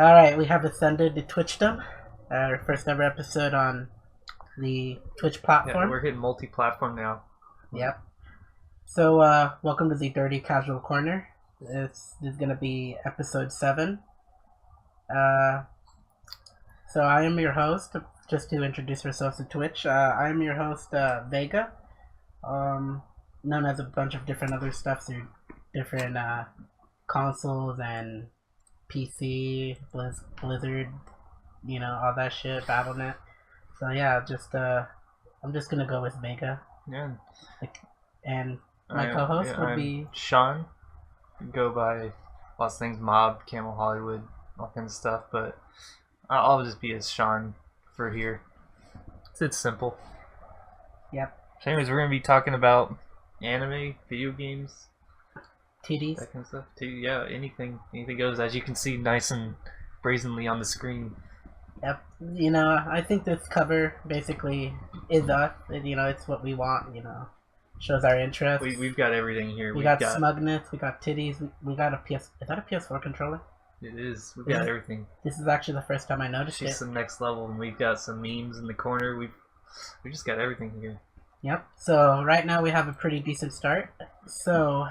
Alright, we have ascended to Twitchdom. Our first ever episode on the Twitch platform. Yeah, we're hitting multi-platform now. Yep. So, welcome to the Dirty Casual Corner. This is going to be episode 7. So I am your host, just to introduce ourselves to Twitch. I am your host, Vega. Known as a bunch of different other stuff through different consoles and PC, Blizzard, all that shit, Battle.net. So yeah, I'm just gonna go with Vega. Yeah. And my co-host would be Sean. Go by lots of things, Mob, Camel Hollywood, all kinds of stuff, but I'll just be as Sean for here. It's simple. Yep. So anyways, we're gonna be talking about anime, video games, titties, that kind of stuff. Yeah, anything goes. As you can see, nice and brazenly on the screen. Yep. I think this cover basically is us. It's what we want. Shows our interest. We've got everything here. We got smugness. We got titties. We got a PS. Is that a PS4 controller? It is. We've got everything. This is actually the first time I noticed it. She's some next level, and we've got some memes in the corner. We just got everything here. Yep. So right now we have a pretty decent start. So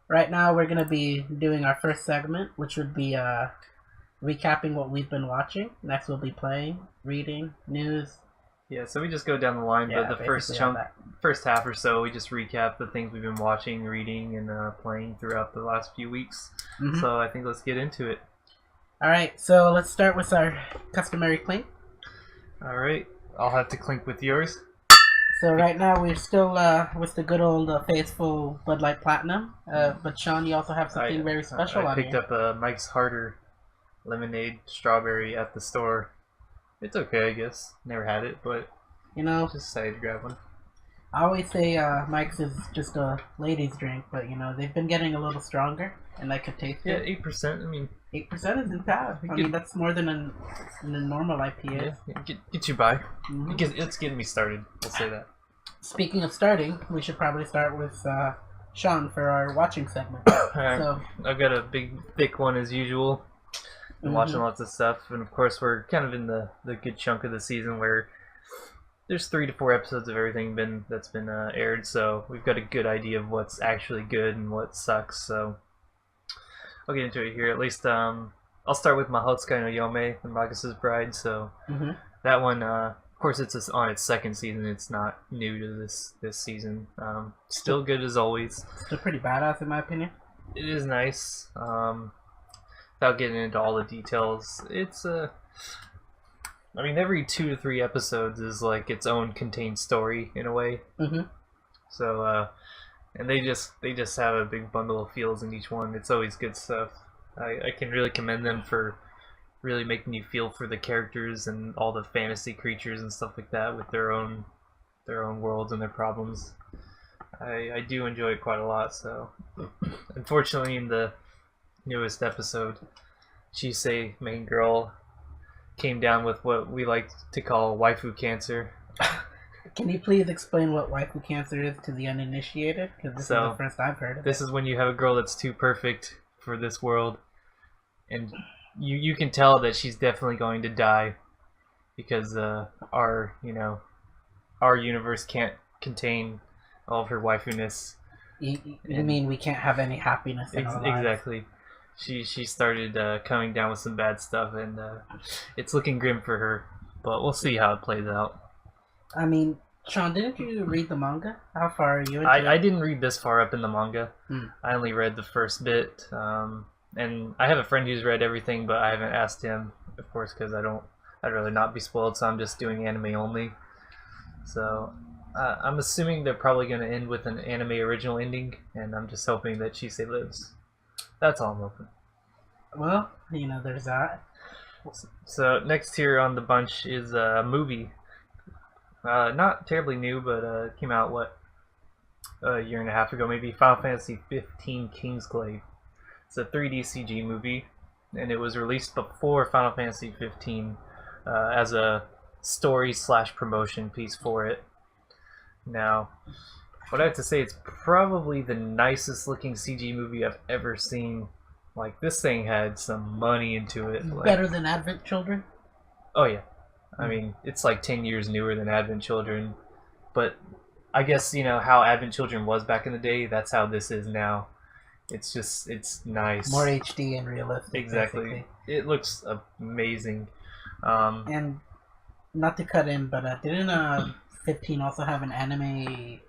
right now we're gonna be doing our first segment, which would be recapping what we've been watching. Next we'll be playing, reading, news. Yeah, so we just go down the line, Yeah, but the first half or so, we just recap the things we've been watching, reading, and playing throughout the last few weeks. Mm-hmm. So I think let's get into it. Alright, so let's start with our customary clink. Alright, I'll have to clink with yours. So right now we're still with the good old faithful Bud Light Platinum. But Sean, you also have something very special on I picked up a Mike's Harder lemonade strawberry at the store. It's okay, I guess. Never had it, but just decided to grab one. I always say Mike's is just a ladies' drink, but they've been getting a little stronger, and I could taste it. Yeah, 8%. I mean, 8% isn't bad. I mean, that's more than a normal IPA. Yeah, get you by. Mm-hmm. It's getting me started. We'll say that. Speaking of starting, we should probably start with Sean for our watching segment. Right. So I've got a big, thick one as usual. Been watching lots of stuff, and of course we're kind of in the good chunk of the season where there's 3 to 4 episodes of everything that's been aired, so we've got a good idea of what's actually good and what sucks. So I'll get into it here. At least I'll start with Mahotsukai no Yome, the Magus' Bride. So that one, of course, it's on its second season. It's not new to this season. Still good as always. Still pretty badass in my opinion. It is nice. Without getting into all the details, it's I mean, every 2 to 3 episodes is like its own contained story in a way. So and they just have a big bundle of feels in each one. It's always good stuff. I can really commend them for really making you feel for the characters and all the fantasy creatures and stuff like that with their own worlds and their problems. I do enjoy it quite a lot. So unfortunately, in the newest episode, Chisei, main girl, came down with what we like to call waifu cancer. Can you please explain what waifu cancer is to the uninitiated? Because this is the first I've heard of this is when you have a girl that's too perfect for this world, and you can tell that she's definitely going to die because our universe can't contain all of her waifu-ness. You mean we can't have any happiness in our lives? Exactly. She started coming down with some bad stuff, and it's looking grim for her. But we'll see how it plays out. I mean, Sean, didn't you read the manga? How far are you into it? I didn't read this far up in the manga. I only read the first bit. And I have a friend who's read everything, but I haven't asked him, of course, because I'd rather not be spoiled, so I'm just doing anime only. So I'm assuming they're probably going to end with an anime original ending, and I'm just hoping that Chisei lives. That's all I'm hoping. Well, there's that. So next here on the bunch is a movie. Not terribly new, but it came out, a year and a half ago maybe. Final Fantasy 15 Kingsglaive. It's a 3D CG movie, and it was released before Final Fantasy 15 as a story/promotion piece for it. Now, what I have to say, it's probably the nicest looking CG movie I've ever seen Like, this thing had some money into it. Like, Better than Advent Children? oh yeah, I mean, it's like 10 years newer than Advent Children, but I guess, you know, how Advent Children was back in the day, that's how this is now. It's nice. More HD and realistic. Exactly. Basically. It looks amazing. And not to cut in, but didn't 15 also have an anime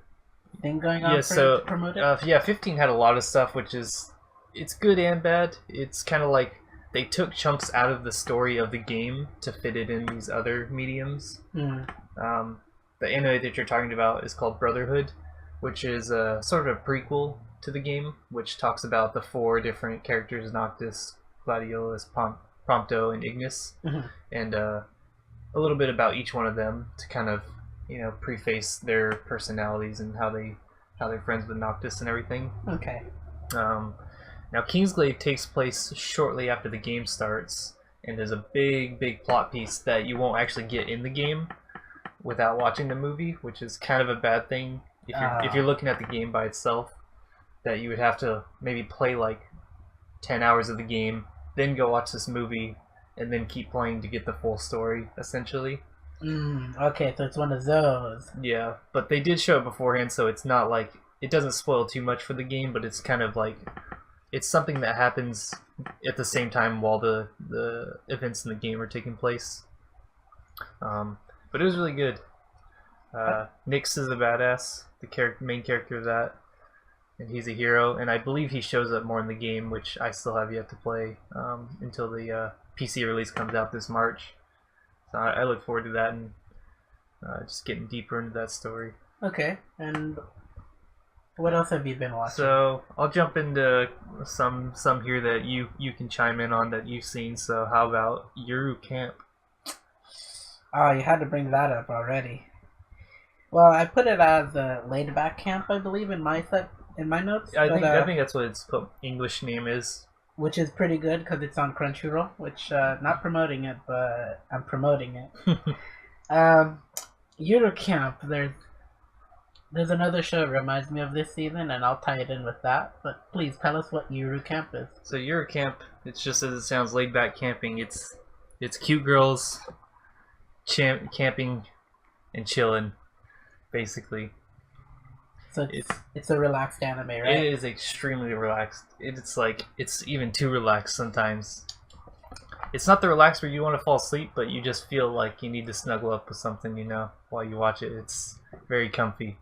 thing going on to promote it? Yeah, 15 had a lot of stuff, which is, it's good and bad. It's kind of like they took chunks out of the story of the game to fit it in these other mediums. The anime that you're talking about is called Brotherhood, which is a sort of a prequel to the game, which talks about the 4 different characters: Noctis, Gladiolus, Prompto, and Ignis, and a little bit about each one of them to kind of, you know, preface their personalities and how they're friends with Noctis and everything. Okay. Now, Kingsglaive takes place shortly after the game starts, and there's a big plot piece that you won't actually get in the game without watching the movie, which is kind of a bad thing if you're looking at the game by itself. That you would have to maybe play like 10 hours of the game, then go watch this movie, and then keep playing to get the full story, essentially. Okay, so it's one of those. Yeah, but they did show it beforehand, so it's not like, it doesn't spoil too much for the game, but it's kind of like, it's something that happens at the same time while the events in the game are taking place. But it was really good. Nyx is a badass, the main character of that, and he's a hero, and I believe he shows up more in the game, which I still have yet to play until the PC release comes out this March. So I look forward to that and just getting deeper into that story. Okay, and what else have you been watching? So I'll jump into some here that you can chime in on that you've seen. So how about Yuru Camp? Oh, you had to bring that up already. Well, I put it as a laid-back camp, I believe, in my notes. I think that's what its English name is. Which is pretty good because it's on Crunchyroll. Which not promoting it, but I'm promoting it. Yuru Camp. There's another show that reminds me of this season, and I'll tie it in with that. But please tell us what Yuru Camp is. So Yuru Camp, it's just as it sounds, laid-back camping. It's cute girls camping and chilling, basically. So it's a relaxed anime, right? It is extremely relaxed. It's even too relaxed sometimes. It's not the relaxed where you want to fall asleep, but you just feel like you need to snuggle up with something, you know, while you watch it. It's very comfy.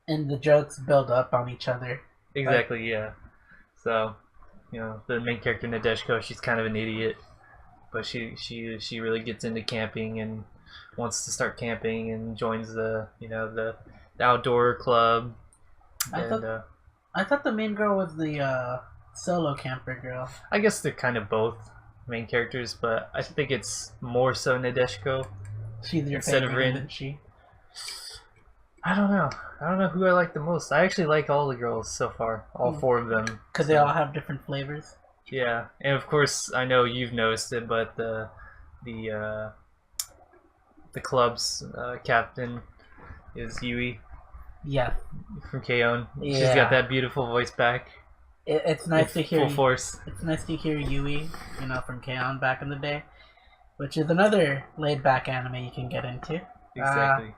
And the jokes build up on each other. Exactly, yeah. So, you know, the main character Nadeshko, she's kind of an idiot, but she really gets into camping and wants to start camping and joins the outdoor club. I thought the main girl was the solo camper girl. I guess they're kind of both main characters, but I think it's more so Nadeshko. She's your instead favorite, of Rin. isn't she? I don't know who I like the most. I actually like all the girls so far, all 4 of them. Because they all have different flavors. Yeah, and of course I know you've noticed it, but the club's captain is Yui. Yeah. From K-On! Yeah. She's got that beautiful voice back. It's nice to hear full force. It's nice to hear Yui, from K-On! Back in the day, which is another laid-back anime you can get into. Exactly.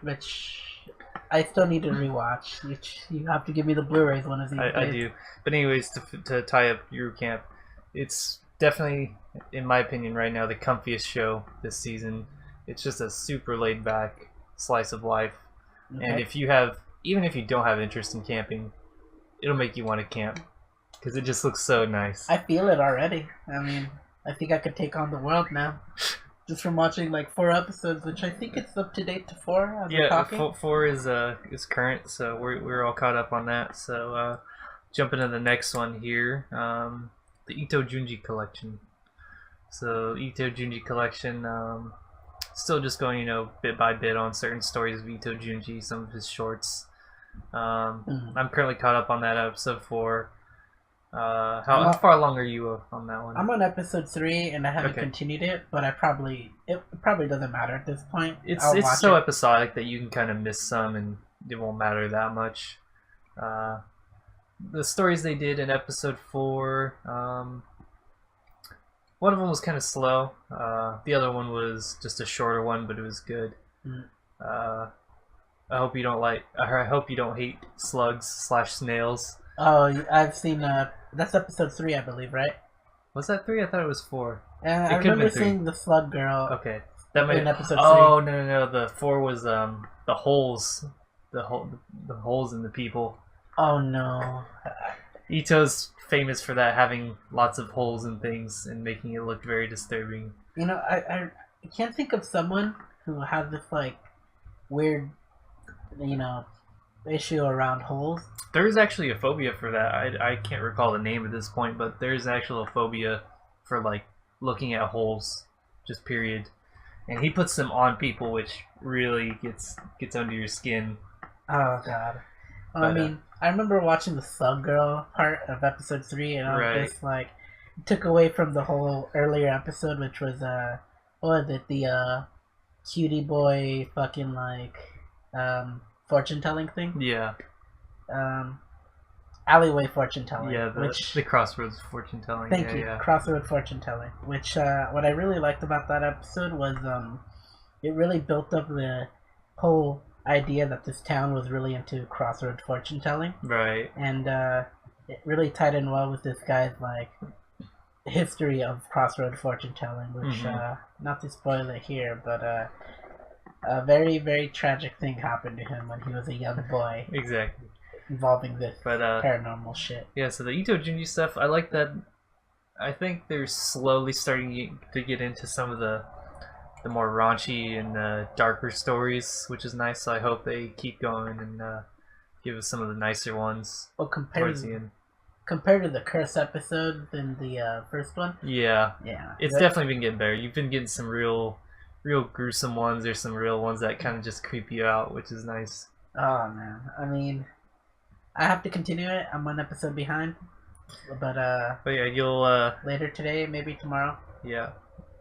Which I still need to rewatch. You have to give me the Blu-rays one of these days. I do. But anyways, to tie up Yuru Camp, it's definitely, in my opinion right now, the comfiest show this season. It's just a super laid-back slice of life. Okay. And even if you don't have interest in camping, it'll make you want to camp because it just looks so nice. I feel it already. I mean, I think I could take on the world now. Just from watching like 4 episodes, which I think it's up to date to 4 as we're talking. 4 is current, so we're all caught up on that. So jump into the next one here, the Ito Junji collection. So Ito Junji collection, still just going bit by bit on certain stories of Ito Junji, some of his shorts. I'm currently caught up on that episode 4. How far along are you on that one? I'm on episode 3 and I haven't continued it, but it probably doesn't matter at this point. It's so episodic that you can kind of miss some and it won't matter that much. the stories they did in episode 4. One of them was kind of slow. The other one was just a shorter one, but it was good. I hope you don't I hope you don't hate slugs/snails. Oh, I've seen. That's episode 3, I believe, right? Was that 3? I thought it was 4. I remember seeing the slug girl. Okay, that might in episode 3. Oh no! The 4 was the holes, the holes in the people. Oh no! Ito's famous for that, having lots of holes and things and making it look very disturbing. You know, I can't think of someone who has this like weird, issue around holes. There is actually a phobia for that. I can't recall the name at this point, but there's actual phobia for like looking at holes, just period. And he puts them on people, which really gets under your skin. Oh god. I mean, I remember watching the Slug Girl part of episode 3, and I was just like, it took away from the whole earlier episode, which was what was it, the cutie boy fucking like fortune telling thing? Yeah. Alleyway fortune telling. Yeah, the crossroads fortune telling. Thank you, crossroad fortune telling. Which what I really liked about that episode was it really built up the whole idea that this town was really into crossroad fortune telling. Right. And it really tied in well with this guy's like history of crossroad fortune telling, which not to spoil it here, but a very, very tragic thing happened to him when he was a young boy. Exactly. Involving this paranormal shit. Yeah, so the Ito Junji stuff, I like that. I think they're slowly starting to get into some of the more raunchy and darker stories, which is nice. So I hope they keep going and give us some of the nicer ones. Well, compared to the curse episodes in the first one. Yeah. It's definitely been getting better. You've been getting some real gruesome ones. There's some real ones that kind of just creep you out, which is nice. Oh man, I mean, I have to continue it. I'm 1 episode behind, but yeah, you'll later today, maybe tomorrow. Yeah,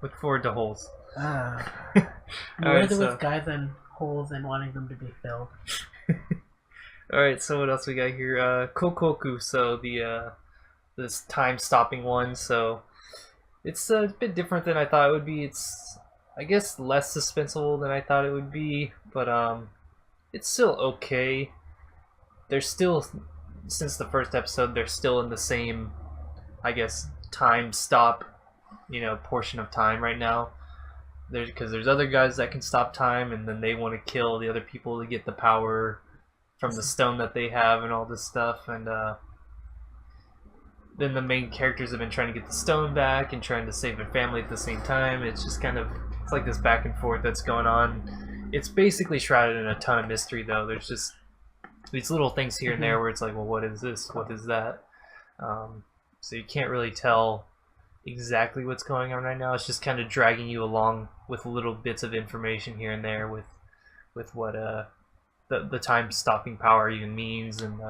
look forward to holes. With guys and holes and wanting them to be filled. Alright, so what else we got here? Kokoku, so the this time stopping one, so it's a bit different than I thought it would be. It's, I guess, less suspenseful than I thought it would be, but it's still okay. They're still, since the first episode, they're still in the same, I guess, time stop, portion of time right now. Because there's other guys that can stop time, and then they want to kill the other people to get the power from the stone that they have and all this stuff. And then the main characters have been trying to get the stone back and trying to save their family at the same time. It's just it's like this back and forth that's going on. It's basically shrouded in a ton of mystery, though. There's just these little things here and there where it's like, well, what is this? What is that? So you can't really tell exactly what's going on right now. It's just kind of dragging you along with little bits of information here and there with what the time stopping power even means, and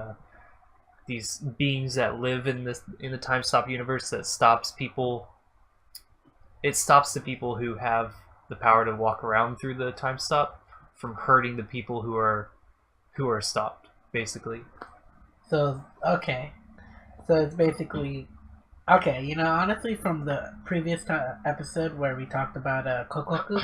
these beings that live in the time stop universe that stops people. It stops the people who have the power to walk around through the time stop from hurting the people who are stopped, basically. So okay, so it's basically okay. Honestly, from the previous episode where we talked about Kokoku,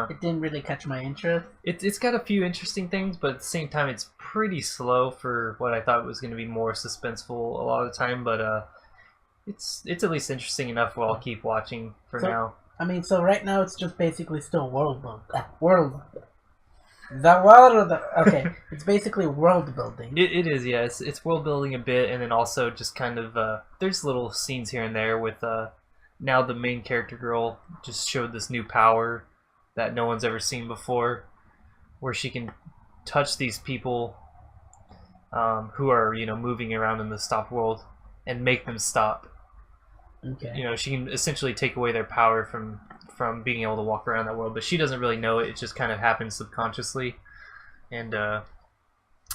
it didn't really catch my interest. It's got a few interesting things, but at the same time, it's pretty slow for what I thought was going to be more suspenseful a lot of the time. But it's at least interesting enough where I'll keep watching for now. I mean, so right now it's just basically still world. Okay, it's basically world building. It is, yeah. It's world building a bit, and then also just kind of there's little scenes here and there with now the main character girl just showed this new power that no one's ever seen before, where she can touch these people who are moving around in the stop world and make them stop. Okay. She can essentially take away their power from being able to walk around that world, but she doesn't really know it. It just kind of happens subconsciously, and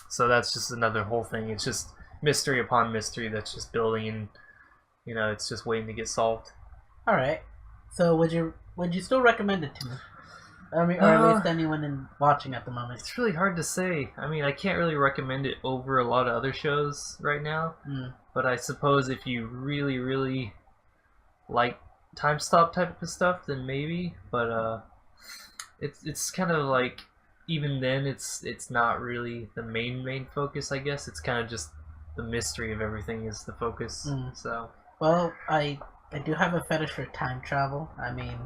so that's just another whole thing. It's just mystery upon mystery that's just building, and it's just waiting to get solved. All right. So would you still recommend it to me? I mean, or at least anyone watching at the moment. It's really hard to say. I mean, I can't really recommend it over a lot of other shows right now. But I suppose if you really, really like time stop type of stuff, then maybe. But it's kind of like, even then, it's not really the main focus. I guess it's kind of just the mystery of everything is the focus. So. Well, I do have a fetish for time travel. I mean,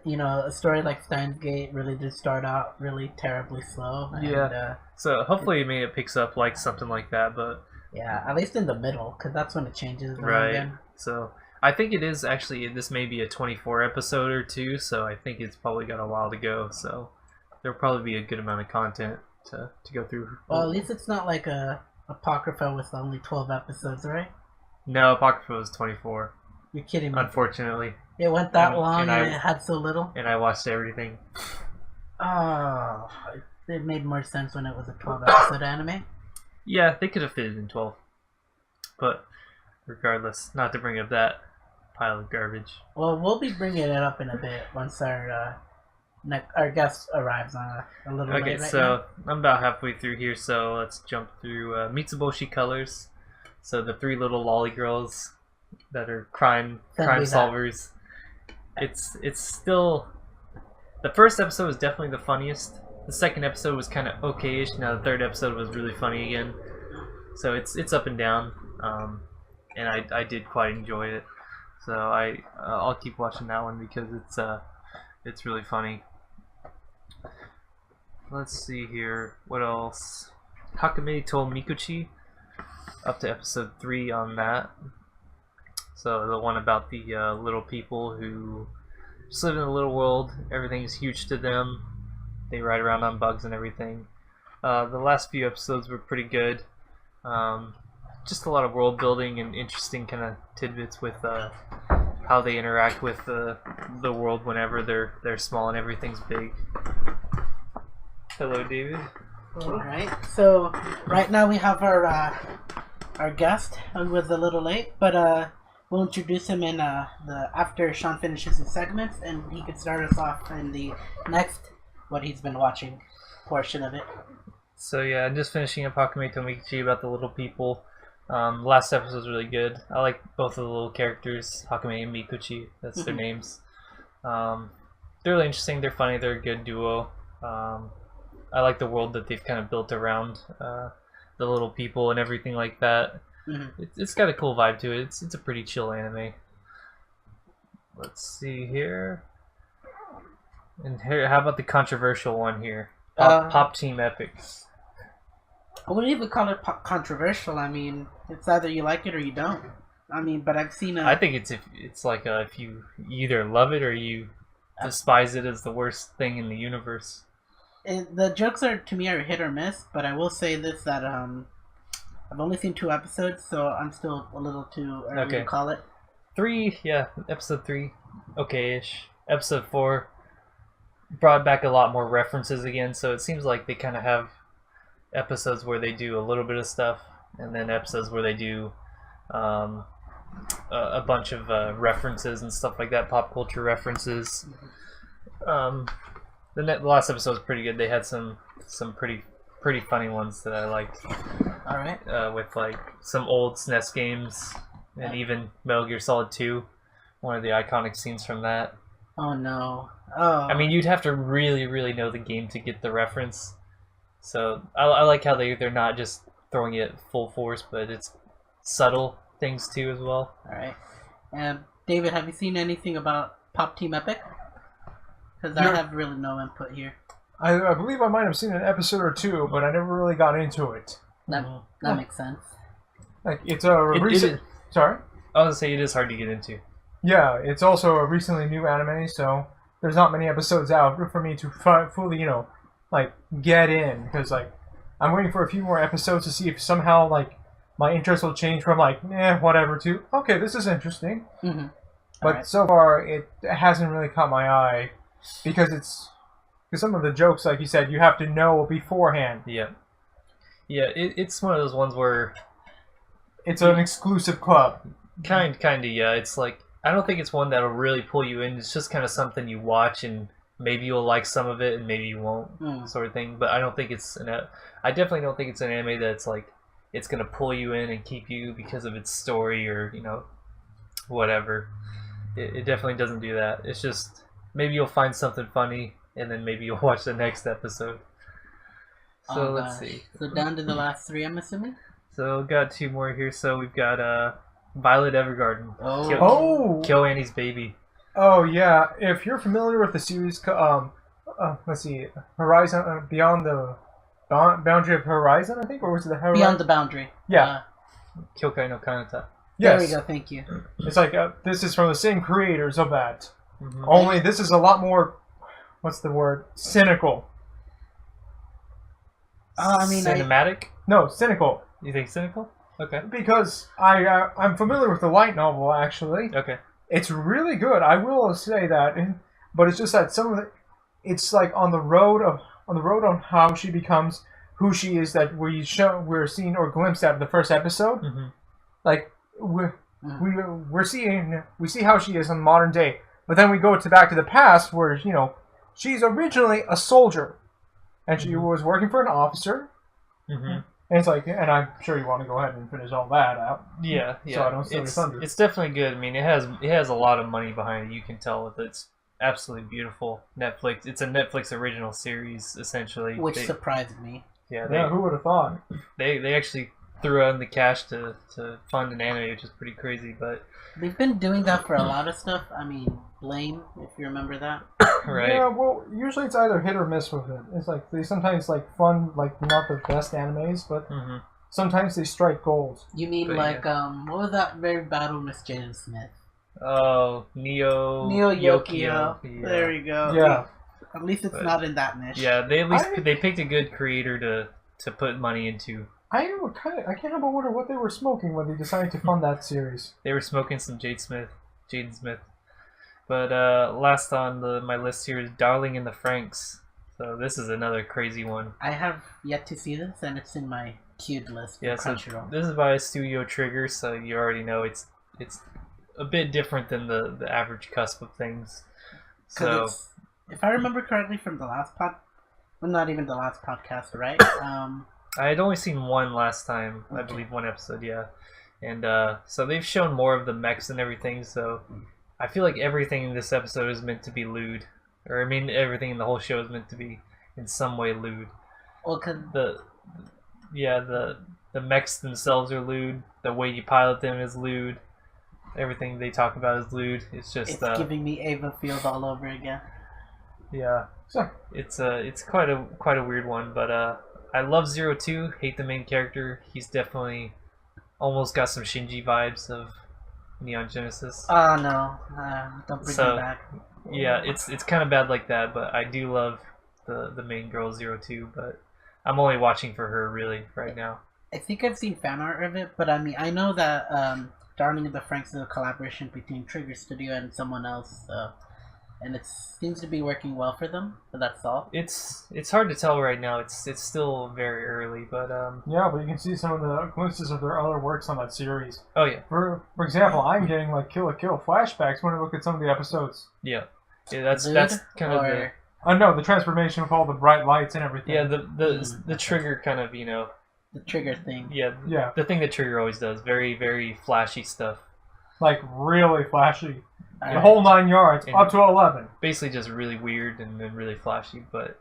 you know, a story like Steins Gate really did start out really terribly slow. And, so hopefully maybe it picks up like something like that, but yeah, at least in the middle, because that's when it changes. Right. Again. So I think it is actually, this may be a 24 episode or two, so I think it's probably got a while to go. So there'll probably be a good amount of content to go through. Well, at least it's not like a Apocrypha with only 12 episodes, right? No, Apocrypha was 24. You're kidding me. Unfortunately. It went that long and it had so little? And I watched everything. Oh, it made more sense when it was a 12 episode anime. Yeah, they could have fitted in 12. But regardless, not to bring up that pile of garbage. Well, we'll be bringing it up in a bit once our guest arrives on a little late. Okay, so I'm about halfway through here, so let's jump through Mitsuboshi Colors. So the three little lolly girls that are crime solvers. It's still, the first episode was definitely the funniest. The second episode was kind of okay-ish. Now the third episode was really funny again. So it's up and down, and I did quite enjoy it. So I'll keep watching that one because it's really funny. Let's see here, what else? Hakame to Mikuchi, up to episode 3 on that. So the one about the little people who just live in a little world. Everything's huge to them. They ride around on bugs and everything. The last few episodes were pretty good. Just a lot of world building and interesting kind of tidbits with how they interact with the world whenever they're small and everything's big. Hello, David. Alright, so right now we have our guest who was a little late, but we'll introduce him in after Sean finishes his segments, and he can start us off in the next what he's been watching portion of it. So yeah, I'm just finishing up Hakame to Mikuchi about the little people. Last episode was really good. I like both of the little characters, Hakame and Mikuchi. That's their names. They're really interesting. They're funny. They're a good duo. I like the world that they've kind of built around the little people and everything like that. It's got a cool vibe to it. It's a pretty chill anime. Let's see here. And here, how about the controversial one here? Pop Team Epic. I wouldn't even call it controversial. I mean, it's either you like it or you don't. I mean, but I've seen I think it's like if you either love it or you despise it as the worst thing in the universe. The jokes to me are hit or miss, but I will say this, that I've only seen 2 episodes, so I'm still a little too early to call it. 3, yeah, episode 3, okay-ish. Episode 4 brought back a lot more references again, so it seems like they kind of have episodes where they do a little bit of stuff, and then episodes where they do a bunch of references and stuff like that, pop culture references. The last episode was pretty good. They had some pretty funny ones that I liked. All right. With like some old SNES games and even Metal Gear Solid 2, one of the iconic scenes from that. Oh no! Oh. I mean, you'd have to really, really know the game to get the reference. So I like how they're not just throwing it full force, but it's subtle things too as well. All right. And David, have you seen anything about Pop Team Epic? Because I have really no input here. I believe I might have seen an episode or 2, but I never really got into it. That makes sense. Like it's a recent. Sorry. I was gonna say it is hard to get into. Yeah, it's also a recently new anime, so there's not many episodes out for me to fully, like get in. Because like I'm waiting for a few more episodes to see if somehow like my interest will change from like whatever to okay, this is interesting. But so far it hasn't really caught my eye because some of the jokes, like you said, you have to know beforehand. Yeah, it's one of those ones where it's an exclusive club. Kinda, yeah. It's like I don't think it's one that'll really pull you in. It's just kind of something you watch and maybe you'll like some of it and maybe you won't, sort of thing. But I don't think it's I definitely don't think it's an anime that's like it's gonna pull you in and keep you because of its story or whatever. It definitely doesn't do that. It's just maybe you'll find something funny and then maybe you'll watch the next episode. So let's see. So down to the last 3, I'm assuming. So got 2 more here. So we've got Violet Evergarden. Kill Annie's Baby. Oh yeah, if you're familiar with the series, let's see, Horizon Beyond the Boundary of Horizon, I think, or was it the Horizon? Beyond the Boundary? Yeah. Kyokai no Kanata. Yes. There we go. Thank you. It's like this is from the same creators of that. Only this is a lot more. What's the word? Cynical. I mean, cinematic. No, cynical. You think cynical? Okay. Because I'm familiar with the light novel actually. Okay. It's really good. I will say that, but it's just that some of it, it's like on the road on how she becomes who she is that we're seeing or glimpsed at in the first episode. Like we see how she is in modern day, but then we go back to the past where she's originally a soldier, and she was working for an officer. And it's like, and I'm sure you want to go ahead and finish all that out. Yeah. So I don't steal your thunder. It's definitely good. I mean, it has a lot of money behind it. You can tell it's absolutely beautiful. Netflix. It's a Netflix original series essentially. Which surprised me. Yeah, who would have thought? They actually threw in the cash to fund an anime, which is pretty crazy. But they've been doing that for a lot of stuff. I mean, Blame, if you remember that. Right. Yeah, well, usually it's either hit or miss with it. It's like they sometimes fund not the best animes, but sometimes they strike gold. You mean what was that very bad one with Jaden Smith? Oh, Neo Yokio. Yeah. There you go. Yeah. At least it's not in that niche. Yeah, they picked a good creator to put money into. I can't help but wonder what they were smoking when they decided to fund that series. They were smoking some Jaden Smith. But last on my list here is Darling in the Franxx. So this is another crazy one. I have yet to see this, and it's in my queued list. Yeah, so this is by Studio Trigger, so you already know it's a bit different than the average cusp of things. So if I remember correctly from the last not even the last podcast, right? I had only seen one last time, I believe one episode, yeah. And so they've shown more of the mechs and everything, so I feel like everything in this episode is meant to be lewd. Or, I mean, everything in the whole show is meant to be in some way lewd. Well, cause the mechs themselves are lewd. The way you pilot them is lewd. Everything they talk about is lewd. It's just it's giving me Ava feels all over again. Yeah, it's quite a weird one. But I love 02. Hate the main character. He's definitely almost got some Shinji vibes of Neon Genesis. Oh no, don't bring him back. Yeah, it's kind of bad like that, but I do love the main girl 02, but I'm only watching for her really right now. I think I've seen fan art of it, but I mean, I know that Darling in the Franxx is a collaboration between Trigger Studio and someone else, and it seems to be working well for them, but that's all. It's hard to tell right now. It's still very early, but yeah, but you can see some of the glimpses of their other works on that series. Oh yeah. For example, I'm getting Kill la Kill flashbacks when I look at some of the episodes. Yeah, that's kind of the. No, the transformation with all the bright lights and everything. Yeah, the Trigger kind of the Trigger thing. Yeah. The thing that Trigger always does, very very flashy stuff. Like really flashy. The whole 9 yards, and up to 11. Basically just really weird and really flashy, but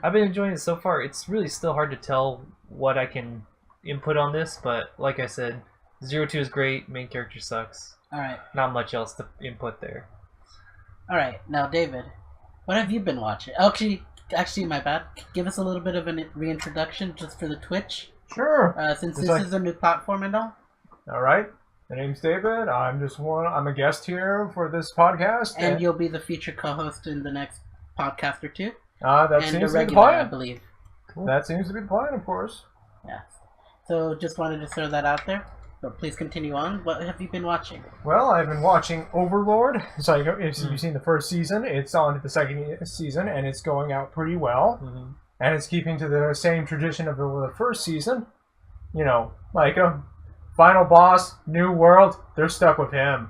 I've been enjoying it so far. It's really still hard to tell what I can input on this, but like I said, 02 is great, main character sucks. Alright. Not much else to input there. Alright, now David, what have you been watching? Actually, my bad. Give us a little bit of a reintroduction just for the Twitch. Sure. Since this is a new platform and all. Alright. My name's David. I'm a guest here for this podcast. And you'll be the featured co-host in the next podcast or two. That seems to be the plan. I believe. Cool. That seems to be the plan, of course. Yeah. So just wanted to throw that out there. But please continue on. What have you been watching? Well, I've been watching Overlord. So if you've seen the first season, it's on to the second season, and it's going out pretty well. And it's keeping to the same tradition of the first season. Final boss, new world, they're stuck with him.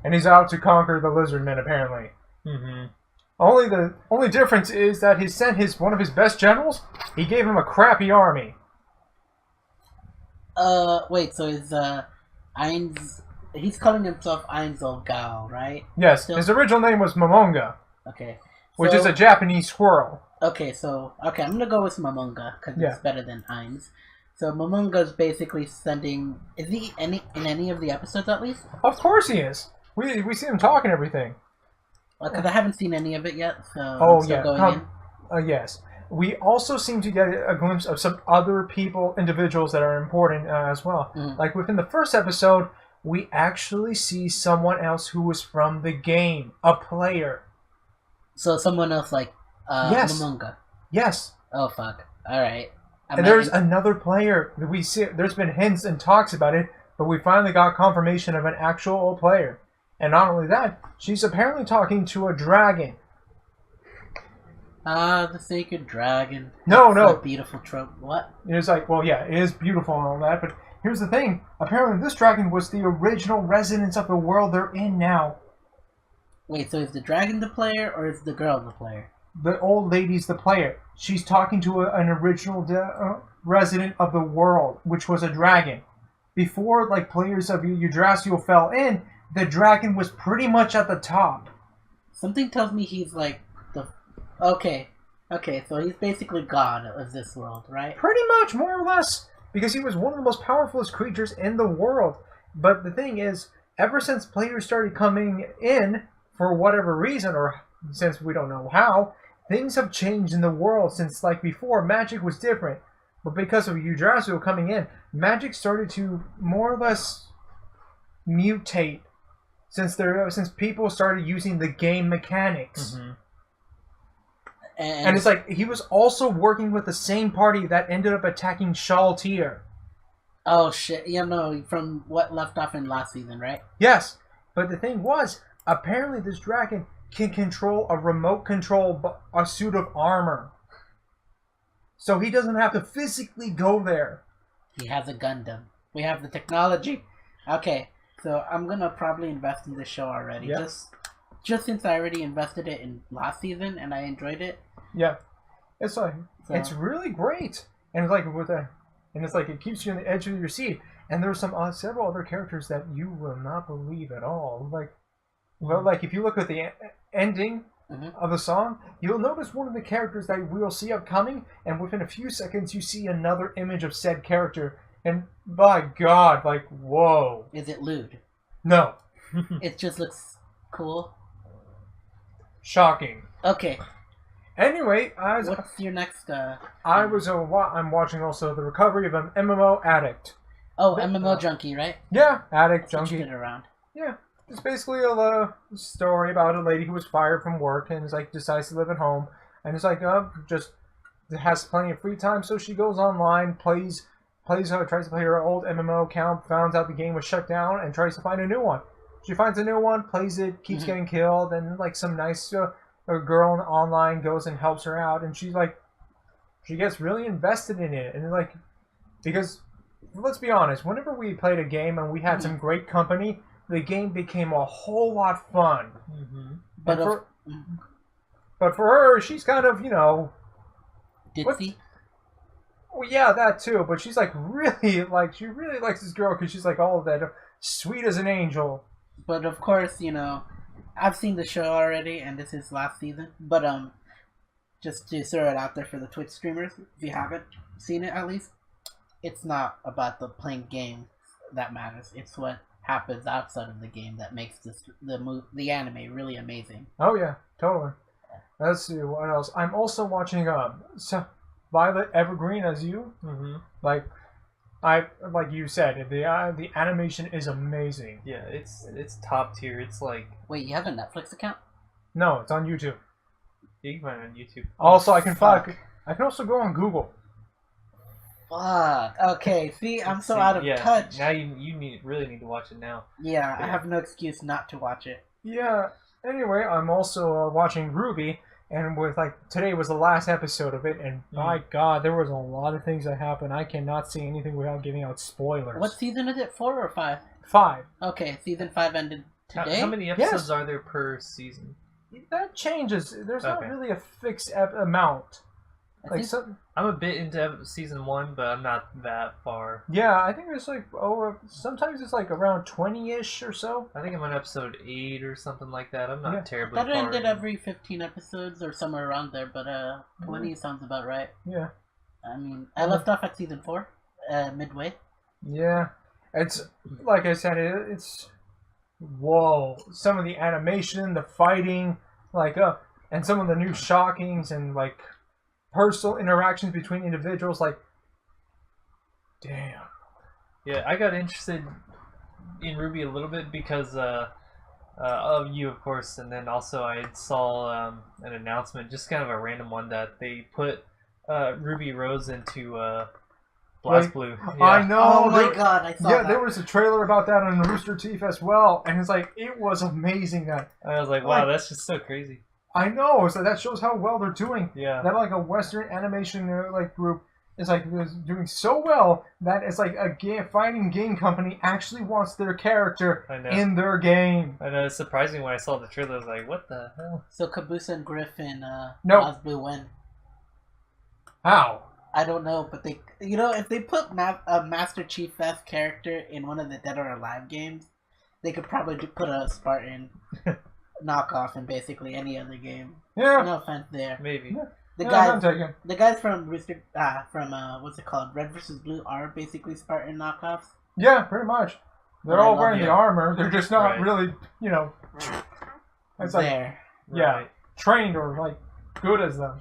And he's out to conquer the lizard men, apparently. Only difference is that he sent one of his best generals. He gave him a crappy army. Wait, so is, Ainz... He's calling himself Ainzolgal, right? Yes, Still? his original name was Momonga, Okay. which is a Japanese squirrel. Okay, I'm gonna go with Momonga, because it's better than Ainz. So Momonga's basically sending... Is he in any of the episodes, at least? Of course he is. We see him talk and everything. Because I haven't seen any of it yet, so I'm still going in. Yes. We also seem to get a glimpse of some other individuals that are important as well. Mm-hmm. Like within the first episode, we actually see someone else who was from the game, a player. So someone else like Yes. Momonga. Yes. Oh fuck! All right. And there's another player that we see. There's been hints and talks about it, but we finally got confirmation of an actual player. And not only that, she's apparently talking to a dragon. The sacred dragon. No. A beautiful trope. What? It's like, well, yeah, it is beautiful and all that, but here's the thing. Apparently this dragon was the original residents of the world they're in now. Wait, so is the dragon the player, or is the girl the player? The old lady's the player. She's talking to an original resident of the world, which was a dragon. Before, like, players of Yggdrasil fell in, the dragon was pretty much at the top. Something tells me he's like the... Okay, so he's basically god of this world, right? Pretty much, more or less. Because he was one of the most powerful creatures in the world. But the thing is, ever since players started coming in, for whatever reason, or since we don't know how, things have changed in the world since, like before, magic was different. But because of Yggdrasil coming in, magic started to more or less mutate since people started using the game mechanics. Mm-hmm. And it's like he was also working with the same party that ended up attacking Shaltir. Oh shit! From what left off in last season, right? Yes, but the thing was, apparently this dragon can control a remote control a suit of armor, so he doesn't have to physically go there. He has a Gundam. We have the technology. Okay. So I'm gonna probably invest in this show already. Yeah. Just since I already invested it in last season and I enjoyed it. Yeah, it's like it's really great, and it's like it keeps you on the edge of your seat. And there's some several other characters that you will not believe at all. Like if you look at the ending of the song, you'll notice one of the characters that we'll see upcoming, and within a few seconds you see another image of said character. And by God, like, whoa. Is it lewd? No. It just looks cool. Shocking. Okay. Anyway, what's your next? I'm watching also the recovery of an MMO addict. Oh, MMO junkie, right? Yeah, addict, That's junkie. Around. Yeah, it's basically a story about a lady who was fired from work and decides to live at home, and just has plenty of free time, so she goes online, tries to play her old MMO account, finds out the game was shut down, and tries to find a new one. She finds a new one, plays it, keeps getting killed, and some nice girl online goes and helps her out, and she gets really invested in it, and because let's be honest, whenever we played a game and we had some great company, the game became a whole lot fun. Mm-hmm. But for her, she's kind of ditzy. Well, yeah, that too. But she's really she really likes this girl because she's all of that sweet as an angel. But of course, I've seen the show already, and this is last season. But just to throw it out there for the Twitch streamers, if you haven't seen it at least, it's not about the playing game that matters. It's what happens outside of the game that makes the anime really amazing. Oh yeah, totally. Let's see what else. I'm also watching Violet Evergreen as you. Mm-hmm. Like you said, the animation is amazing. Yeah, it's top tier. It's Wait, you have a Netflix account? No, it's on YouTube. You can find it on YouTube. Also, I can also go on Google. Fuck. Okay. See, I'm so out of touch. Now you really need to watch it now. Yeah, I have no excuse not to watch it. Yeah. Anyway, I'm also watching Ruby, and today was the last episode of it, and my God, there was a lot of things that happened. I cannot say anything without giving out spoilers. What season is it? 4 or 5? 5. Okay, season 5 ended today. How many episodes are there per season? that changes. There's not Okay. really a fixed amount. I Like think- some, I'm a bit into season 1, but I'm not that far. yeah, I think there's like sometimes it's like around 20-ish or so. I think I'm on episode 8 or something like that. I'm not Yeah. terribly That far. ended every 15 episodes or somewhere around there, but 20 sounds about right. Yeah. I mean, I left off at season 4, midway. Yeah, it's like I said, it's whoa. Some of the animation, the fighting, and some of the new shockings and like personal interactions between individuals. Like, damn. Yeah, I got interested in Ruby a little bit because of you, of course, and then also I saw an announcement, just kind of a random one, that they put Ruby Rose into Blast Blue. Yeah. I know. Oh my god, I saw Yeah, that. there was a trailer about that on Rooster Teeth as well, and it's like it was amazing. That I was like, wow, Like- that's just so crazy. I know, so that shows how well they're doing. Yeah. That like a Western animation group is like is doing so well that it's like a fighting game company actually wants their character I know. in their game. I know, it's surprising when I saw the trailer. I was like, what the hell? So Caboose and Griffin, No. Blast Blue win. How? I don't know, but they, if they put a Master Chief Fest character in one of the Dead or Alive games, they could probably put a Spartan knockoff in basically any other game. Yeah. No offense there. Maybe. The Yeah, guys, I'm taking. the guys from what's it called, Red vs. Blue are basically Spartan knockoffs. Yeah, pretty much. They're I all love wearing you. the armor. They're just not Right. really, it's like There. Yeah. Right. trained or like good as them.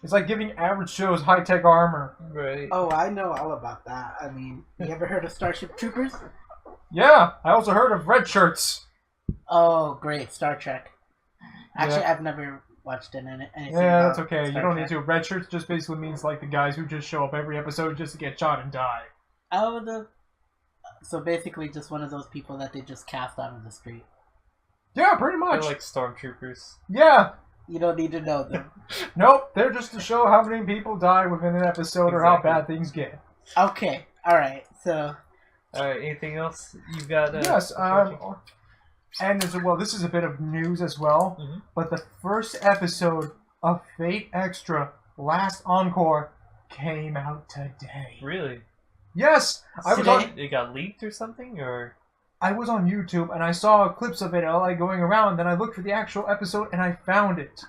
It's like giving average Joes high-tech armor. Right. Oh, I know all about that. I mean, you ever heard of Starship Troopers? Yeah, I also heard of red shirts. Oh, great, Star Trek. Actually, Yeah. I've never watched anything. Yeah, that's about okay. You Star don't Trek. need to. Red shirts just basically means like the guys who just show up every episode just to get shot and die. So basically, just one of those people that they just cast out of the street. Yeah, pretty They're much. like stormtroopers. Yeah. You don't need to know them. Nope. They're just to show how many people die within an episode or how Exactly. bad things get. Okay, all right. So Alright, anything else you've got? Yes. approaching? And as well, this is a bit of news as well. Mhm. But the first episode of Fate Extra Last Encore came out today. Really? Yes, I was on. Today? It got leaked or something, or I was on YouTube and I saw clips of it like going around. Then I looked for the actual episode and I found it.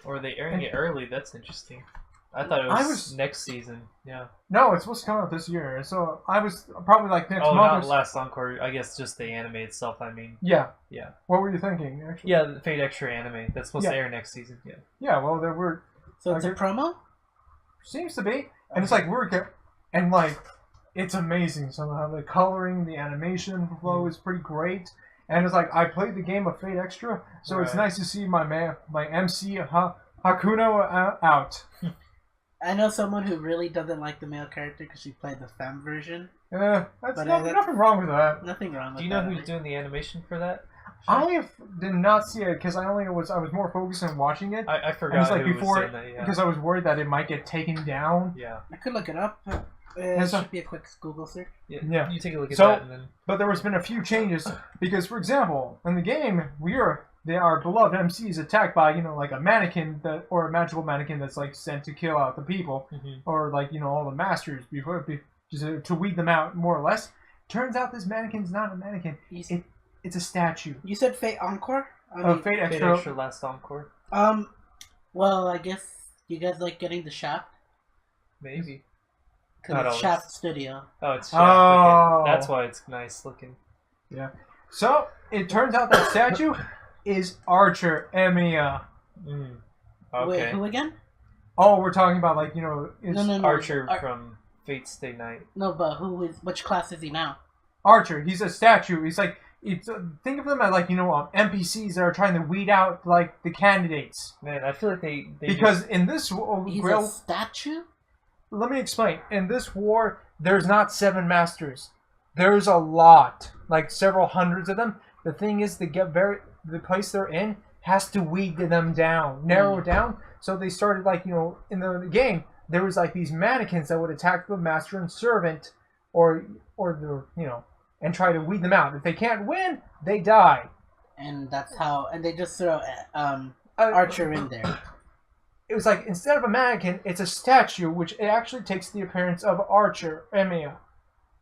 or are they airing it early? That's interesting. I thought it I was, was- next season. Yeah. No, it's supposed to come out this year. So I was probably like next Oh, month. not or Last Encore. I guess just the anime itself. I mean, Yeah. Yeah. What were you thinking? Actually? yeah, the Fate Extra anime that's supposed Yeah. to air next season. Yeah. Yeah. Well, there were. so it's a Okay. promo. Seems to be, and it's like and like it's amazing. Somehow the coloring, the animation flow is pretty great. And it's like I played the game of Fate Extra, so it's Right. nice to see my MC Hakuno out. I know someone who really doesn't like the male character because she played the femme version. That's But, nothing wrong with that. Nothing wrong with Do you know that. who's doing the animation for that? I did not see it because I was more focused on watching it I and forgot it's like who before was doing that. Yeah. because I was worried that it might get taken down. Yeah. I could look it up. It Yes, sir. should be a quick Google search. Yeah. You take a look at So- that and then. But there has been a few changes because, for example, in the game, our beloved MC is attacked by like a mannequin or a magical mannequin that's like sent to kill out the people Mhm. or like all the masters just to weed them out more or less. Turns out this mannequin's not a mannequin; it's a statue. You said Fate Encore? I mean, Fate Fate Extra. Extra Last Encore. well, I guess you guys like getting the Shaft? Maybe. Because Not it's always. Shaft Studio. Oh, it's Shaft. Oh. Okay. That's why it's nice looking. So it turns out that statue is Archer Emiya. Mm. Wait, Okay. who again? Oh, we're talking about it's No. Archer Ar- from Fate's Stay Night. No, but which class is he now? Archer. He's a statue. He's like think of them as NPCs that are trying to weed out like the candidates. Man, I feel like they Because just, in this He's a Grail, statue? let me explain. In this war, there's not 7 masters. There's a lot, like several hundreds of them. The thing is, the place they're in has to weed them down, narrow it down. So they started in the game, there was like these mannequins that would attack the master and servant, or the and try to weed them out. If they can't win, they die. and that's how. And they just throw Uh, Archer in there. It was like, instead of a mannequin, it's a statue, which it actually takes the appearance of Archer, Emiya.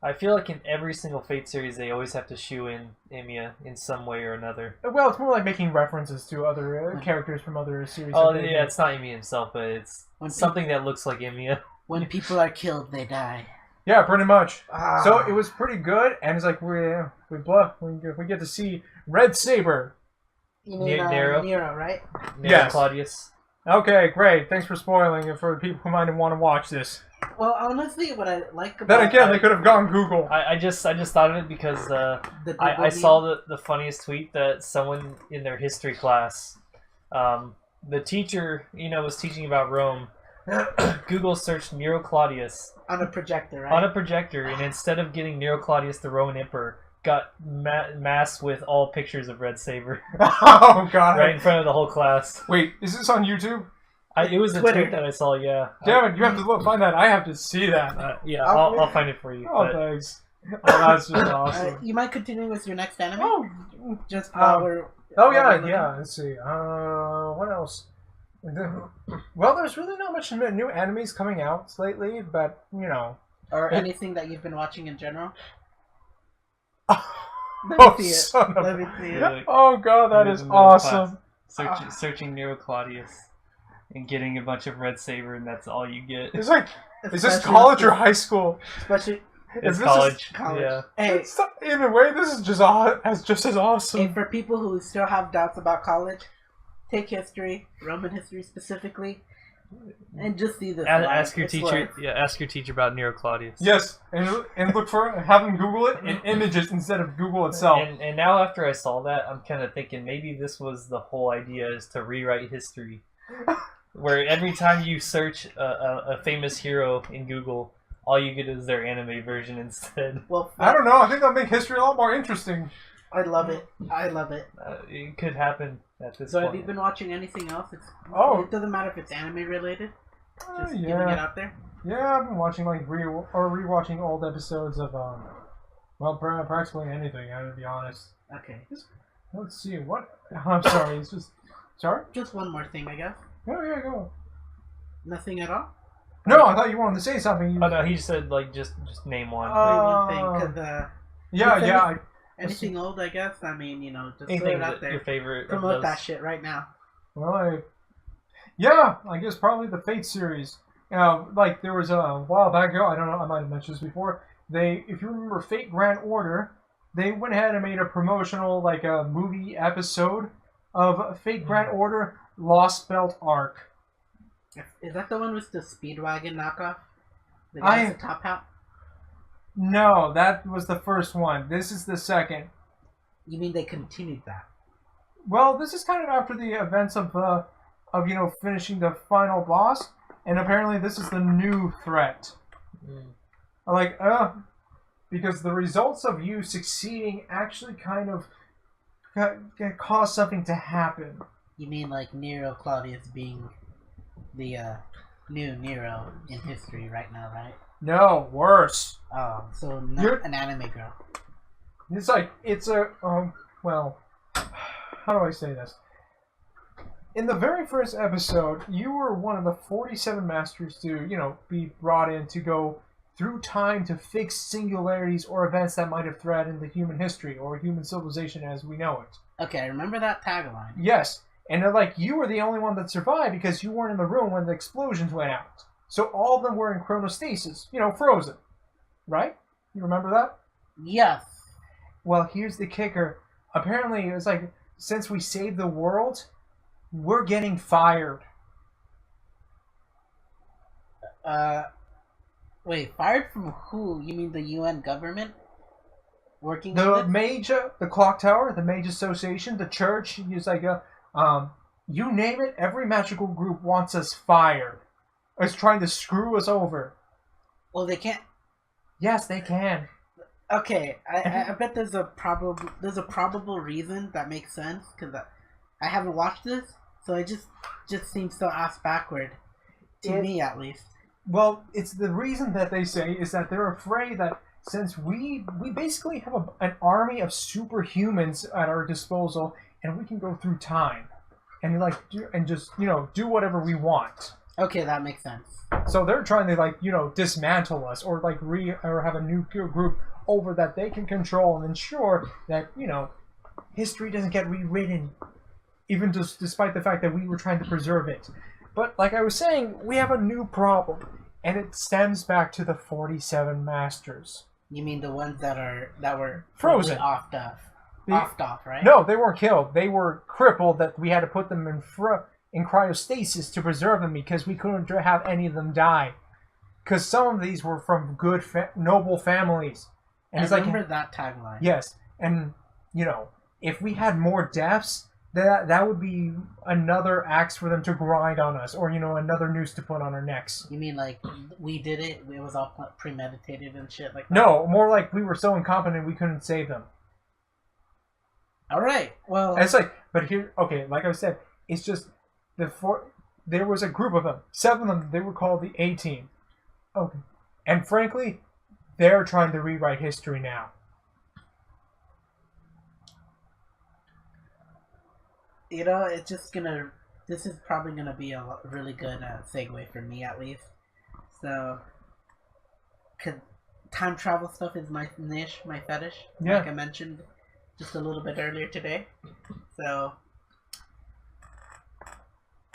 I feel like in every single Fate series, they always have to shoe in Emiya in some way or another. Well, it's more like making references to other characters from other series. Oh, yeah, it's not Emiya himself, but it's When something that looks like Emiya. When people are killed, they die. Yeah, pretty much. Ah. So it was pretty good, and it's like we get to see Red Saber. You mean Nero? Nero, right? Yes. Claudius. Okay, great. Thanks for spoiling it for the people who might want to watch this. Well, honestly, what I like about Then again, they could have gone Google. I just thought of it because I saw the funniest tweet that someone in their history class, the teacher, was teaching about Rome. Google searched Nero Claudius on a projector, right? on a projector, and instead of getting Nero Claudius, the Roman emperor, got masked with all pictures of Red Saber. Oh god! Right in front of the whole class. Wait, is this on YouTube? It was a Twitter. tweet that I saw. Yeah. Damn it! You have to find that. I have to see that. Yeah, I'll find it for you. Oh, but thanks. Oh, that's just awesome. You might continue with your next anime. Oh, Just while we're. oh while yeah, we're looking. yeah. Let's see. What else? Well, there's really not much new animes coming out lately, but Or anything that you've been watching in general. Let Oh, me see it. son of Let me see it. Yeah. Oh god, that is Middle class. awesome. Searching Nero Claudius and getting a bunch of Red Saber, and that's all you get. It's like, is this Especially- college or high school? Especially It's this college. college. Yeah. Hey, In a way, this is just as awesome. hey, for people who still have doubts about college, take history, Roman history specifically, and just see this. Ask your It's teacher. worth- Yeah, ask your teacher about Nero Claudius. Yes, and look for have them Google it in images instead of Google itself. And now after I saw that, I'm kind of thinking maybe this was the whole idea, is to rewrite history, where every time you search a famous hero in Google, all you get is their anime version instead. Well, I don't know. I think that'll make history a lot more interesting. I love it. I love it. It could happen at this So, point. have you been watching anything else? Oh. It doesn't matter if it's anime related. Just giving it Yeah, out there. yeah. I've been watching rewatching old episodes of practically anything. I to be honest. Okay. Let's see what. I'm sorry. It's just sorry. Just one more thing, I guess. Oh yeah, go. Nothing at all. No, I thought you wanted to say something. Oh no, he said like just name one. One thing, because Yeah. anything old, I guess. I mean, just throw Anything it out your there. favorite? of Promote those? that shit right now. Well, I guess probably the Fate series. Like there was a while back ago. I don't know. I might have mentioned this before. If you remember Fate Grand Order, they went ahead and made a promotional a movie episode of Fate Grand Order Lost Belt Arc. Is that the one with the Speedwagon knockoff? The guy with the top hat? No, that was the first one. This is the second. You mean they continued that? Well, this is kind of after the events of finishing the final boss, and apparently this is the new threat. Because the results of you succeeding actually kind of cause something to happen. You mean like Nero Claudius being the new Nero in history right now, right? No, worse. Oh, so not You're- an anime girl. It's a well, how do I say this? In the very first episode, you were one of the 47 masters to, be brought in to go through time to fix singularities or events that might have threatened the human history or human civilization as we know it. Okay, I remember that tagline. Yes, and they're you were the only one that survived because you weren't in the room when the explosions went out. So all of them were in chronostasis, frozen. Right? You remember that? Yes. Well, here's the kicker. Apparently, it's since we saved the world, we're getting fired. Wait, fired from who? You mean the UN government? Working The with it? Mage, the Clock Tower, the Mage Association, the church, you name it, every magical group wants us fired. It's trying to screw us over. Well, they can't. Yes, they can. Okay, I bet there's a probable reason that makes sense because I haven't watched this, so it just seems so ass backward to me at least. Well, it's the reason that they say is that they're afraid that since we basically have an army of superhumans at our disposal, and we can go through time, and like just do whatever we want. Okay, that makes sense. So they're trying to dismantle us or or have a new group over that they can control and ensure that history doesn't get rewritten, even just despite the fact that we were trying to preserve it. But like I was saying, we have a new problem, and it stems back to the 47 Masters. You mean the ones that were frozen, offed off, right? No, they weren't killed. They were crippled. That we had to put them in cryostasis to preserve them because we couldn't have any of them die. Because some of these were from good, noble families. And I remember that tagline. Yes, and if we had more deaths, that would be another axe for them to grind on us, or another noose to put on our necks. You mean like we did it? It was all premeditated and shit like that? No, more like we were so incompetent we couldn't save them. All right. Well, and it's like, but here, okay, like I said, it's just there was a group of them, 7 of them. They were called the A-Team. Okay, and frankly, they're trying to rewrite history now. It's just gonna. This is probably gonna be a really good segue for me, at least. So, cause time travel stuff is my niche, my fetish. Yeah. Like I mentioned just a little bit earlier today. So,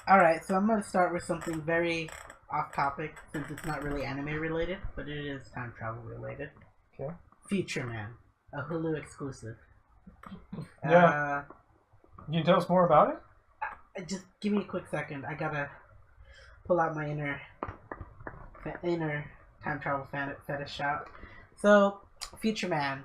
all right. So I'm gonna start with something very off topic, since it's not really anime related, but it is time travel related. Okay. Future Man, a Hulu exclusive. Yeah. Can you tell us more about it? Just give me a quick second. I gotta pull out my inner time travel fetish out. So, Future Man.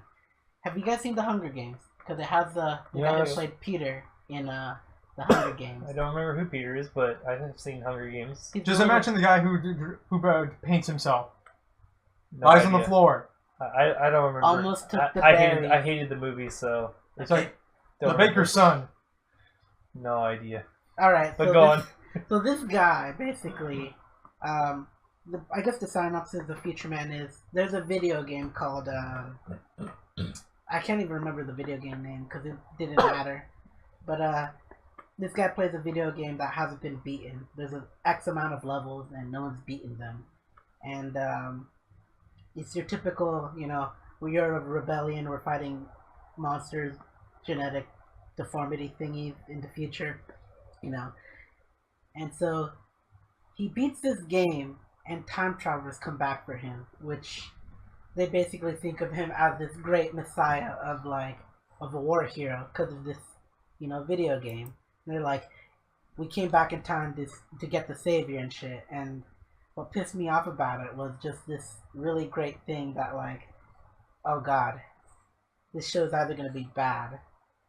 Have you guys seen The Hunger Games? Because it has the guy who played Peter in The Hunger Games. I don't remember who Peter is, but I have seen Hunger Games. Just imagine the guy who paints himself. No Lies idea. on the floor. I don't remember. Almost took the berries. I hated the movie, so it's like the baker's son. No idea. All right, but go on. So this guy basically, I guess the synopsis of Future Man is there's a video game called I can't even remember the video game name because it didn't matter, but this guy plays a video game that hasn't been beaten. There's an X amount of levels and no one's beaten them, and it's your typical we're a rebellion, we're fighting monsters, genetic deformity thingies in the future, and so he beats this game and time travelers come back for him, which they basically think of him as this great messiah of a war hero because of this video game. And they're like, we came back in time to get the savior and shit. And what pissed me off about it was just this really great thing that oh god, this show's either gonna be bad.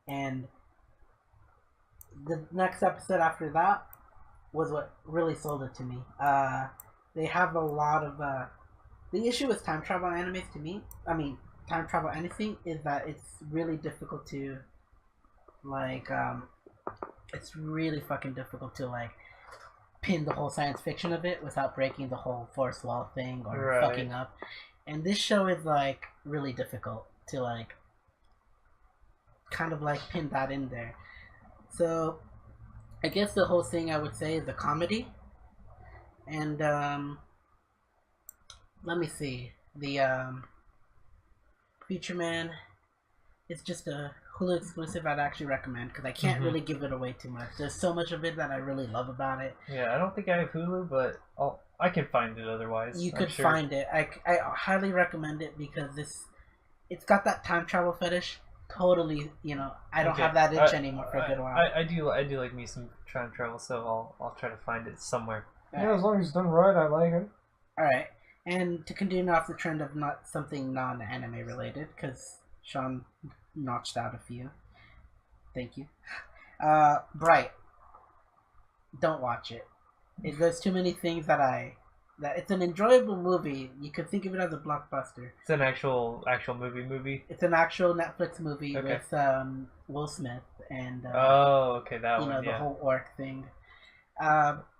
And the next episode after that was what really sold it to me. They have a lot of the issue with time travel animes to me. I mean, time travel anything is that it's really difficult to it's really fucking difficult to pin the whole science fiction of it without breaking the whole fourth wall thing or fucking up. And this show is really difficult to kind of pin that in there. So, I guess the whole thing I would say is a comedy. And, let me see. The, Future Man is just a Hulu exclusive I'd actually recommend because I can't really give it away too much. There's so much of it that I really love about it. Yeah, I don't think I have Hulu, but I can find it otherwise. You could find it. I highly recommend it because it's got that time travel fetish. Totally, I don't have that itch anymore for a good while. I do like me some time travel, so I'll try to find it somewhere. Yeah, as long as it's done right, I like it. Alright, and to continue off the trend of not something non-anime related, because Sean notched out a few. Thank you. Bright. Don't watch it. There's too many things that it's an enjoyable movie. You could think of it as a blockbuster. It's an actual movie. It's an actual Netflix movie with Will Smith and that one. The whole orc thing.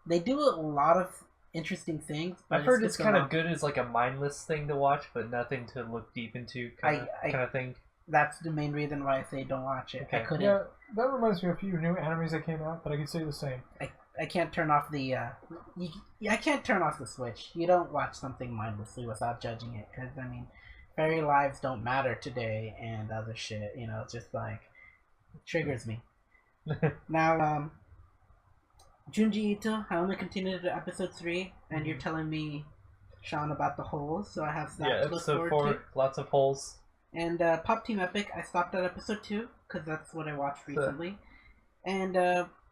They do a lot of interesting things. But I've heard it's kind of good as a mindless thing to watch, but nothing to look deep into kind of thing. that's the main reason why I say don't watch it. Okay. I couldn't. Yeah, that reminds me of a few new animes that came out that I could say the same. I can't turn off the I can't turn off the switch. You don't watch something mindlessly without judging it, because I mean, fairy lives don't matter today and other shit. You know, it's just like it triggers me. Now, Junji Ito, I only continued to episode 3, and you're telling me, Sean, about the holes, so I have that Yeah, to look episode forward 4, to. lots of holes. And Pop Team Epic, I stopped at episode 2 because that's what I watched recently. And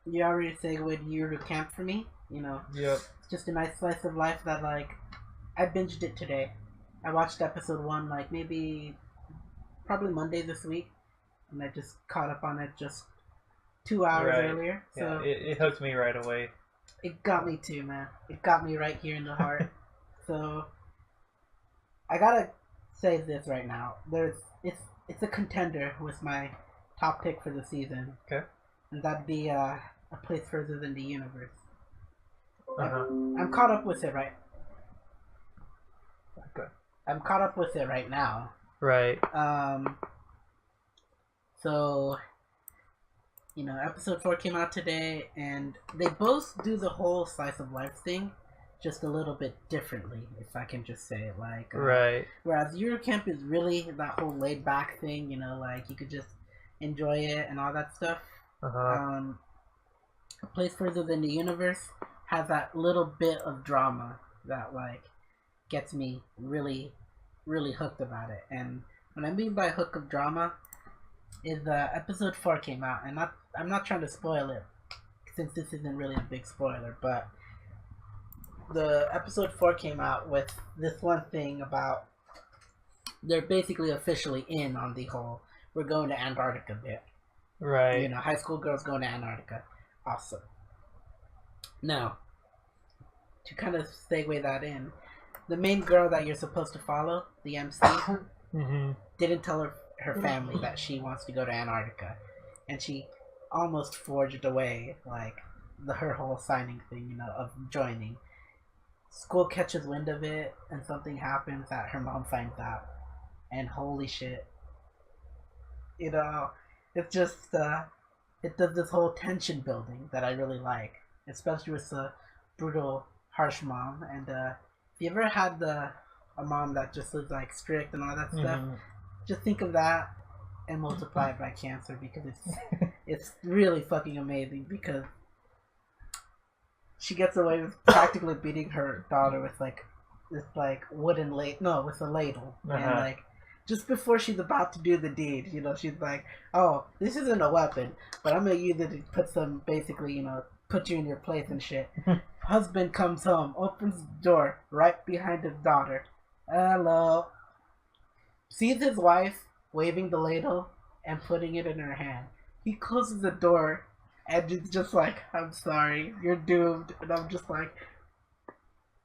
you already segued Yuru Camp for me. You know, Yep. it's just a nice slice of life that like I binged it today. I watched episode 1 like probably Monday this week, and I just caught up on it just 2 hours earlier. So yeah, it hooked me right away. it got me too, man. It got me right here in the heart. So I gotta say this right now. It's a contender with my top pick for the season. Okay. And that'd be a place further than the universe. Uh-huh. I'm caught up with it right. Okay. I'm caught up with it right now. Right. So, you know, episode 4 came out today, and they both do the whole slice of life thing, just a little bit differently, if I can just say it. Like, Right. whereas Eurocamp is really that whole laid back thing, you know, like you could just enjoy it and all that stuff. Uh-huh. A Place Further Than the Universe has that little bit of drama that like gets me really, really hooked about it. And what I mean by hook of drama is episode 4 came out, and I'm not trying to spoil it since this isn't really a big spoiler, but the episode 4 came out with this one thing about they're basically officially in on the whole we're going to Antarctica bit. Right. You know, high school girls going to Antarctica. Awesome. Now, to kind of segue that in, the main girl that you're supposed to follow, the MC, Mm-hmm. didn't tell her family that she wants to go to Antarctica, and she almost forged away like her whole signing thing, you know, of joining. School catches wind of it, and something happens that her mom finds out, and holy shit, you know, it's just it does this whole tension building that I really like, especially with the brutal, harsh mom. And if you ever had a mom that just was like strict and all that stuff, just think of that and multiply it by cancer, because it's really fucking amazing, because she gets away with practically beating her daughter with like this like wooden with a ladle. And like just before she's about to do the deed, you know, she's like, oh, this isn't a weapon, but I'm gonna use it to put some, basically, you know, put you in your place and shit. Husband comes home, opens the door right behind his daughter. Hello. Sees his wife waving the ladle and putting it in her hand. He closes the door and it's just like, I'm sorry, you're doomed. And I'm just like,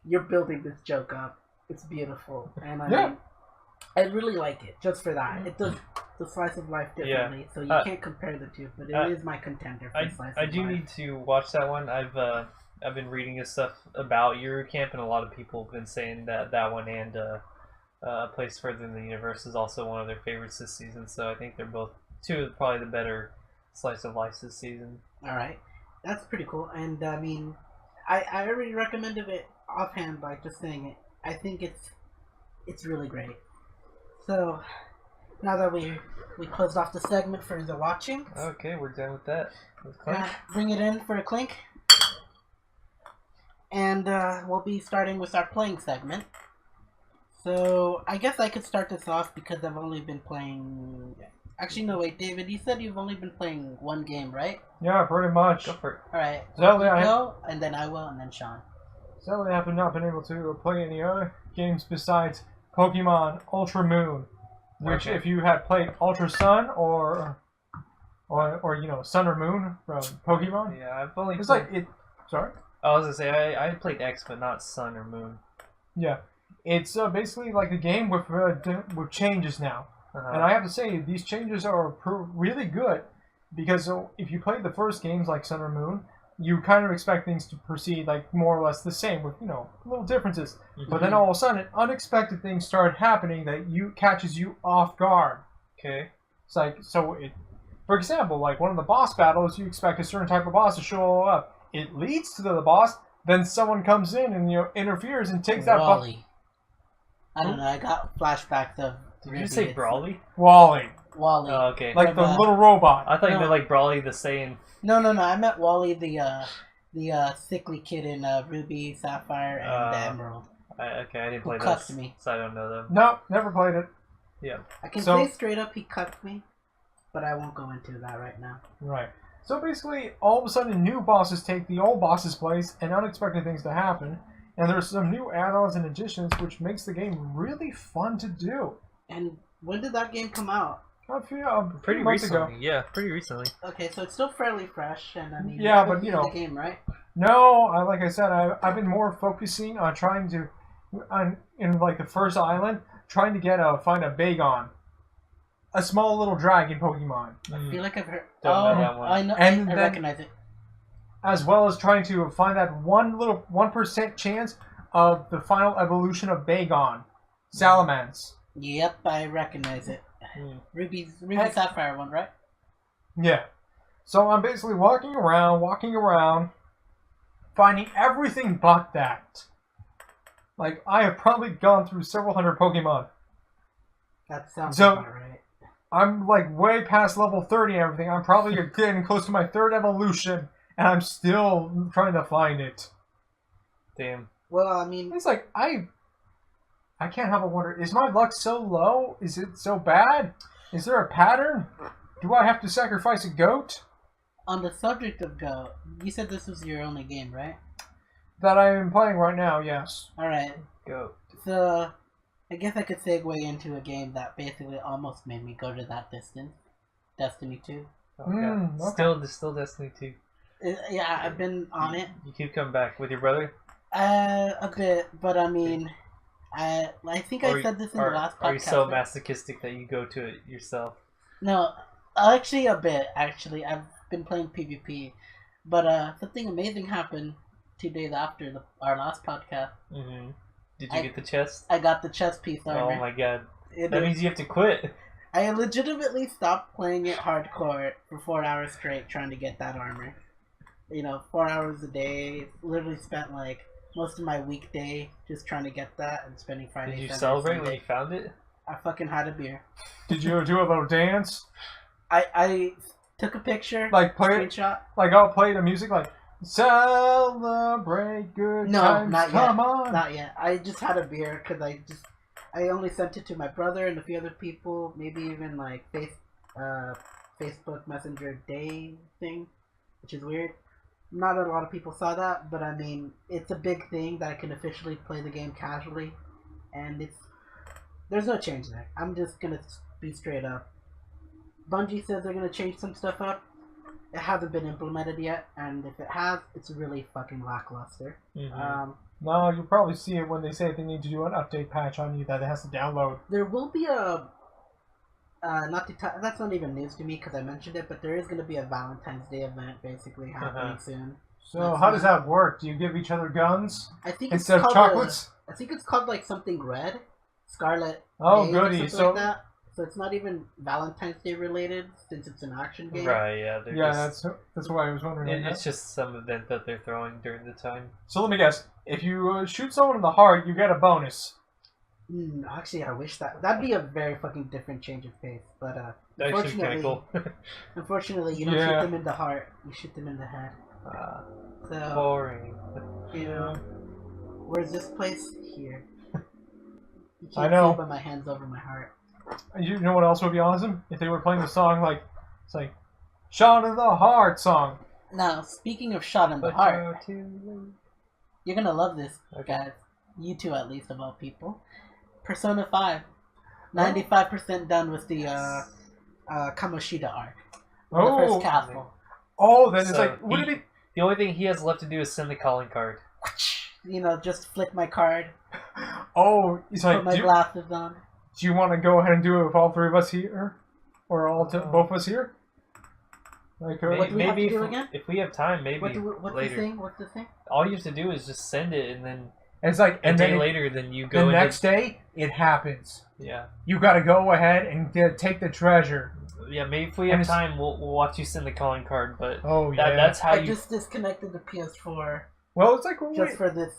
you're building this joke up. It's beautiful. And I mean, I really like it just for that. It does the slice of life differently, so you can't compare the two, but it is my contender for slice of life. I do need to watch that one. I've been reading his stuff about Eurocamp, and a lot of people have been saying that one and A Place Further in the Universe is also one of their favorites this season. So I think they're both two of probably the better slice of life this season. All right, that's pretty cool. And I mean, I already recommended it offhand by just saying it. I think it's really great. So now that we closed off the segment for the watching, Okay, we're done with that. bring it in for a clink. And we'll be starting with our playing segment. So I guess I could start this off because I've only been playing... Actually, no, wait, David, you said you've only been playing one game, right? Yeah, pretty much. Go for it. Alright, Zelda, you go, and then I will, and then Sean. Sadly, I have not been able to play any other games besides Pokemon Ultra Moon, which if you had played Ultra Sun or you know, Sun or Moon from Pokemon, Yeah, I've only it's played... like it. Sorry. I was gonna say I played X, but not Sun or Moon. Yeah, it's basically like a game with changes now, and I have to say these changes are really good, because if you play the first games like Sun or Moon, you kind of expect things to proceed like more or less the same with, you know, little differences. But then all of a sudden, unexpected things start happening that catches you off guard. Okay. It's like, for example, like one of the boss battles, you expect a certain type of boss to show up. It leads to the boss, then someone comes in and interferes and takes that boss. Wally. I don't know. I got flashbacks of. Did you say Brawly? Wally. Wally. Oh, okay. Like the little robot. I thought you meant like Brawly the Saiyan. No. I meant Wally, the sickly kid in Ruby, Sapphire, and Emerald. I didn't play cucked those, me. so I don't know them. No, never played it. Yeah. I can say straight up he cucked me, but I won't go into that right now. Right. So basically, all of a sudden, new bosses take the old boss's place, and unexpected things to happen. And there's some new add-ons and additions, which makes the game really fun to do. And when did that game come out? Pretty months recently. ago. Yeah, pretty recently. Okay, so it's still fairly fresh, and I mean, yeah, but you know, the game, right? No, like I said, I've been more focusing on trying to, in like the first island, trying to find a Bagon, a small little dragon Pokemon. I feel like I've heard. Don't know that one. I know. And I then, recognize it. As well as trying to find that 1% chance of the final evolution of Bagon, Salamence. Yep, I recognize it. Ruby Sapphire one, right? Yeah. So I'm basically walking around, finding everything but that. Like, I have probably gone through several hundred Pokemon. That sounds about right. I'm like way past level 30 and everything. I'm probably getting close to my third evolution, and I'm still trying to find it. Damn. Well, I mean, It's like, I can't help but wonder, is my luck so low? Is it so bad? Is there a pattern? Do I have to sacrifice a goat? on the subject of Go, you said this was your only game, right? That I am playing right now, yes. Alright. Go. So, I guess I could segue into a game that basically almost made me go to that distance. Destiny 2. Okay. Okay. Still Destiny 2. Yeah, I've been on it. You keep coming back with your brother? A bit, but I mean, I think I said this in the last podcast. Are you so masochistic that you go to it yourself? No, actually a bit, actually. I've been playing PvP. But something amazing happened 2 days after our last podcast. Mm-hmm. Did you get the chest? I got the chest piece armor. Oh my god. That means you have to quit. I legitimately stopped playing it hardcore for 4 hours straight trying to get that armor. You know, 4 hours a day. Literally spent like most of my weekday just trying to get that and spending Friday. Did you Saturday, celebrate Sunday. when you found it? I fucking had a beer. Did you do a little dance? I took a picture. Like play screenshot. Like I'll play the music like celebrate good times. Not Come yet. on. Not yet. I just had a beer because I only sent it to my brother and a few other people. Maybe even like Facebook Messenger day thing, which is weird. Not a lot of people saw that, but I mean, it's a big thing that I can officially play the game casually, and there's no change there. I'm just gonna be straight up. Bungie says they're gonna change some stuff up. It hasn't been implemented yet, and if it has, it's really fucking lackluster. Mm-hmm. No, you'll probably see it when they say they need to do an update patch on you that it has to download. There will be a that's not even news to me because I mentioned it, but there is going to be a Valentine's Day event basically happening soon. So how does that work? Do you give each other guns I think instead it's of called chocolates? I think it's called like something red, Scarlet. Oh, Days or goody! something So like that. So it's not even Valentine's Day related since it's an action game. Right, yeah. That's why I was wondering. It's just some event that they're throwing during the time. So let me guess. If you shoot someone in the heart, you get a bonus. Actually, I wish that'd be a very fucking different change of pace. But Actually, kind of cool. unfortunately, you don't shoot them in the heart. You shoot them in the head. So boring. You know, where's this place? Here. You can't I know. see by my hands over my heart. You know what else would be awesome? If they were playing the song like, it's like, Shot in the Heart song. Now, speaking of shot in the heart, you're gonna love this, guys. You two, at least, of all people. Persona 5. 95% done with the Kamoshida arc. The first castle. Oh, then it's like, would it be... The only thing he has left to do is send the calling card. You know, just flick my card. Oh, he's like, put my glasses on. Do you want to go ahead and do it with all three of us here? Or both of us here? Like, what do we have to do again? If we have time, maybe what's later. What's the thing? All you have to do is just send it, and then it's like a day later, then you go. The next day, it happens. Yeah. You got to go ahead and take the treasure. Yeah, maybe if we have time, we'll watch you send the calling card. But that's how I just disconnected the PS4. Well, it's like just for this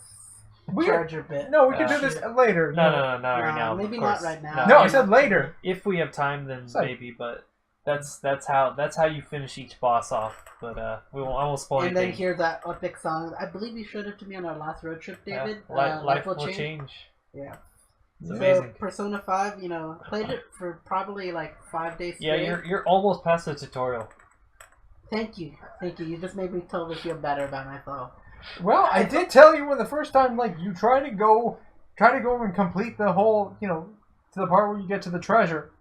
charger bit. No, we can do this later. No, not right now. Maybe not right now. No, I said later. If we have time, then maybe. But that's how you finish each boss off. But I won't spoil anything. And then hear that epic song. I believe you showed it to me on our last road trip, David. Life will change. Yeah. It's amazing. Persona 5, played it for probably like 5 days straight. Yeah, you're almost past the tutorial. Thank you. You just made me totally feel better about myself. Well, I did tell you when the first time, like, you try to go and complete the whole, to the part where you get to the treasure.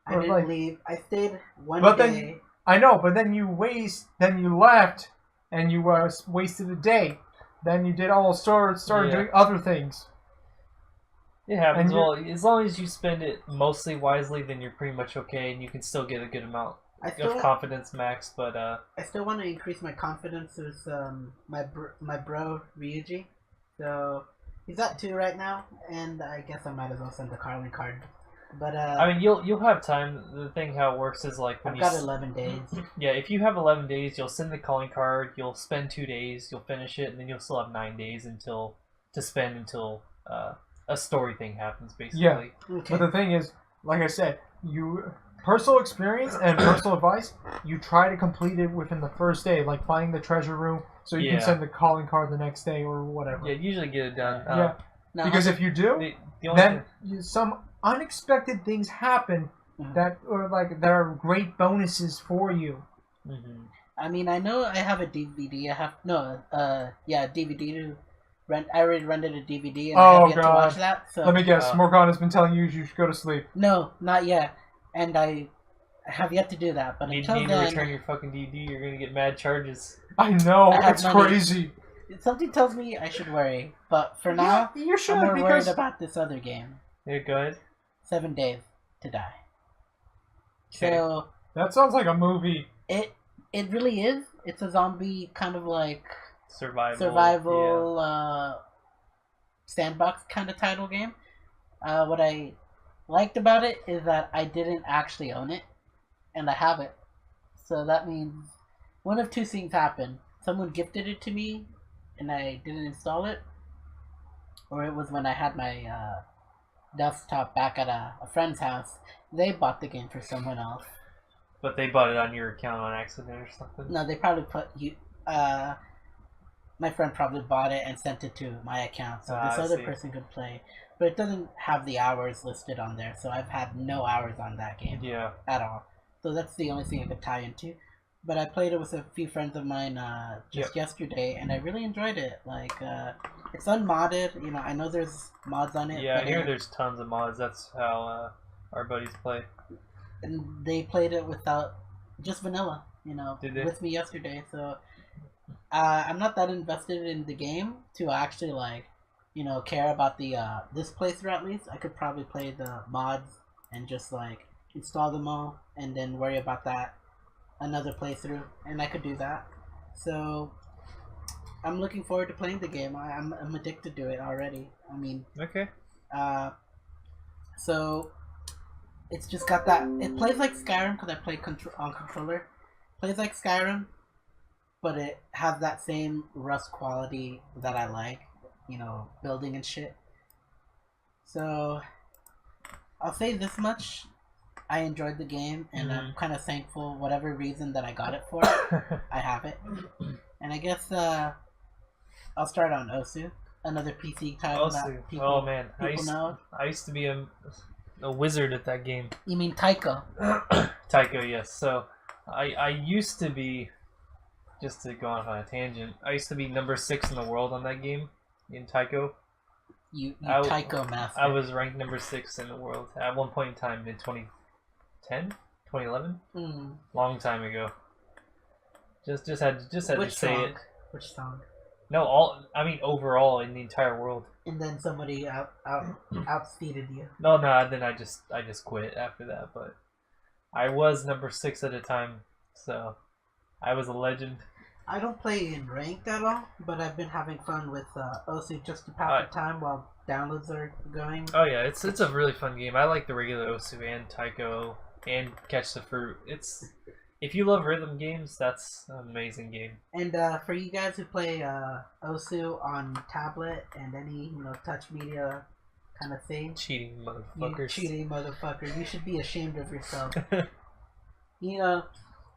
I didn't leave. I stayed one day. Then, I know, but then you left, and you wasted a day. Then you did started doing other things. It happens. Well, as long as you spend it mostly wisely, then you're pretty much okay, and you can still get a good amount of confidence max. But I still want to increase my confidence with my bro Ryuji. So he's at 2 right now, and I guess I might as well send the calling card. But I mean, you'll have time. The thing how it works is like when I've got 11 days. Yeah, if you have 11 days, you'll send the calling card. You'll spend 2 days. You'll finish it, and then you'll still have 9 days until a story thing happens, basically. Yeah, okay. But the thing is, like I said, personal experience and personal advice, you try to complete it within the first day, like finding the treasure room, so you can send the calling card the next day or whatever. Yeah, usually get it done. Because if you do, then some unexpected things happen that are great bonuses for you. Mm-hmm. I mean, I know I have a DVD. DVD to rent. I already rented a DVD and I have yet to watch that. So let me guess, Morgan has been telling you should go to sleep. No, not yet, and I have yet to do that. But until then, to return your fucking DVD, you're gonna get mad charges. I know, it's crazy. Something tells me I should worry, but for now, you should, I'm more worried about this other game. Yeah, go ahead. 7 Days to Die. Okay. So that sounds like a movie. It really is. It's a zombie kind of like survival sandbox kind of title game. What I liked about it is that I didn't actually own it, and I have it. So that means one of two things happened. Someone gifted it to me, and I didn't install it, or it was when I had my desktop back at a friend's house. They bought the game for someone else. But they bought it on your account on accident or something? No, they probably my friend probably bought it and sent it to my account, so this other person could play. But it doesn't have the hours listed on there, so I've had no hours on that game at all. So that's the only thing I could tie into. But I played it with a few friends of mine just yesterday, and I really enjoyed it. Like, it's unmodded. I know there's mods on it. Yeah, I hear there's tons of mods. That's how our buddies play. And they played it without just vanilla, Did they? with me yesterday. So I'm not that invested in the game to actually care about the this playthrough. At least I could probably play the mods and just install them all, and then worry about that another playthrough, and I could do that. So I'm looking forward to playing the game. I'm addicted to it already. I mean, okay. So it's just got that. It plays like Skyrim because I play on controller. It plays like Skyrim, but it has that same Rust quality that I like. Building and shit. So I'll say this much. I enjoyed the game, and I'm kind of thankful, whatever reason that I got it for. I have it. And I guess I'll start on Osu, another PC title that people know. I used to be a wizard at that game. You mean Taiko? Taiko, yes. So I used to be, just to go off on a tangent, I used to be number 6 in the world on that game, in Taiko. You Taiko master. I was ranked number 6 in the world at one point in time in 2010, 2011, long time ago. Just had to say it. Which song? No, overall in the entire world. And then somebody outseated you. No, then I just quit after that. But I was number 6 at a time, so I was a legend. I don't play in ranked at all, but I've been having fun with Osu just to pass the time while downloads are going. Oh yeah, it's a really fun game. I like the regular Osu and Taiko. and catch the fruit. If you love rhythm games, that's an amazing game. And for you guys who play Osu on tablet and any touch media kind of thing, Cheating you motherfuckers. cheating motherfucker, you should be ashamed of yourself.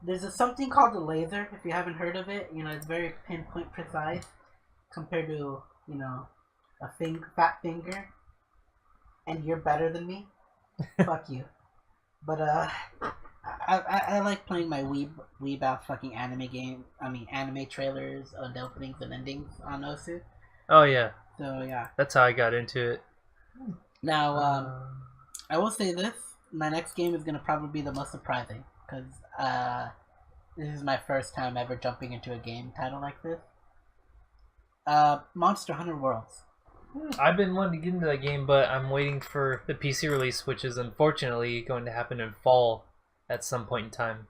There's something called the laser. If you haven't heard of it, it's very pinpoint precise compared to a fat finger, and you're better than me. Fuck you. But I like playing my weeb out fucking anime trailers and openings and endings on Osu. Oh yeah. So yeah. That's how I got into it. Now I will say this: my next game is gonna probably be the most surprising because this is my first time ever jumping into a game title like this. Monster Hunter Worlds. I've been wanting to get into that game, but I'm waiting for the PC release, which is unfortunately going to happen in fall at some point in time.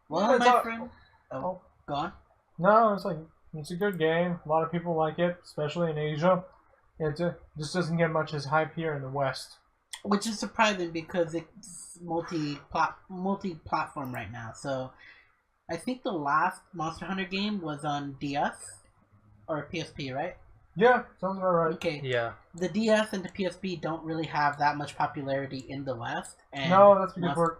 Well, my friend. Oh, go on. No, it's a good game. A lot of people like it, especially in Asia. It just doesn't get much as hype here in the West. Which is surprising because it's multi-platform right now. So, I think the last Monster Hunter game was on DS or PSP, right? Yeah, sounds about right. Okay. Yeah. The DS and the PSP don't really have that much popularity in the West. And No, that's because we're...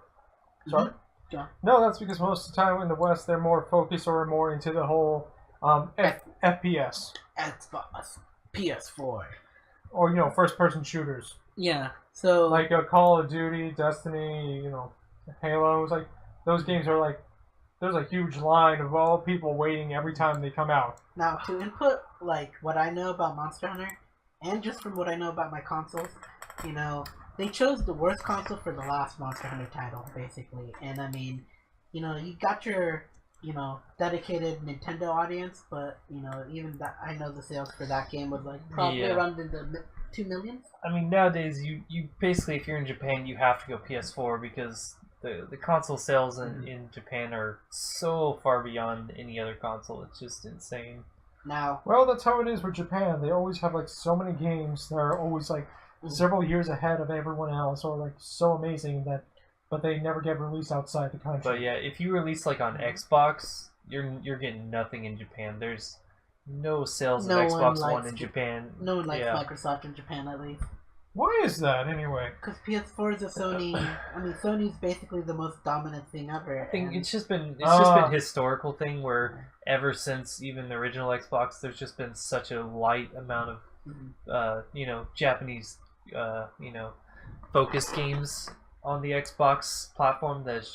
Sorry? Mm-hmm. No, that's because most of the time in the West they're more focused or more into the whole FPS. Xbox, PS4. Or, first-person shooters. Yeah, so... Like Call of Duty, Destiny, Halo. Those games are there's a huge line of all people waiting every time they come out. Now, to input, what I know about Monster Hunter, and just from what I know about my consoles, they chose the worst console for the last Monster Hunter title, basically. And, you got your, dedicated Nintendo audience, but, even that, I know the sales for that game was, probably around in the 2 million. Nowadays, you basically, if you're in Japan, you have to go PS4 because the console sales in Japan are so far beyond any other console. It's just insane. Now, well, that's how it is with Japan. They always have so many games that are always several years ahead of everyone else, or so amazing but they never get released outside the country. But yeah, if you release on Xbox, you're getting nothing in Japan. There's no sales of Xbox One in Japan. No one likes Microsoft in Japan, at least. Why is that, anyway? Because PS4 is a Sony... Sony's basically the most dominant thing ever. I think it's just been historical thing where ever since even the original Xbox, there's just been such a light amount of, Japanese, focused games on the Xbox platform that it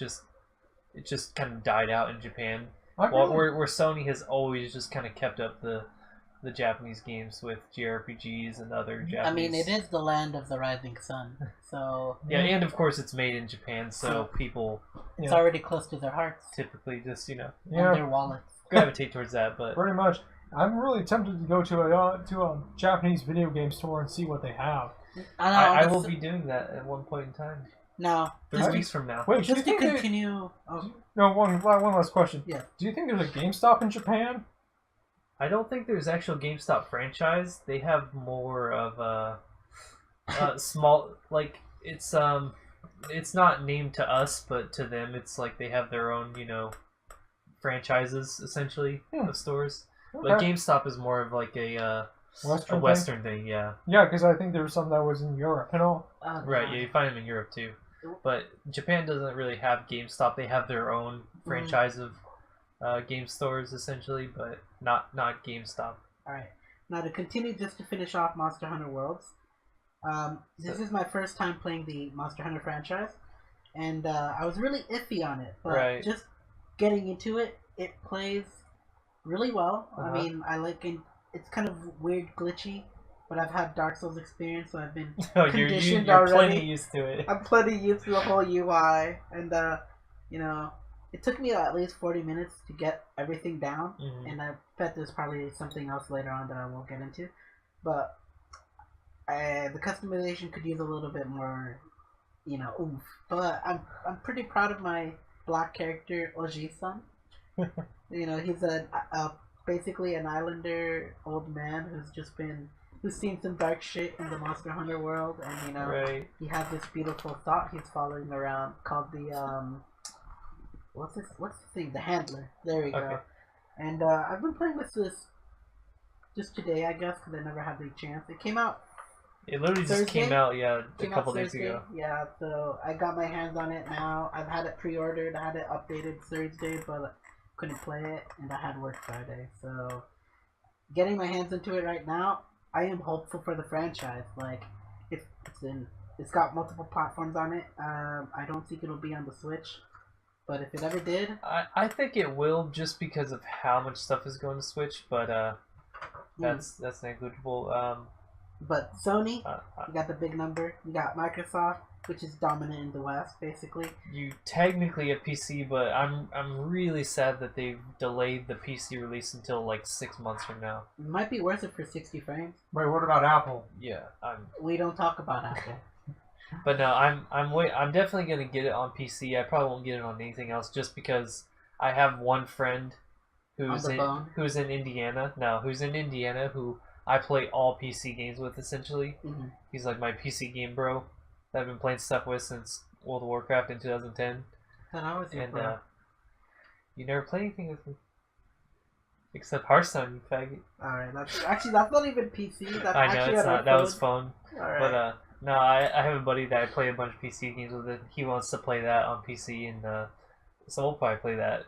just kind of died out in Japan. Where Sony has always just kind of kept up the Japanese games with JRPGs and other Japanese... it is the land of the rising sun, so... Yeah, and of course it's made in Japan, so people... It's already close to their hearts. Typically just, and their wallets. gravitate towards that, but... Pretty much. I'm really tempted to go to a Japanese video game store and see what they have. I will be doing that at one point in time. Now, 3 weeks from now. Wait, just to continue... No, one last question. Yeah. Do you think there's a GameStop in Japan? I don't think there's actual GameStop franchise. They have more of a small, it's not named to us, but to them, it's they have their own, franchises essentially of stores. Okay. But GameStop is more of a Western thing, yeah. Yeah, because I think there was some that was in Europe and all. Right, yeah, you find them in Europe too. But Japan doesn't really have GameStop. They have their own franchise of game stores essentially, but not GameStop. Alright. Now to continue, just to finish off Monster Hunter Worlds. This is my first time playing the Monster Hunter franchise, and I was really iffy on it, but just getting into it, it plays really well. I like it. It's kind of weird, glitchy, but I've had Dark Souls experience, so I've been conditioned you're already. plenty used to it. I'm plenty used to the whole UI, and it took me at least 40 minutes to get everything down, and I bet there's probably something else later on that I won't get into, but the customization could use a little bit more, oomph. But I'm pretty proud of my black character, Oji-san. He's basically an islander old man who's just been who's seen some dark shit in the Monster Hunter world, and you know, Right. he had this beautiful thought he's following around called the what's the thing? The handler. There we go. Okay. And I've been playing with this just today, I guess, because I never had the chance. It came out. It literally just Thursday? came out, yeah, a Came couple out days Thursday. ago. Yeah, so I got my hands on it now. I've had it pre-ordered. I had it updated Thursday, but couldn't play it, and I had work Friday. So getting my hands into it right now, I am hopeful for the franchise. Like it's got multiple platforms on it. I don't think it'll be on the Switch, but if it ever did, I think it will, just because of how much stuff is going to Switch, but that's negligible. But Sony, you got the big number. You got Microsoft, which is dominant in the West, basically. You technically have PC, but I'm really sad that they've delayed the PC release until like 6 months from now. It might be worth it for 60 frames. Wait, what about Apple? Yeah, We don't talk about Apple. but no, I'm definitely gonna get it on PC. I probably won't get it on anything else, just because I have one friend who's in Indiana. Who's in Indiana who I play all PC games with, essentially. Mm-hmm. He's like my PC game bro that I've been playing stuff with since World of Warcraft in 2010. And I was your And bro. you never play anything with me. Except Hearthstone, you faggot. Alright, that's not even PC. That's I know, actually it's on not. That was phone. Alright. But no, I have a buddy that I play a bunch of PC games with. He wants to play that on PC, and so we'll probably play that,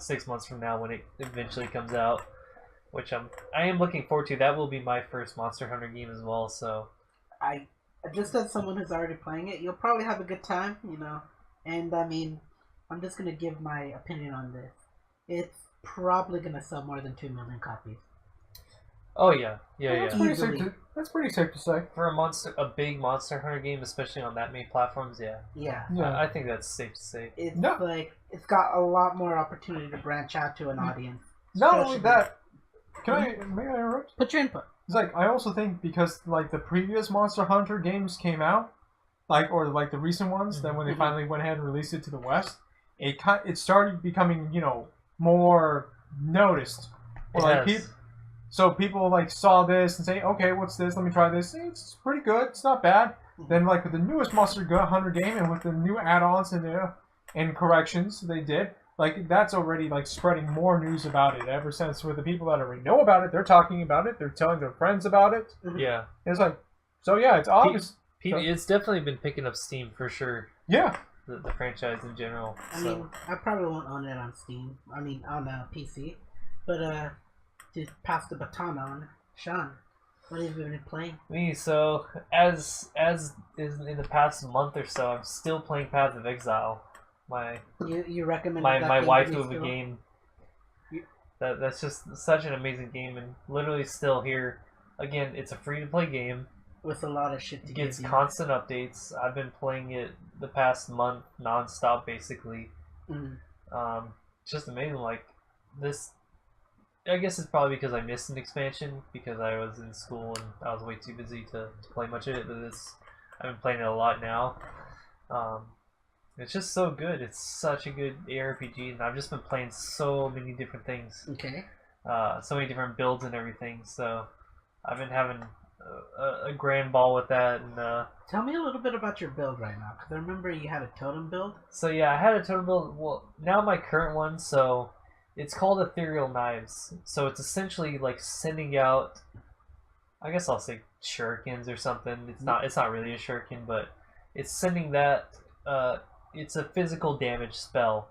6 months from now when it eventually comes out. Which I am looking forward to. That will be my first Monster Hunter game as well. So I just as someone who's already playing it, you'll probably have a good time, And I mean, I'm just gonna give my opinion on this. It's probably gonna sell more than 2 million copies. oh yeah. That's pretty safe to say. For a big Monster Hunter game, especially on that many platforms, yeah. Yeah. Yeah. I think that's safe to say. It's No. like it's got a lot more opportunity to branch out to an audience. Not only Especially- that, may I interrupt? Put your input. It's like I also think because like the previous Monster Hunter games came out, or the recent ones, then when they finally went ahead and released it to the West, it started becoming more noticed. So people saw this and say, okay, what's this? Let me try this. It's pretty good. It's not bad. Then with the newest Monster Hunter game and with the new add-ons and corrections they did, that's already spreading more news about it ever since. With the people that already know about it, they're talking about it. They're telling their friends about it. Yeah. It's it's obvious. It's definitely been picking up steam for sure. Yeah. The franchise in general. I mean, I probably won't own it on Steam. I mean, on PC. But to pass the baton on, Sean, what have you been playing? Me, so as is in the past month or so, I'm still playing Path of Exile. You recommend my that waifu of a still? game. That's just such an amazing game, and literally still here. Again, it's a free to play game. With a lot of shit to It gets give you. constant updates. I've been playing it the past month non-stop, basically. It's just amazing. This, I guess it's probably because I missed an expansion because I was in school and I was way too busy to play much of it. But I've been playing it a lot now. It's just so good. It's such a good ARPG, and I've just been playing so many different things. Okay. So many different builds and everything. So I've been having a grand ball with that. And Tell me a little bit about your build right now, because I remember you had a totem build. so yeah, I had a totem build. Well, now my current one. So it's called Ethereal Knives. So it's essentially sending out, I guess I'll say shurikens or something. It's not really a shuriken, but it's sending that. It's a physical damage spell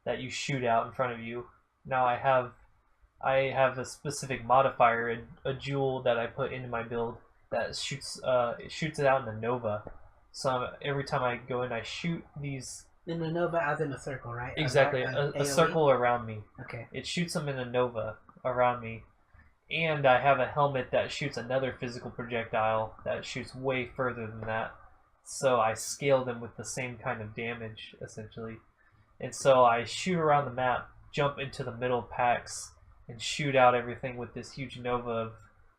that you shoot out in front of you. Now I have a specific modifier, a jewel that I put into my build that shoots it out in a nova. So every time I go in, I shoot these. In the Nova, as in a circle, right? Exactly, An a AoE? circle around me. Okay. It shoots them in a nova around me. And I have a helmet that shoots another physical projectile that shoots way further than that. So I scale them with the same kind of damage, essentially. And so I shoot around the map, jump into the middle packs, and shoot out everything with this huge nova of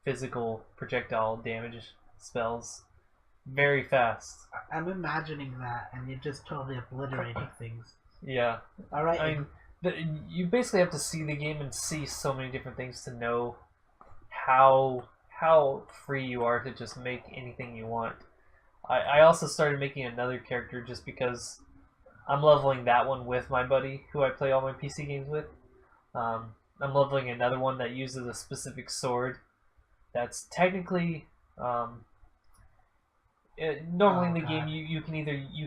physical projectile damage spells. Very fast. I'm imagining that, and you're just totally obliterating things. Yeah. Alright. I mean, you basically have to see the game and see so many different things to know how how free you are to just make anything you want. I also started making another character just because I'm leveling that one with my buddy who I play all my PC games with. I'm leveling another one that uses a specific sword that's technically normally in the game you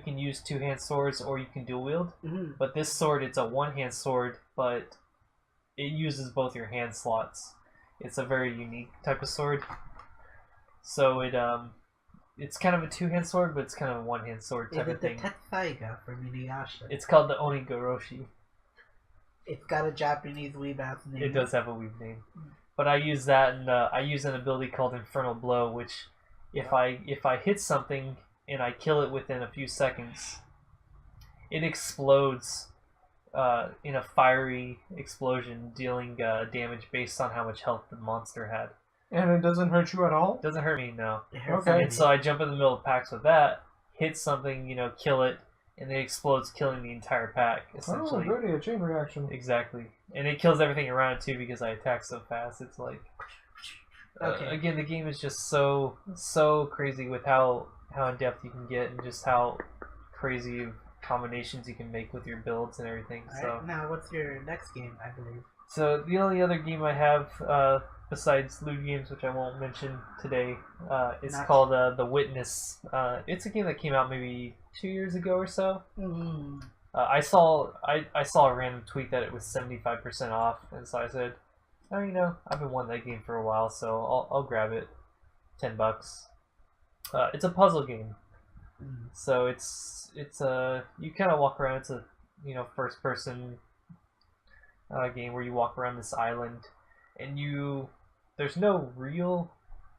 can use two-hand swords or you can dual wield. But this sword, it's a one-hand sword, but it uses both your hand slots. It's a very unique type of sword. So it's kind of a two-hand sword, but it's kind of a one-hand sword type of thing. It's called the Onigoroshi. It's got a Japanese weeb-ass name. It does have a weeb name. But I use that, and I use an ability called Infernal Blow, which if I hit something and I kill it within a few seconds, it explodes in a fiery explosion, dealing damage based on how much health the monster had. And it doesn't hurt you at all? It doesn't hurt me, no. Okay. And so I jump in the middle of packs with that, hit something, kill it, and it explodes, killing the entire pack, essentially. Oh, goody, a chain reaction. Exactly. And it kills everything around it, too, because I attack so fast. It's like... again, the game is just so crazy with how in-depth you can get and just how crazy combinations you can make with your builds and everything. Alright, now what's your next game, I believe? So the only other game I have, besides loot games, which I won't mention today, is called The Witness. It's a game that came out maybe 2 years ago or so. I saw a random tweet that it was 75% off, and so I said, oh, I've been wanting that game for a while, so I'll grab it. $10. It's a puzzle game, so it's you kind of walk around. It's a first person game where you walk around this island, and there's no real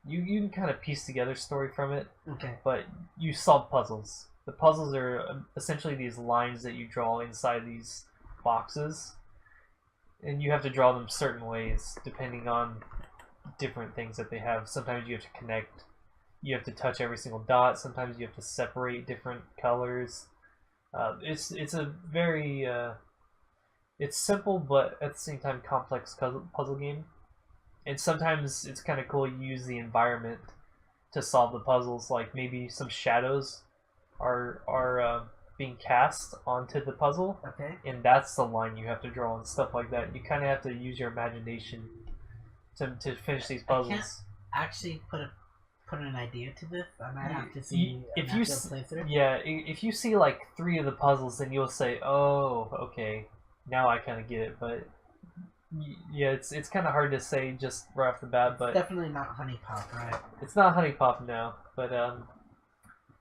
you can kind of piece together story from it. Okay. But you solve puzzles. The puzzles are essentially these lines that you draw inside these boxes. And you have to draw them certain ways, depending on different things that they have. Sometimes you have to connect. You have to touch every single dot. Sometimes you have to separate different colors. It's a very... it's simple, but at the same time complex puzzle game. And sometimes it's kind of cool you use the environment to solve the puzzles. Like maybe some shadows are being cast onto the puzzle, okay, and that's the line you have to draw and stuff like that. You kind of have to use your imagination to finish these puzzles. I can't actually put an idea to this. I might have to see if you see like 3 of the puzzles, then you'll say, "Oh, okay, now I kind of get it." But yeah, it's kind of hard to say just right off the bat. But it's definitely not Honey Pop, right? It's not Honey Pop now, but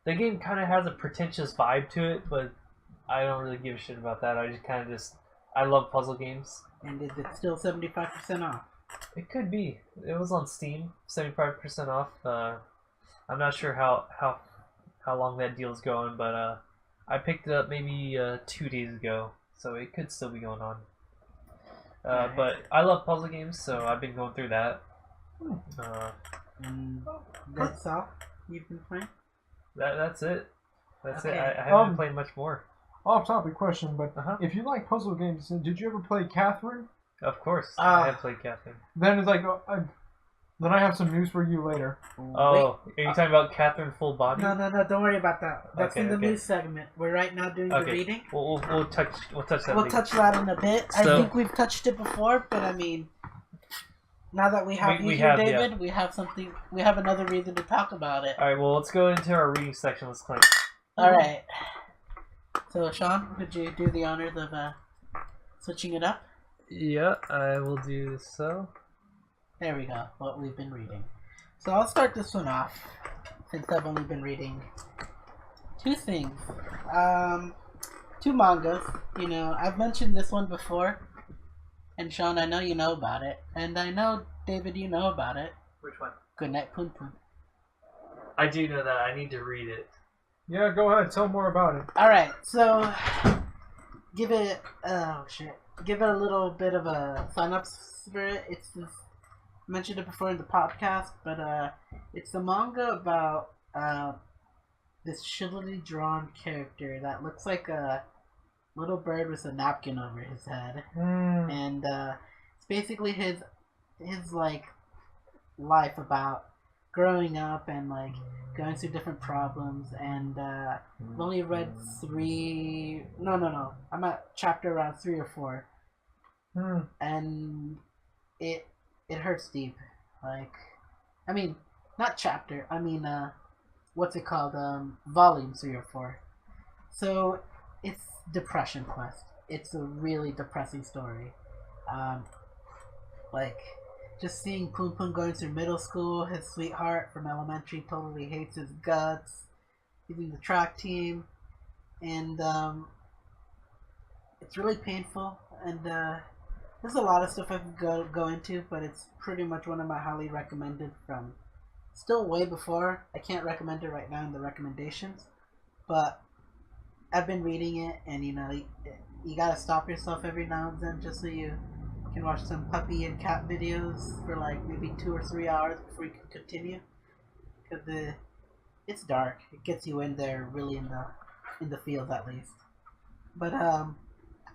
the game kind of has a pretentious vibe to it, but I don't really give a shit about that. I just kind of I love puzzle games. And is it still 75% off? It could be. It was on Steam, 75% off. I'm not sure how long that deal's going, but I picked it up maybe 2 days ago, so it could still be going on. But I love puzzle games, so I've been going through that. And that's all you've been playing? That's it. That's okay. it. I haven't been playing much more. Off-topic question, but if you like puzzle games, did you ever play Catherine? Of course, I have played Catherine. Then it's like, then I have some news for you later. Oh, are you talking about Catherine Full Body? No, don't worry about that. That's in the news segment. We're right now doing the reading. We'll touch that. We'll touch that in a bit. So, I think we've touched it before, but I mean, now that we have you here, David, yeah. We have another reason to talk about it. All right, well, let's go into our reading section. Let's claim. All right. So, Sean, would you do the honors of switching it up? Yeah, I will do so. There we go, what we've been reading. So I'll start this one off, since I've only been reading 2 things. 2 mangas. I've mentioned this one before. And Sean, I know you know about it. And I know, David, you know about it. Which one? Goodnight Pun Pun. I do know that. I need to read it. Yeah, go ahead. Tell more about it. Alright, so... Give it a little bit of a synopsis for it. It's this... I mentioned it before in the podcast, but it's a manga about this shillily drawn character that looks like a little bird with a napkin over his head, and it's basically his like life about growing up and like going through different problems. And I've only read three. No. I'm at chapter around 3 or 4, and it hurts deep. Like, I mean, not chapter. I mean, what's it called? Volume 3 or 4. So it's Depression Quest. It's a really depressing story. Like, just seeing Poon Poon going through middle school, his sweetheart from elementary totally hates his guts. He's in the track team, and it's really painful. And there's a lot of stuff I could go into, but it's pretty much one of my highly recommended from still way before. I can't recommend it right now in the recommendations, but I've been reading it, and you gotta stop yourself every now and then just so you can watch some puppy and cat videos for like maybe 2 or 3 hours before you can continue, because it's dark. It gets you in there really in the field at least. But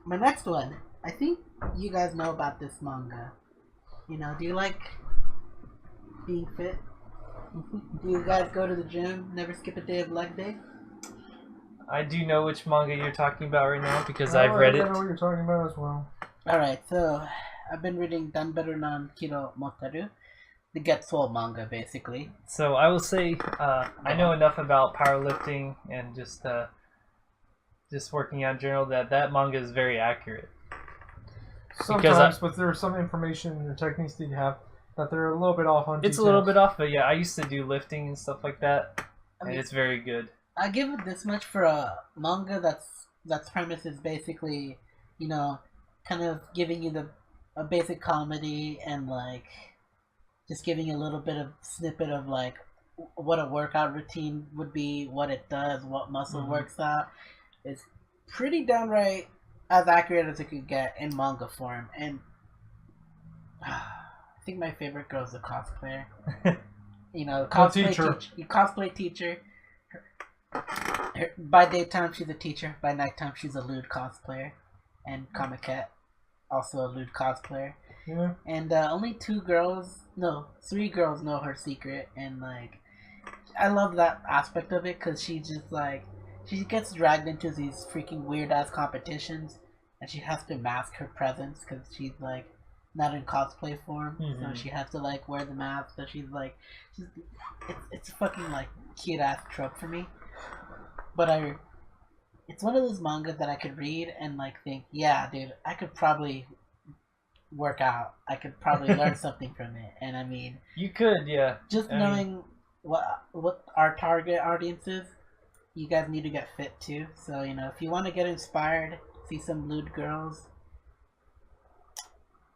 my next one, I think you guys know about this manga. Do you like being fit? Do you guys go to the gym? Never skip a day of leg day? I do know which manga you're talking about right now because I've read it. I know what you're talking about as well. Alright, so I've been reading Danbaru nan Kiro Motaru, the Get Swole manga, basically. So I will say I know enough about powerlifting and just working out in general that manga is very accurate. Sometimes, but there's some information and techniques that you have that they're a little bit off on. It's a little bit off, but yeah, I used to do lifting and stuff like that, and it's very good. I give it this much for a manga that's premise is basically, kind of giving you a basic comedy and like just giving you a little bit of snippet of like what a workout routine would be, what it does, what muscle works out. It's pretty downright as accurate as it could get in manga form. And I think my favorite girl is the cosplayer. Cosplay teacher. By daytime she's a teacher, by nighttime she's a lewd cosplayer, and Kameket, also a lewd cosplayer. Yeah. And only 3 girls know her secret, and like I love that aspect of it because she just like she gets dragged into these freaking weird ass competitions, and she has to mask her presence because she's like not in cosplay form, so she has to like wear the mask. So she's like, it's a fucking like cute ass trope for me. But it's one of those mangas that I could read and like think, yeah, dude, I could probably work out. I could probably learn something from it. And I mean, you could, yeah. Just knowing what our target audience is, you guys need to get fit too. So if you want to get inspired, see some lewd girls,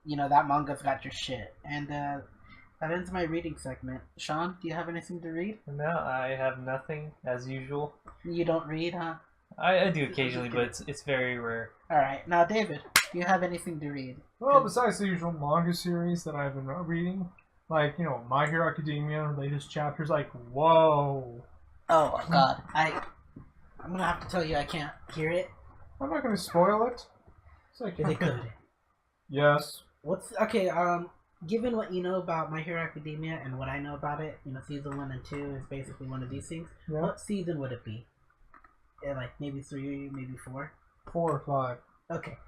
that manga's got your shit. And that ends my reading segment. Sean, do you have anything to read? No, I have nothing, as usual. You don't read, huh? I do occasionally, but it's very rare. Alright, now David, do you have anything to read? Well, besides the usual manga series that I've been reading, like, My Hero Academia, latest chapters, like, whoa. Oh, God. I'm gonna have to tell you I can't hear it. I'm not gonna spoil it. Is it good? Yes. Given what you know about My Hero Academia and what I know about it, season 1 and 2 is basically one of these things. Yeah. What season would it be? Like maybe 3, maybe 4? 4 or 5. Okay.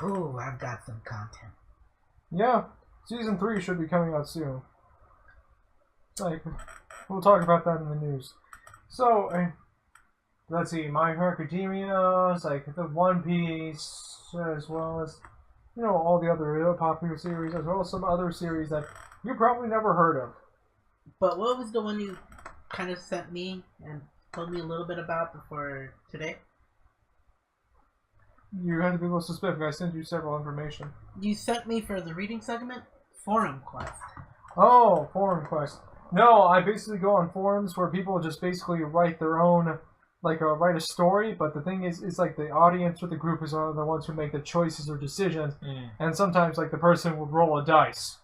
Ooh, I've got some content. Yeah, season 3 should be coming out soon. Like, we'll talk about that in the news. So, let's see, My Hero Academia, it's like the One Piece, as well as all the other popular series, as well as some other series that you probably never heard of. But what was the one you kind of sent me and told me a little bit about before today? You had to be a little specific. I sent you several information. You sent me for the reading segment? Forum Quest. Oh, Forum Quest. No, I basically go on forums where people just basically write their own, write a story, but the thing is, it's like the audience or the group is the ones who make the choices or decisions, and sometimes, the person would roll a dice.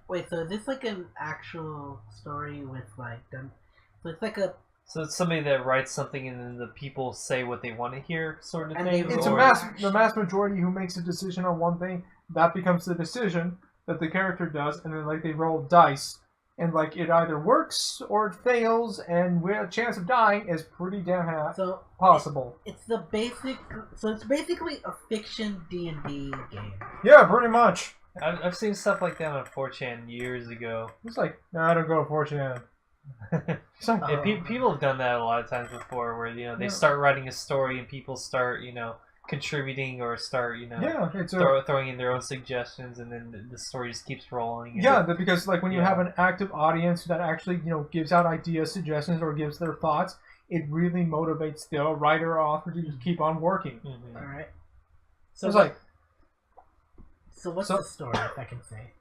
Wait, so is this like an actual story with, them? So it's like a... So it's somebody that writes something and then the people say what they want to hear, sort of thing? It's the mass majority who makes a decision on one thing, that becomes the decision. that the character does, and then like they roll dice, and like it either works or it fails, and with a chance of dying is pretty damn possible. It's the basic. So it's basically a fiction D&D game. Yeah, pretty much. I've seen stuff like that on 4chan years ago. It's like, no, I don't go to 4chan. It's like, Yeah, people have done that a lot of times before, where they start writing a story and people start contributing or start throwing in their own suggestions, and then the story just keeps rolling. Yeah, because like when you have an active audience that actually gives out ideas, suggestions, or gives their thoughts, it really motivates the writer or author to just keep on working. Mm-hmm. All right. So it's like. So what's the story, if I can say?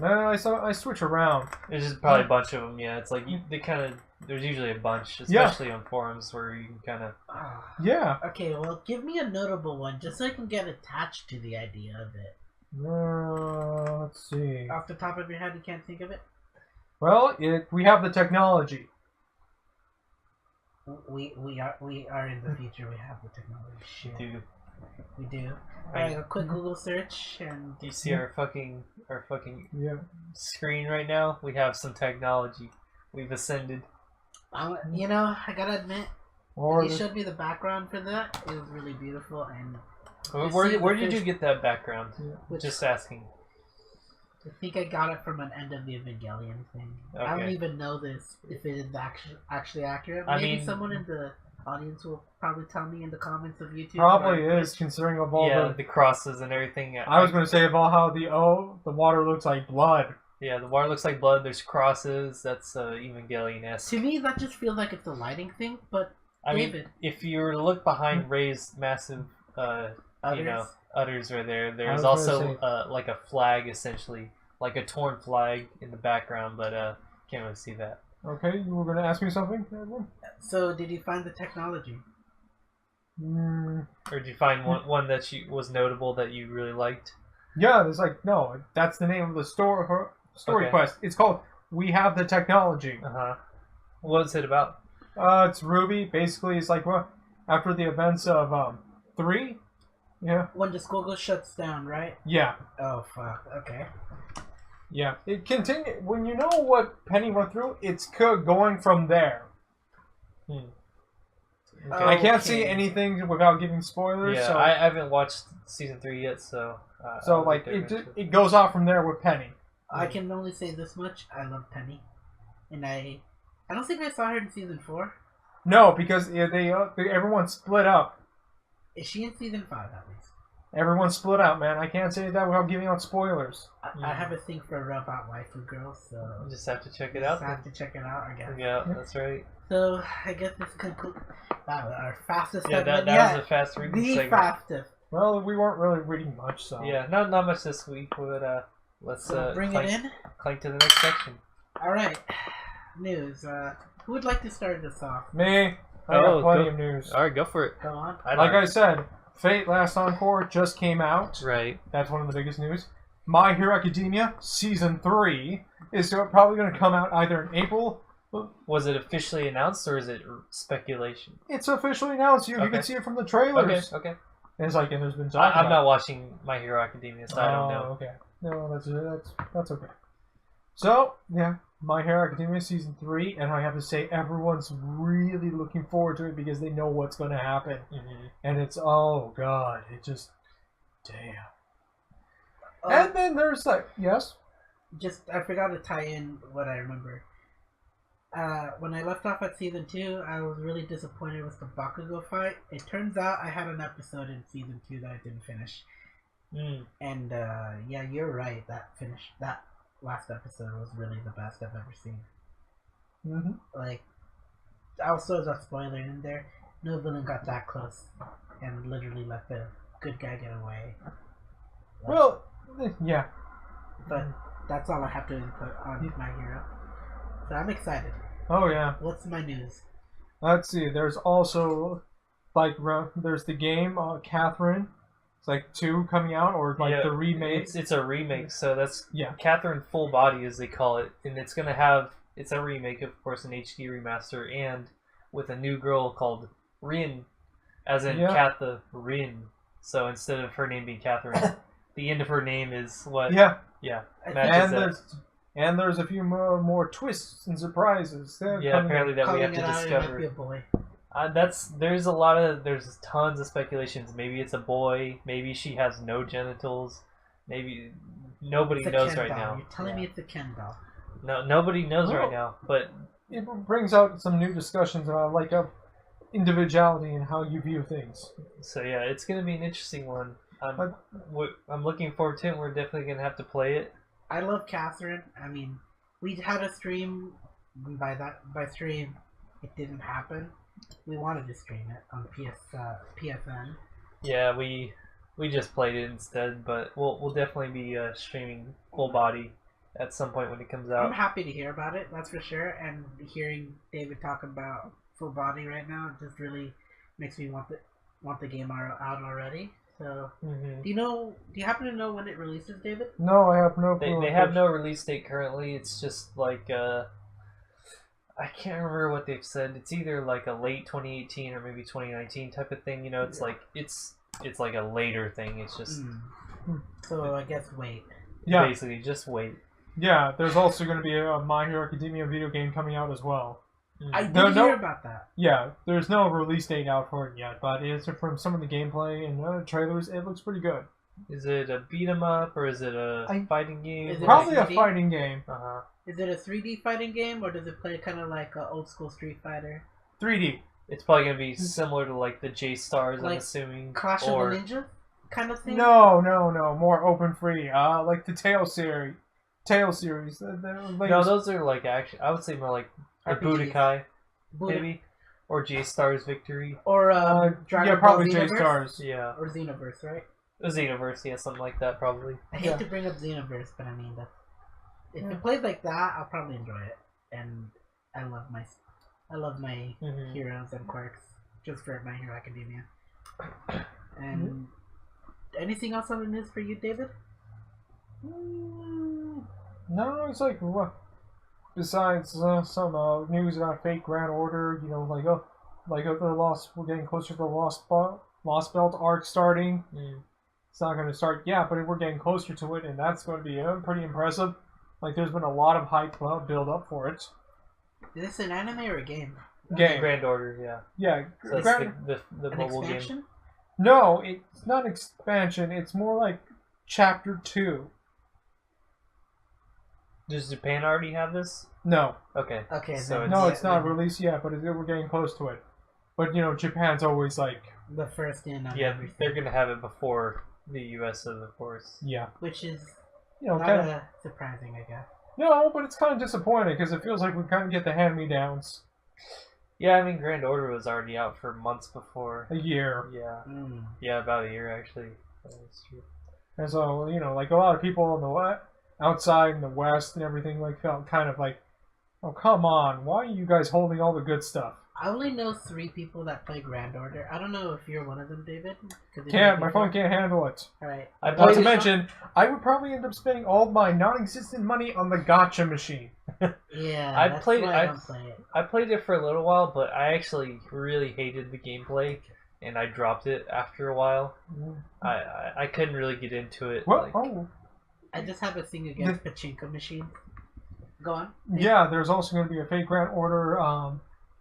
I switch around. There's just probably a bunch of them. Yeah, it's like there's usually a bunch, especially on forums where you can kind of. Yeah. Okay, well, give me a notable one, just so I can get attached to the idea of it. Let's see. Off the top of your head, you can't think of it? Well, we have the technology. We are in the future. We have the technology. Shit. We do. Alright, a quick Google search and. Do you see our fucking screen right now? We have some technology. We've ascended. I gotta admit, you showed me the background for that. It was really beautiful, and. Where did you get that background? Just asking. I think I got it from an end of the Evangelion thing. Okay. I don't even know this if it is actually accurate. Maybe someone in the audience will probably tell me in the comments of YouTube. Probably is, considering of all the crosses and everything. I was going to say about how the water looks like blood. Yeah, the water looks like blood. There's crosses. That's Evangelion-esque. To me, that just feels like it's a lighting thing. But I mean, if you were to look behind Ray's massive, udders right there, there's also like a flag, essentially, like a torn flag in the background, but can't really see that. Okay, you were going to ask me something, Edwin? So, did you find the technology? Or did you find one that was notable that you really liked? Yeah, there's that's the name of the story quest. It's called We Have the Technology. What is it about? It's Ruby. Basically, it's like after the events of 3. Yeah. When the school shuts down, right? Yeah. Oh fuck. Okay. Yeah. It continue when you know what Penny went through. It's going from there. Okay. I can't see anything without giving spoilers. Yeah, so I haven't watched season 3 yet, so. It goes off from there with Penny. I can only say this much: I love Penny, and I don't think I saw her in season 4. No, because everyone split up. Is she in season 5 at least? Everyone split out, man. I can't say that without giving out spoilers. I have a thing for robot waifu girls, so you just have to check it out. Have to check it out, I guess. Yeah, that's right. So I guess this concludes our fastest. Yeah, that was a fast reading segment. Fastest. Well, we weren't really reading much, so yeah, not much this week, but let's bring it in. Clank to the next section. All right, news. Who would like to start this off? Me. I got plenty of news. All right, go for it. Go on. I said, Fate Last Encore just came out. Right. That's one of the biggest news. My Hero Academia Season 3 is probably going to come out either in April. Was it officially announced, or is it speculation? It's officially announced. You can see it from the trailers. Okay. And it's like, and there's been talk I'm not watching My Hero Academia, so I don't know. Okay. No, that's okay. So, yeah, My Hero Academia Season 3, and I have to say, everyone's really looking forward to it because they know what's going to happen. Mm-hmm. And it's, oh god, it just, damn. And then there's yes? I forgot to tie in what I remember. When I left off at Season 2, I was really disappointed with the Bakugo fight. It turns out I had an episode in Season 2 that I didn't finish. And, yeah, you're right, that last episode was really the best I've ever seen. Mm-hmm. Like, also as a spoiler in there, no villain got that close and literally let the good guy get away. Well, yeah. But that's all I have to input on My Hero. So I'm excited. Oh yeah. What's my news? Let's see. There's also there's the game Catherine. It's 2 coming out, or the remake. It's a remake, so that's Catherine Full Body as they call it, and it's a remake, of course, an HD remaster, and with a new girl called Rin, as in Catherine. So instead of her name being Catherine, the end of her name is what? Yeah. Yeah. I matches And that. there's a few more twists and surprises. Yeah, apparently that we have to It might be discover. a boy. There's tons of speculations. Maybe it's a boy. Maybe she has no genitals. Maybe nobody It's a knows Ken right doll. now. You're telling me it's a Ken doll. No, nobody knows right No. now. But It brings out some new discussions about like individuality and how you view things. so yeah, it's gonna be an interesting one. But- I'm looking forward to it. We're definitely gonna have to play it. I love Catherine. I mean, we had a stream. By stream, it didn't happen. We wanted to stream it on PSN. Yeah, we just played it instead, but we'll definitely be streaming full body at some point when it comes I'm out. happy to hear about it, that's for sure. And hearing David talk about full body right now just really makes me want the game out already. So, Mm-hmm. do you happen to know when it releases, David? No, I have no clue. They have no release date currently. It's just like I can't remember what they've said. It's either like a late 2018 or maybe 2019 type of thing. You know, it's like it's like a later thing. It's just So I guess wait. Yeah, basically just wait. yeah. There's also going to be a My Hero Academia video game coming out as well. I Mm. did No. hear about that. Yeah, there's no release date out for it yet, but it's from some of the gameplay and trailers. It looks pretty good. Is it a beat 'em up or is it a fighting game? Is it Probably a 3D? fighting game. Uh-huh. Is it a 3D fighting game or does it play kind of like old school Street Fighter? 3D. It's probably gonna be similar to like the J Stars, I'm Like assuming. Clash or of the Ninja kind of thing? No, more open free. Like the Tail series. no, those are like actually I would say more like the RPGs. Budokai maybe or J Stars Victory. Or Dragon Ball probably J Xenoverse? Stars. Yeah, Or Xenoverse, right? Xenoverse, yeah, something like that probably. I hate Yeah. to bring up Xenoverse, but I mean, if Yeah. it plays like that, I'll probably enjoy it. And I love my Mhm. heroes and quirks just for My Hero Academia. And anything else on the news for you, David? No, it's like what? Besides some news about Fate Grand Order, you know, we're getting closer to the Lost Belt arc starting. Mm. It's not going to start yet, but we're getting closer to it, and that's going to be pretty impressive. Like, there's been a lot of hype build up for it. Is this an anime or a game? Game. Grand Order, yeah. Yeah. So that's Grand- the An mobile game. expansion? No, it's not expansion. It's more like Chapter 2. Does Japan already have this? No. Okay. Okay, So then No, yeah, it's not then released yet, but we're getting close to it. But, you know, Japan's always like, the first in on Yeah, everything. they're gonna have it before the U.S. of course. yeah. Which is You know, not kind of. surprising, I guess. No, but it's kind of disappointing because it feels like we kind of get the hand-me-downs Yeah, I mean Grand Order was already out for months before. a year. Yeah, Mm. yeah, about a year actually. That's true. And so, you know, like a lot of people in the outside in the West and everything, like, felt kind of like, oh, come on, why are you guys holding all the good stuff? I only know 3 people that play Grand Order. I don't know if you're one of them, David. My phone can't handle it. Alright. I Not played to it. mention, I would probably end up spending all my non-existent money on the gotcha machine. Yeah, I that's played- why I- I don't play it. I played it for a little while, but I actually really hated the gameplay, and I dropped it after a while. I couldn't really get into it. Well, like- oh, I just have a thing against pachinko machines. Go on. yeah, there's also going to be a Fate Grand Order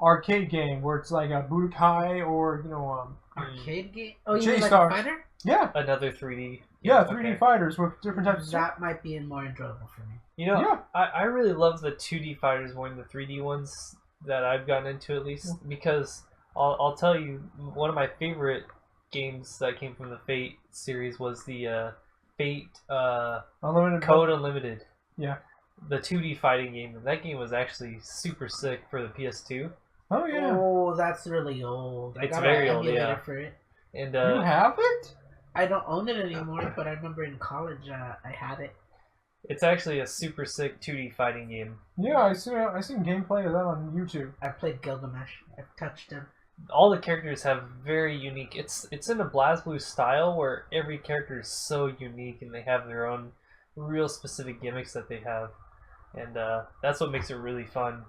arcade game where it's like a Budokai or, you know, Arcade game? Oh, you mean like a J-Stars. fighter? yeah, Another 3D. yeah, Okay. 3D fighters with different types of That might be more enjoyable for me. You know, Yeah. I really love the 2D fighters more than the 3D ones that I've gotten into at least, because I'll tell you, one of my favorite games that came from the Fate series was the Fate Unlimited Code Unlimited. Yeah. The 2D fighting game. And that game was actually super sick for the PS2. Oh yeah, Oh, that's really old. I It's got very an old, emulator yeah. for it. And you have it? I don't own it anymore, but I remember in college I had it. it's actually a super sick 2D fighting game. Yeah, I seen gameplay of that on YouTube. I played Gilgamesh. I've touched him. All the characters have very unique. It's in a BlazBlue style where every character is so unique and they have their own real specific gimmicks that they have, and that's what makes it really fun.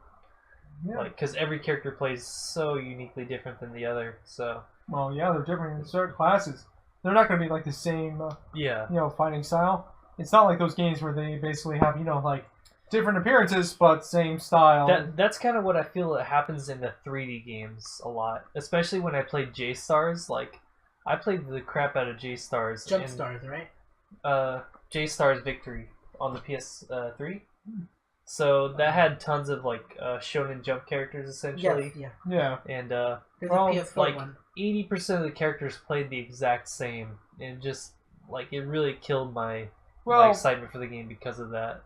Yeah. Like, because every character plays so uniquely different than the other. So Well, yeah, they're different in certain classes. they're not going to be like the same, fighting style. It's not like those games where they basically have, like different appearances but same style. That's kind of what I feel happens in the 3D games a lot, especially when I played J-Stars. Like, I played the crap out of J-Stars. Jump Stars, right? J-Stars Victory on the PS3. So that had tons of like Shonen Jump characters essentially. Yeah. And there's a PS4 like one. 80% of the characters played the exact same, and just like it really killed my excitement for the game because of that.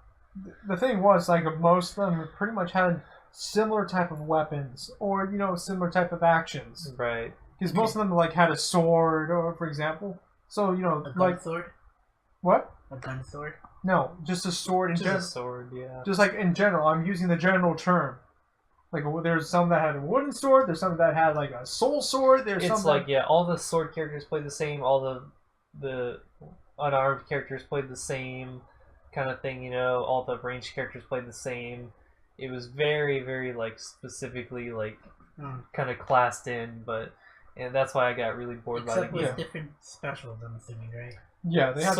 The thing was, like, most of them pretty much had similar type of weapons or similar type of actions. Right. Because most of them like had a sword, or for example. So a like sword. What? A gun sword. No, just a sword in general. Just a sword, yeah. Just like in general, I'm using the general term. Like, there's some that had a wooden sword. There's some that had like a soul sword. There's it's some like all the sword characters played the same. All the unarmed characters played the same kind of thing. All the ranged characters played the same. It was very, very like specifically like kind of classed in, and that's why I got really bored by the game. Except with different specials, I'm assuming, right? Yeah, they had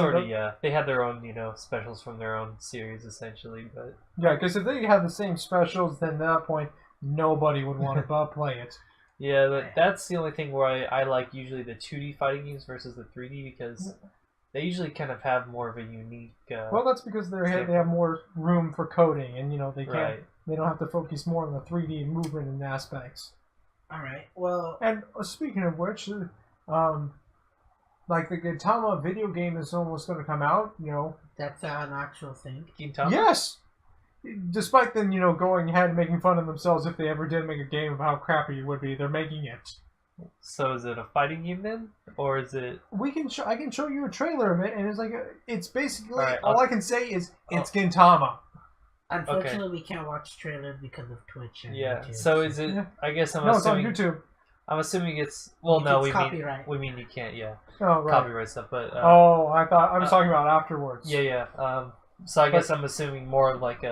They had their own, specials from their own series, essentially. But yeah, because if they had the same specials, then at that point, nobody would want to play it. Yeah, that's the only thing where I like usually the 2D fighting games versus the 3D, because they usually kind of have more of a unique. Well, that's because they have more room for coding, and they can't. Right. They don't have to focus more on the 3D movement and aspects. All right. Well. And speaking of which, like the Gintama video game is almost going to come out. That's an actual thing. Gintama? Yes. Despite them, going ahead and making fun of themselves if they ever did make a game of how crappy it would be, they're making it. So is it a fighting game then, or is it? I can show you a trailer of it, and it's like it's basically all I can say is it's Gintama. Unfortunately, we can't watch trailers because of Twitch. And YouTube. So is it? Yeah. I guess I'm assuming. No, it's on YouTube. I'm assuming it's. Well, it's no, copyright. we mean you can't. Yeah. Oh, right. Copyright stuff, but. I thought I was talking about afterwards. Yeah. So I guess I'm assuming more like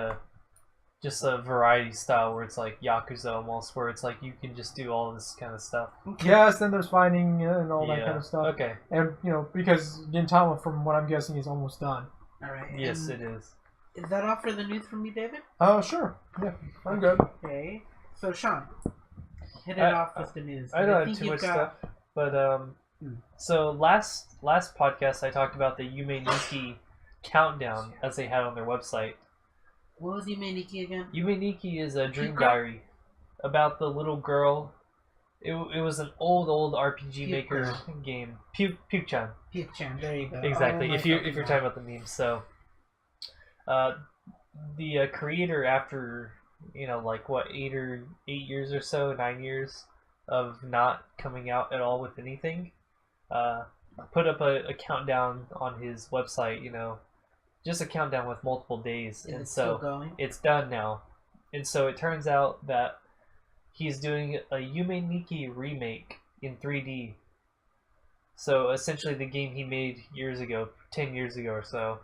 just a variety style where it's like Yakuza almost, where it's like you can just do all this kind of stuff. Okay. Yes, then there's fighting and all that kind of stuff. Okay. And because Gintama, from what I'm guessing, is almost done. All right. Yes, it is. Is that all for the news from you, David? Oh, sure. Yeah, I'm good. Okay. So, Sean, hit it off with the news. I don't have too much stuff, but so last podcast I talked about the Yume Nikki countdown as they had on their website. What was Yume Nikki again? Yume Nikki is a dream diary about the little girl. It was an old RPG Maker game. Puke-chan. Puke-chan, there you go. Exactly. If you're talking about the memes, so the creator, after 8 years or so, 9 years of not coming out at all with anything, put up a countdown on his website. Just a countdown with multiple days, and so still going? It's done now. And so it turns out that he's doing a Yume Nikki remake in 3D. So essentially the game he made years ago, 10 years ago or so,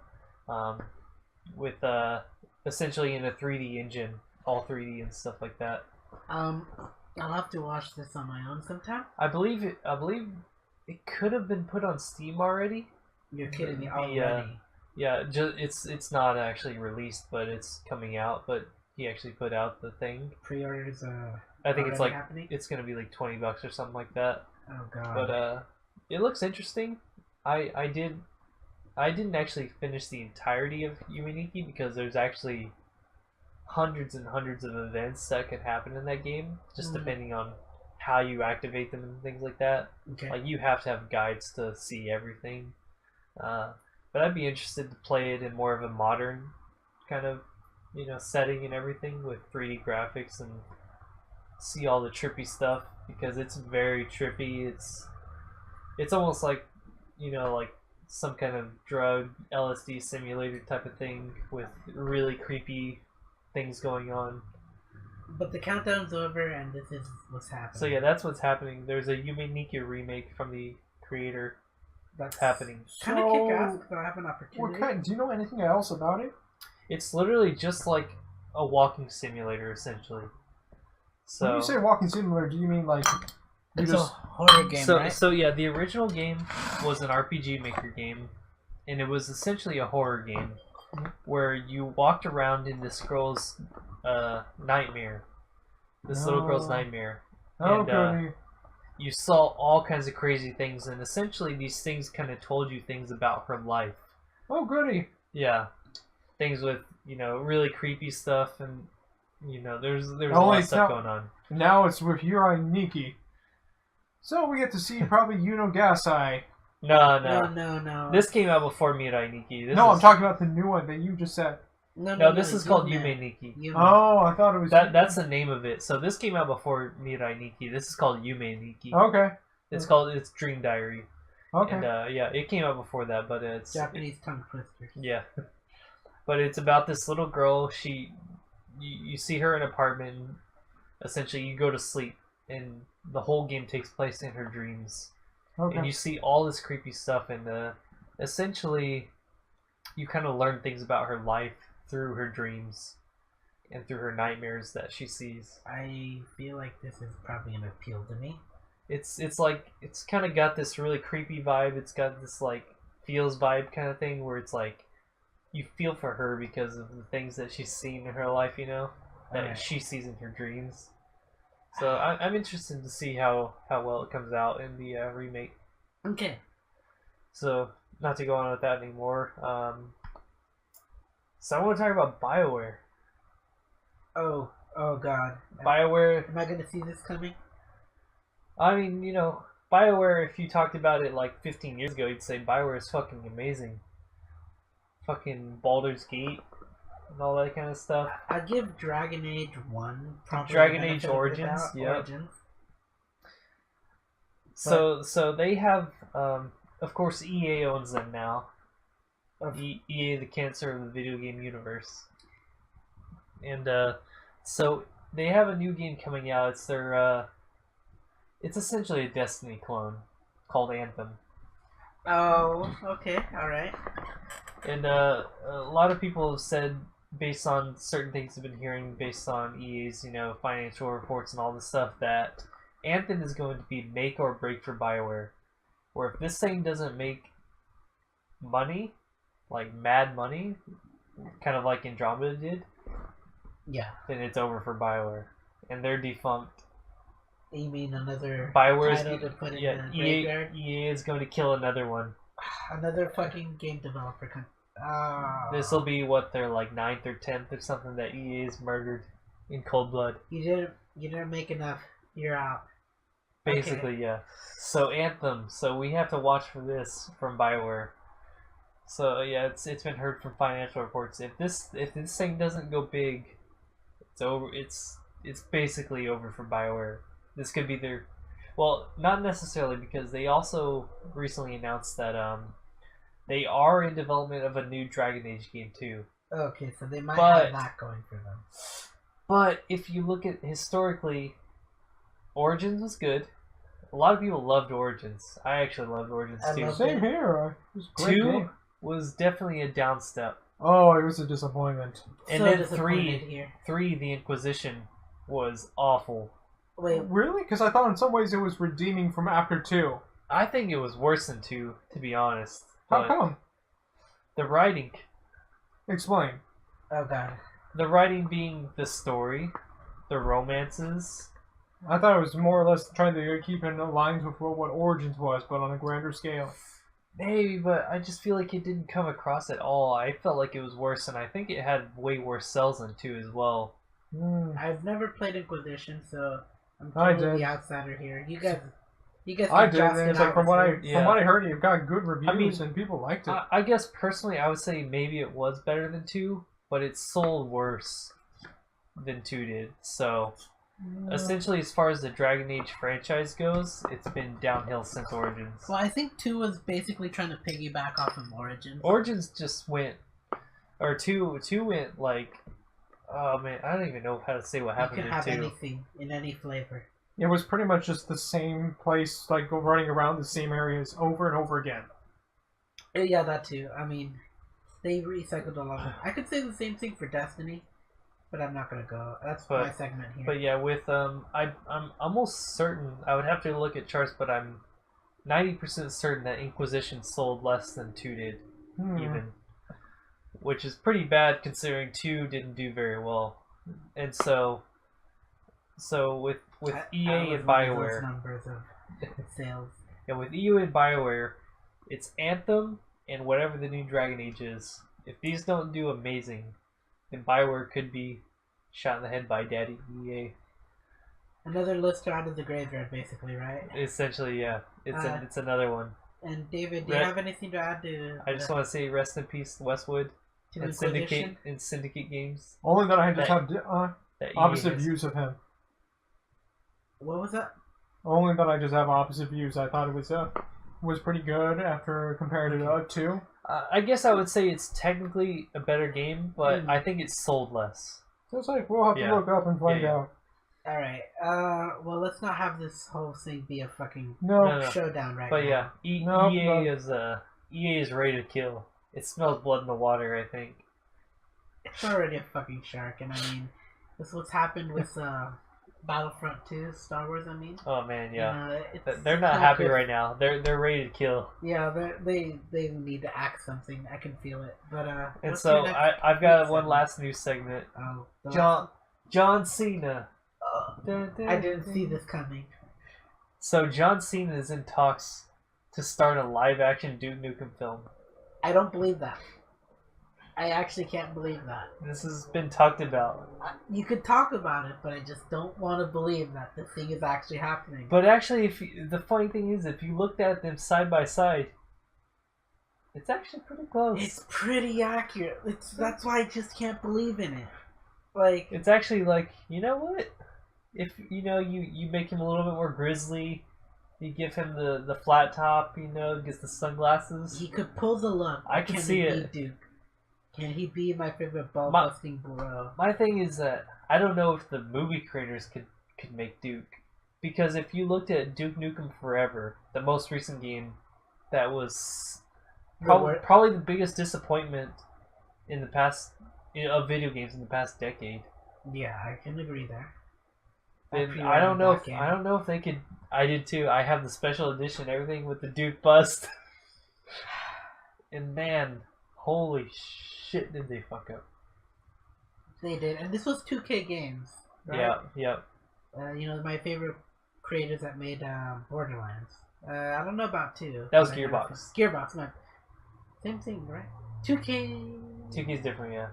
with essentially in a 3D engine, all 3D and stuff like that. I'll have to watch this on my own sometime. I believe it could have been put on Steam already. You're kidding me already. Yeah, it's not actually released, but it's coming out. But he actually put out the thing. Pre-orders. I think it's like happening? It's gonna be like $20 or something like that. Oh god. But it looks interesting. I didn't actually finish the entirety of Yume Nikki because there's actually hundreds and hundreds of events that can happen in that game, just depending on how you activate them and things like that. Okay. Like you have to have guides to see everything. But I'd be interested to play it in more of a modern kind of, setting and everything with 3D graphics and see all the trippy stuff, because it's very trippy. It's almost like, like some kind of drug LSD simulator type of thing with really creepy things going on. But the countdown's over and this is what's happening. So yeah, that's what's happening. There's a Yume Nikki remake from the creator. That's happening. Kind of kick-ass because I have an opportunity. Do you know anything else about it? It's literally just like a walking simulator, essentially. So when you say walking simulator, do you mean like It's a horror game, right? So yeah, the original game was an RPG Maker game, and it was essentially a horror game where you walked around in this girl's nightmare, this little girl's nightmare, and you saw all kinds of crazy things, and essentially these things kind of told you things about her life. Oh, goody! Yeah, things with really creepy stuff, and there's a lot of stuff going on. Now it's with Yuri Nikki. So we get to see probably Gasai. No. This came out before Mirai Nikki. I'm talking about the new one that you just said. No, this is called Yume Nikki. Oh, I thought it was... That's the name of it. So this came out before Mirai Nikki. This is called Yume Nikki. Okay. It's Dream Diary. Okay. And it came out before that, but it's... Japanese tongue twister. Yeah. But it's about this little girl. You see her in an apartment. And essentially, you go to sleep, and the whole game takes place in her dreams. Okay. And you see all this creepy stuff, and essentially, you kind of learn things about her life through her dreams and through her nightmares that she sees. I feel like this is probably an appeal to me. It's like it's kind of got this really creepy vibe. It's got this like feels vibe kind of thing where it's like you feel for her because of the things that she's seen in her life, that she sees in her dreams. So I'm interested to see how well it comes out in the remake. Okay. So not to go on with that anymore. So I want to talk about BioWare. Oh God. BioWare. Am I going to see this coming? I mean, BioWare, if you talked about it like 15 years ago, you'd say BioWare is fucking amazing. Fucking Baldur's Gate and all that kind of stuff. I give Dragon Age 1 probably Dragon Age Origins, yeah. Origins. So they have, of course, EA owns them now. EA, the cancer of the video game universe. And so they have a new game coming out. It's their it's essentially a Destiny clone called Anthem. Oh, okay, all right. And a lot of people have said, based on certain things I've been hearing, based on EA's financial reports and all this stuff, that Anthem is going to be make or break for BioWare. Where if this thing doesn't make money, like mad money, kind of like Andromeda did, then it's over for BioWare, and they're defunct. You mean another BioWare's title to put in the graveyard? EA is going to kill another one. Another fucking game developer. This will be what their like 9th or 10th or something that EA is murdered in cold blood. You didn't make enough. You're out. Basically, okay. Yeah. So Anthem. So we have to watch for this from BioWare. So yeah, it's been heard from financial reports. If this thing doesn't go big, it's over. It's basically over for BioWare. This could be their, well, not necessarily, because they also recently announced that they are in development of a new Dragon Age game too. Okay, so they might have that going for them. But if you look at historically, Origins was good. A lot of people loved Origins. I actually loved Origins too. Same here. It was a great 2 game. Was definitely a down step. Oh, it was a disappointment. And then 3, the Inquisition, was awful. Wait, really? Because I thought in some ways it was redeeming from after 2. I think it was worse than 2, to be honest. How come? The writing. Explain. Oh God. The writing being the story, the romances. I thought it was more or less trying to keep in lines with what Origins was, but on a grander scale. Maybe, but I just feel like it didn't come across at all. I felt like it was worse, and I think it had way worse sells than 2 as well. I've never played Inquisition, so I'm totally the outsider here. You guys I did, and it's like from what I heard, it got good reviews and people liked it. I guess personally, I would say maybe it was better than 2, but it sold worse than 2 did. So essentially, as far as the Dragon Age franchise goes, it's been downhill since Origins. Well, I think 2 was basically trying to piggyback off of Origins. Origins just went, or 2 went like, oh man, I don't even know how to say what happened in 2. You could have anything in any flavor. It was pretty much just the same place, like running around the same areas over and over again. Yeah, that too. I mean, they recycled a lot. I could say the same thing for Destiny. but I'm not gonna go. That's my segment here. But yeah, with I'm almost certain I would have to look at charts, but I'm 90% certain that Inquisition sold less than 2 did, even, which is pretty bad considering 2 didn't do very well, and so with EA and BioWare, numbers of sales. Yeah, with EA and BioWare, it's Anthem and whatever the new Dragon Age is. If these don't do amazing, then BioWare could be shot in the head by Daddy EA. Another list to add to the graveyard, basically, right? Essentially, yeah. It's another one. And David, do you have anything to add to? I just want to say rest in peace, Westwood, and Syndicate Games. Only that I just have opposite views of him. What was that? Only that I just have opposite views. I thought it was pretty good after compared to 2. I guess I would say it's technically a better game, but I think it sold less. So it's like we'll have to look up and find out. All right. Well, let's not have this whole thing be a fucking showdown right now. But yeah, EA is ready to kill. It smells blood in the water, I think. It's already a fucking shark, and I mean, this is what's happened with Battlefront 2, Star Wars. I mean. Oh man, yeah. They're not happy right now. They're ready to kill. Yeah, they need to act something. I can feel it. But and so I've got one last news segment. John Cena. I didn't see this coming. So John Cena is in talks to start a live-action Duke Nukem film. I don't believe that. I actually can't believe that. This has been talked about. You could talk about it, but I just don't want to believe that the thing is actually happening. But actually, the funny thing is, if you looked at them side by side, it's actually pretty close. It's pretty accurate. That's why I just can't believe in it. Like, it's actually like, you know what? If you make him a little bit more grizzly, you give him the flat top, gets the sunglasses. He could pull the look. I can see it. Duke? Can he be my favorite ball-busting bro? My thing is that I don't know if the movie creators could make Duke. Because if you looked at Duke Nukem Forever, the most recent game, that was probably the biggest disappointment in the past of video games in the past decade. Yeah, I can agree there. Then I don't know if they could. I did too. I have the special edition, everything with the Duke bust. And man, holy shit, did they fuck up? They did, and this was 2K Games, right? Yeah. My favorite creators that made Borderlands. I don't know about 2. That was Gearbox. Gearbox, man. Same thing, right? 2K. 2K's different, yeah.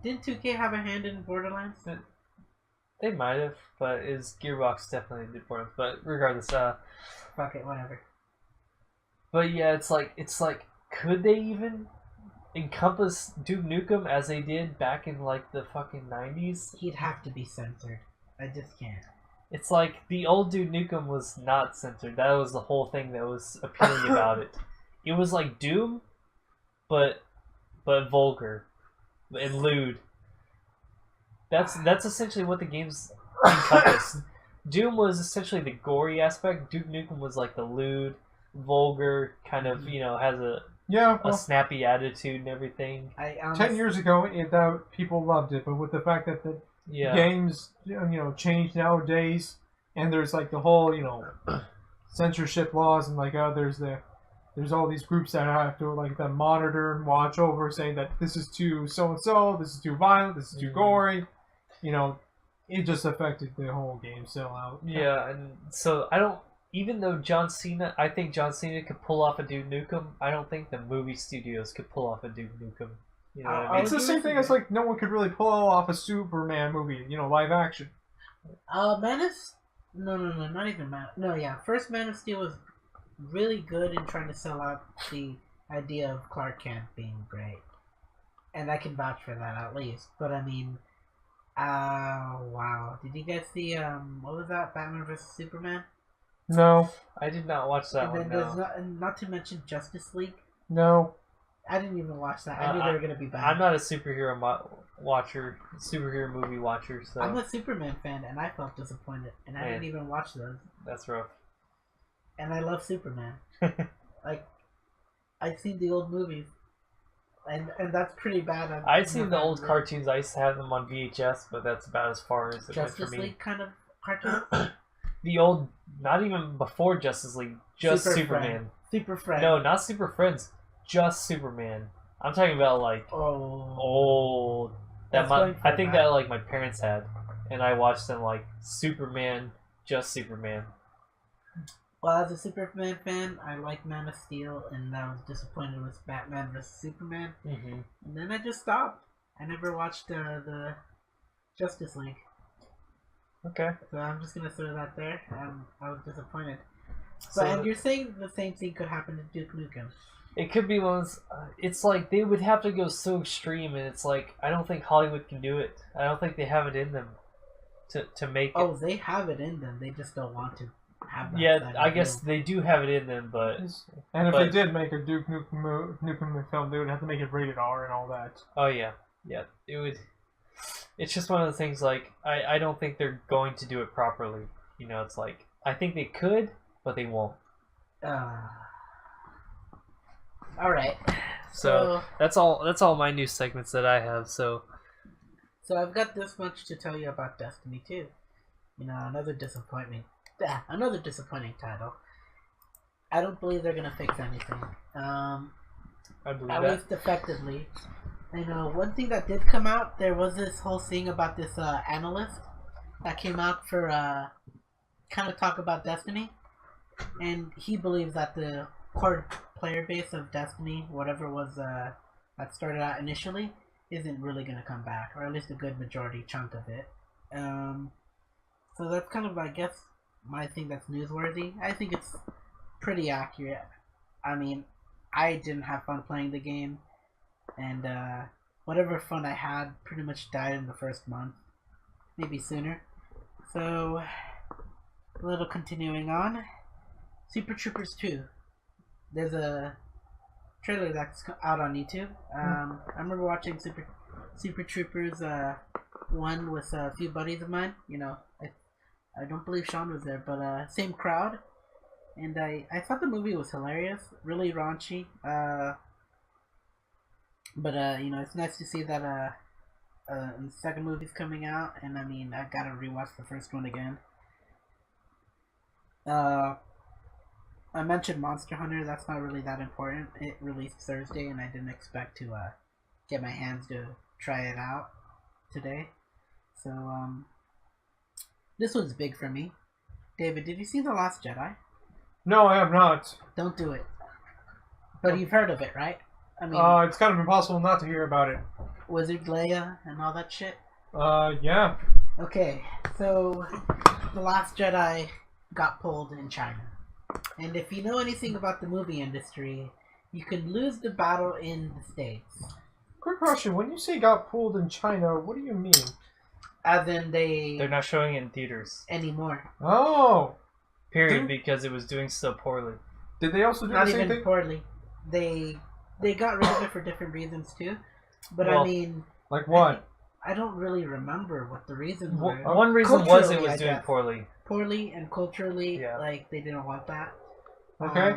Didn't 2K have a hand in Borderlands? They might have, but Gearbox definitely did Borderlands. But regardless, fuck it, whatever. But yeah, it's like, could they even encompass Duke Nukem as they did back in like the fucking 90s? He'd have to be censored. I just can't. It's like the old Duke Nukem was not censored. That was the whole thing that was appealing about it. It was like Doom, but vulgar and lewd. That's essentially what the game's encompassed. Doom was essentially the gory aspect. Duke Nukem was like the lewd, vulgar, kind of, has a snappy attitude and everything. 10 years ago, people loved it, but with the fact that the games, changed nowadays, and there's like the whole, censorship laws, and like there's all these groups that have to that monitor and watch over, saying that this is too so and so, this is too violent, this is too gory. It just affected the whole game sellout. Yeah, and so even though I think John Cena could pull off a Duke Nukem, I don't think the movie studios could pull off a Duke Nukem. You know what I mean? It's the same thing as no one could really pull off a Superman movie, live action. Man of... No, not even Man... No, yeah, first Man of Steel was really good in trying to sell out the idea of Clark Kent being great. And I can vouch for that at least. But I mean... wow. Did you guys see, what was that? Batman vs. Superman? No. I did not watch that one, no. Not to mention Justice League? No. I didn't even watch that. I knew they were going to be bad. I'm not a superhero movie watcher, so... I'm a Superman fan, and I felt disappointed, and I didn't even watch those. That's rough. And I love Superman. I've seen the old movies. and that's pretty bad. I've seen the old cartoons. I used to have them on VHS, but that's about as far as it went for Justice me. League kind of cartoon. The old, not even before Justice League, just Superman. Super Friend. No, not Super Friends, just Superman. I'm talking about like old. I think that like my parents had, and I watched them like Superman, just Superman. Well, as a Superman fan, I like Man of Steel, and I was disappointed with Batman vs Superman. Mm-hmm. And then I just stopped. I never watched the Justice League. Okay. So I'm just gonna throw that there. I was disappointed. So, and you're saying the same thing could happen to Duke Nukem? It could be ones. It's like they would have to go so extreme, and it's like I don't think Hollywood can do it. I don't think they have it in them to make it. Oh, they have it in them. They just don't want to have that. Yeah, I guess they do have it in them, but and if they did make a Duke Nukem film, they would have to make it rated R and all that. Oh yeah, it would. It's just one of the things. Like I don't think they're going to do it properly. You know, it's like I think they could, but they won't. All right. So that's all my news segments that I have. So I've got this much to tell you about Destiny 2. You know, another disappointing title. I don't believe they're gonna fix anything. I believe at that. least effectively. I know one thing that did come out. There was this whole thing about this analyst that came out for kind of talk about Destiny, and he believes that the core player base of Destiny, whatever was that started out initially, isn't really going to come back, or at least a good majority chunk of it. So that's kind of, I guess, my thing that's newsworthy. I think it's pretty accurate. I mean, I didn't have fun playing the game, and whatever fun I had pretty much died in the first month, maybe sooner. So, a little continuing on. Super Troopers 2. There's a trailer that's out on YouTube. I remember watching Super Troopers 1 with a few buddies of mine. You know, I don't believe Sean was there, but same crowd. And I thought the movie was hilarious, really raunchy. But you know, it's nice to see that the second movie's coming out, and I mean, I gotta rewatch the first one again. I mentioned Monster Hunter. That's not really that important. It released Thursday, and I didn't expect to get my hands to try it out today. So this one's big for me. David, did you see The Last Jedi? No, I have not. Don't do it. But you've heard of it, right? I mean, it's kind of impossible not to hear about it. Wizard Leia and all that shit. Yeah. Okay, so The Last Jedi got pulled in China. And if you know anything about the movie industry, you can lose the battle in the States. Quick question, when you say got pulled in China, what do you mean? As in they're not showing it in theaters anymore. Oh! Period, because it was doing so poorly. Did they also do Not the same even thing? poorly. They got rid of it for different reasons too. But Well, I mean, like what? I don't really remember what the reasons were. One reason was it Culturally, was I doing guess. poorly. And culturally, Yeah. like they didn't want that. Okay.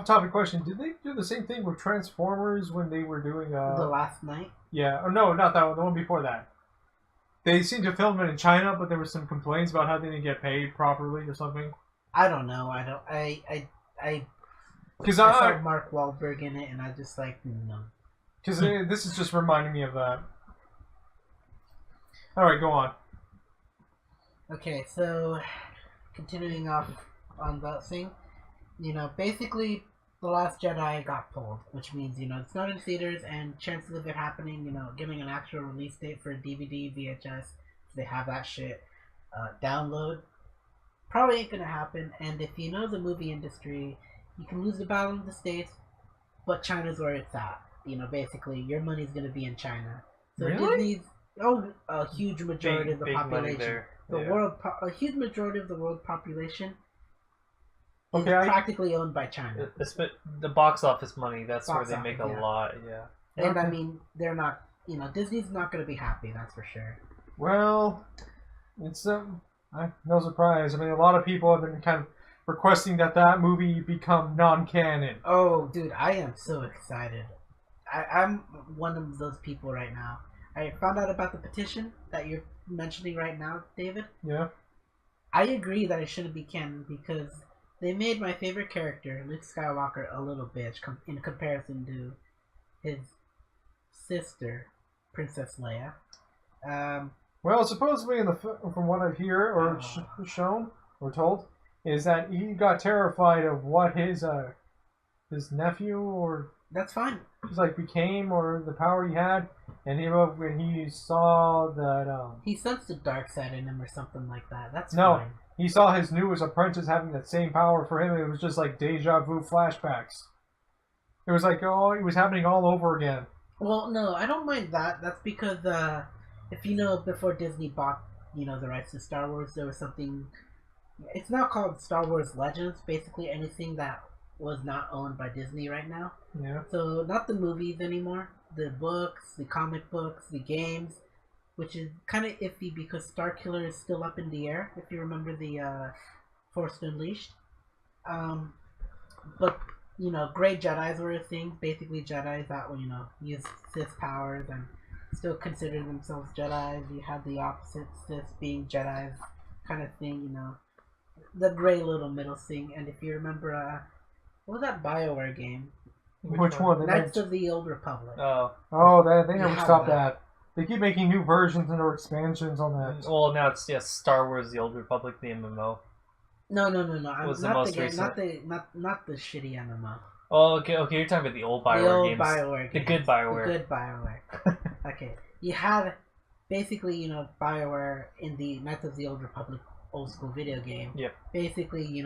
Topic question. Did they do the same thing with Transformers when they were doing The Last Night. Yeah. Oh no, not that one. The one before that. They seemed to film it in China, but there were some complaints about how they didn't get paid properly or something. I don't know. I saw Mark Wahlberg in it, and I just like no. Because this is just reminding me of that. All right, go on. Okay, so continuing off on that thing, you know, basically, The Last Jedi got pulled, which means, you know, it's not in theaters, and chances of it happening, you know, giving an actual release date for a DVD, VHS, if they have that shit, download, probably ain't gonna happen. And if you know the movie industry, you can lose the battle in the States, but China's where it's at. You know, basically, your money's gonna be in China. So Really? Disney's a huge majority of the population. A huge majority of the world population is practically owned by China. The box office money, that's Box where they make office, a lot, yeah. And I mean, they're not, you know, Disney's not going to be happy, that's for sure. Well, it's no surprise. I mean, a lot of people have been kind of requesting that movie become non-canon. Oh, dude, I am so excited. I'm one of those people right now. I found out about the petition that you're mentioning right now, David. Yeah. I agree that it shouldn't be canon because they made my favorite character, Luke Skywalker, a little bitch in comparison to his sister, Princess Leia. Well, supposedly, from what I've heard or shown or told, is that he got terrified of what his nephew or that's fine. Just like became or the power he had, and when he saw that he sensed the dark side in him or something like that. That's fine. He saw his newest apprentice having that same power for him. And it was just like deja vu flashbacks. It was like, oh, it was happening all over again. Well, no, I don't mind that. That's because if you know, before Disney bought the rights to Star Wars, there was something. It's now called Star Wars Legends. Basically, anything that was not owned by Disney right now. Yeah. So not the movies anymore. The books, the comic books, the games, which is kind of iffy because Starkiller is still up in the air. If you remember the Force Unleashed, but Grey Jedi's were a thing. Basically, Jedi's that use Sith powers and still consider themselves Jedi's. You had the opposite Sith being Jedi's kind of thing. The gray little middle thing. And if you remember, what was that BioWare game? Which one? Knights of the Old Republic. Oh, they never stopped that. They keep making new versions and or expansions on that. Well, now it's Star Wars: The Old Republic, the MMO. No. I'm was the not most the game, recent? not the shitty MMO. Oh, okay. You're talking about the old BioWare games. BioWare games. The good BioWare. The good BioWare. Okay, you had basically BioWare in the Knights of the Old Republic old school video game. Yep. Basically,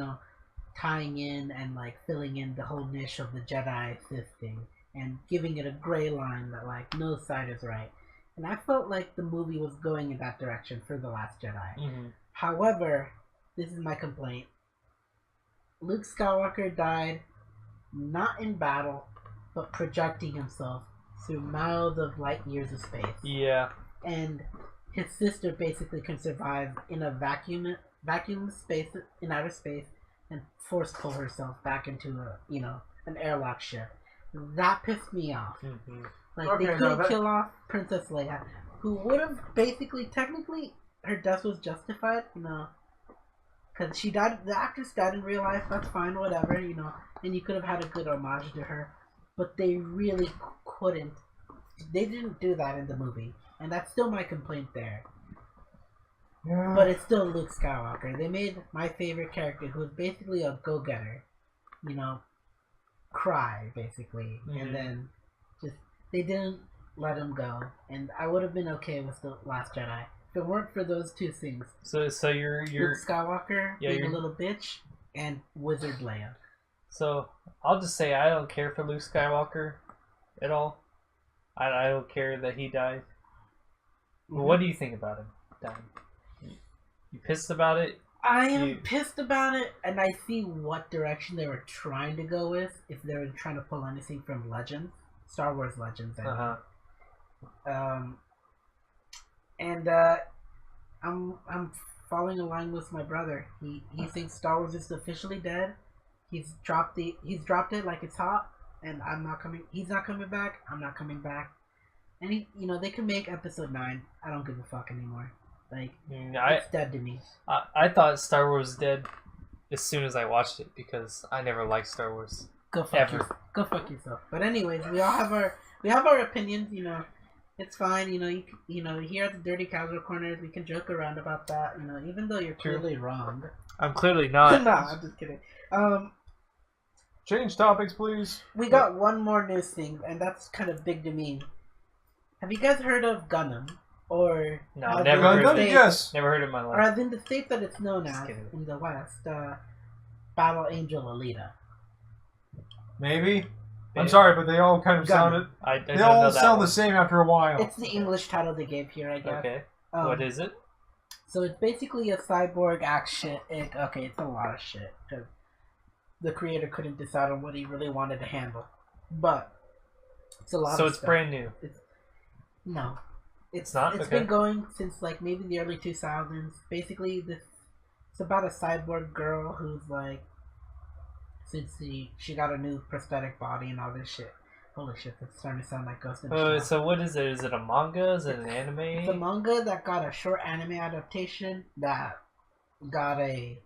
tying in and like filling in the whole niche of the Jedi Sith thing and giving it a gray line that like no side is right. And I felt like the movie was going in that direction for The Last Jedi. Mm-hmm. However, this is my complaint. Luke Skywalker died not in battle, but projecting himself through miles of light years of space. Yeah. And his sister basically can survive in a vacuum space in outer space and force pull herself back into an airlock ship. That pissed me off. Mm-hmm. Like they couldn't kill off Princess Leia, who would have basically, technically, her death was justified, because she died. The actress died in real life. That's fine, whatever, and you could have had a good homage to her, but they really couldn't. They didn't do that in the movie, and that's still my complaint there. Yeah. But it's still Luke Skywalker. They made my favorite character, who was basically a go-getter, cry basically, and then just they didn't let him go, and I would have been okay with The Last Jedi if it weren't for those two things. So you're Luke Skywalker being a little bitch and Wizard Leia. So I'll just say I don't care for Luke Skywalker at all. I don't care that he died. Mm-hmm. What do you think about him dying? You pissed about it? I am pissed about it, and I see what direction they were trying to go with. If they were trying to pull anything from Legends, Star Wars Legends, I'm following a line with my brother. He thinks Star Wars is officially dead. He's dropped it like it's hot, and I'm not coming. He's not coming back. I'm not coming back. And they can make Episode 9. I don't give a fuck anymore. Like, it's dead to me. I thought Star Wars was dead as soon as I watched it because I never liked Star Wars. Go fuck yourself. But anyways, we have our opinions. It's fine. Here at the Dirty Casual Corners, we can joke around about that. Even though you're clearly wrong. I'm clearly not. No, I'm just kidding. Change topics, please. We got one more news thing, and that's kind of big to me. Have you guys heard of Gundam? Or no, never heard of it. Yes. Never heard of my life. Or as in the state that it's known as in the West, Battle Angel Alita. Maybe. I'm sorry, but they all kind of sounded. They all sound the same after a while. It's the English title they gave here, I guess. Okay. What is it? So it's basically a cyborg action. Okay, it's a lot of shit because the creator couldn't decide on what he really wanted to handle, but it's a lot. So of it's stuff. Brand new. No. It's not. It's been going since like maybe the early 2000s. Basically, it's about a cyborg girl who's like, since she got a new prosthetic body and all this shit, Holy shit, that's starting to sound like Ghost in the Shell. So what is it? Is it a manga? Is it an anime? It's a manga that got a short anime adaptation that got a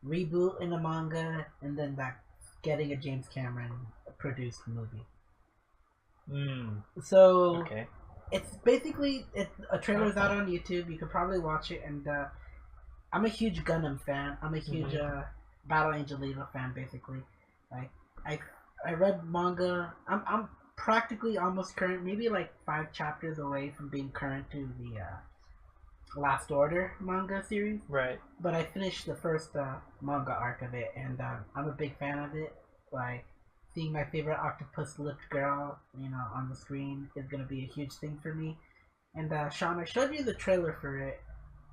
reboot in the manga, and then that getting a James Cameron produced movie. So okay. it's basically a trailer's out on YouTube. You could probably watch it, and I'm a huge Gundam fan. I'm a huge Battle Angel Alita fan, basically. Like I read manga. I'm practically almost current, maybe like 5 chapters away from being current to the Last Order manga series. Right. But I finished the first manga arc of it, and I'm a big fan of it. Like, seeing my favorite octopus-lipped girl, on the screen is gonna be a huge thing for me. And Sean, I showed you the trailer for it,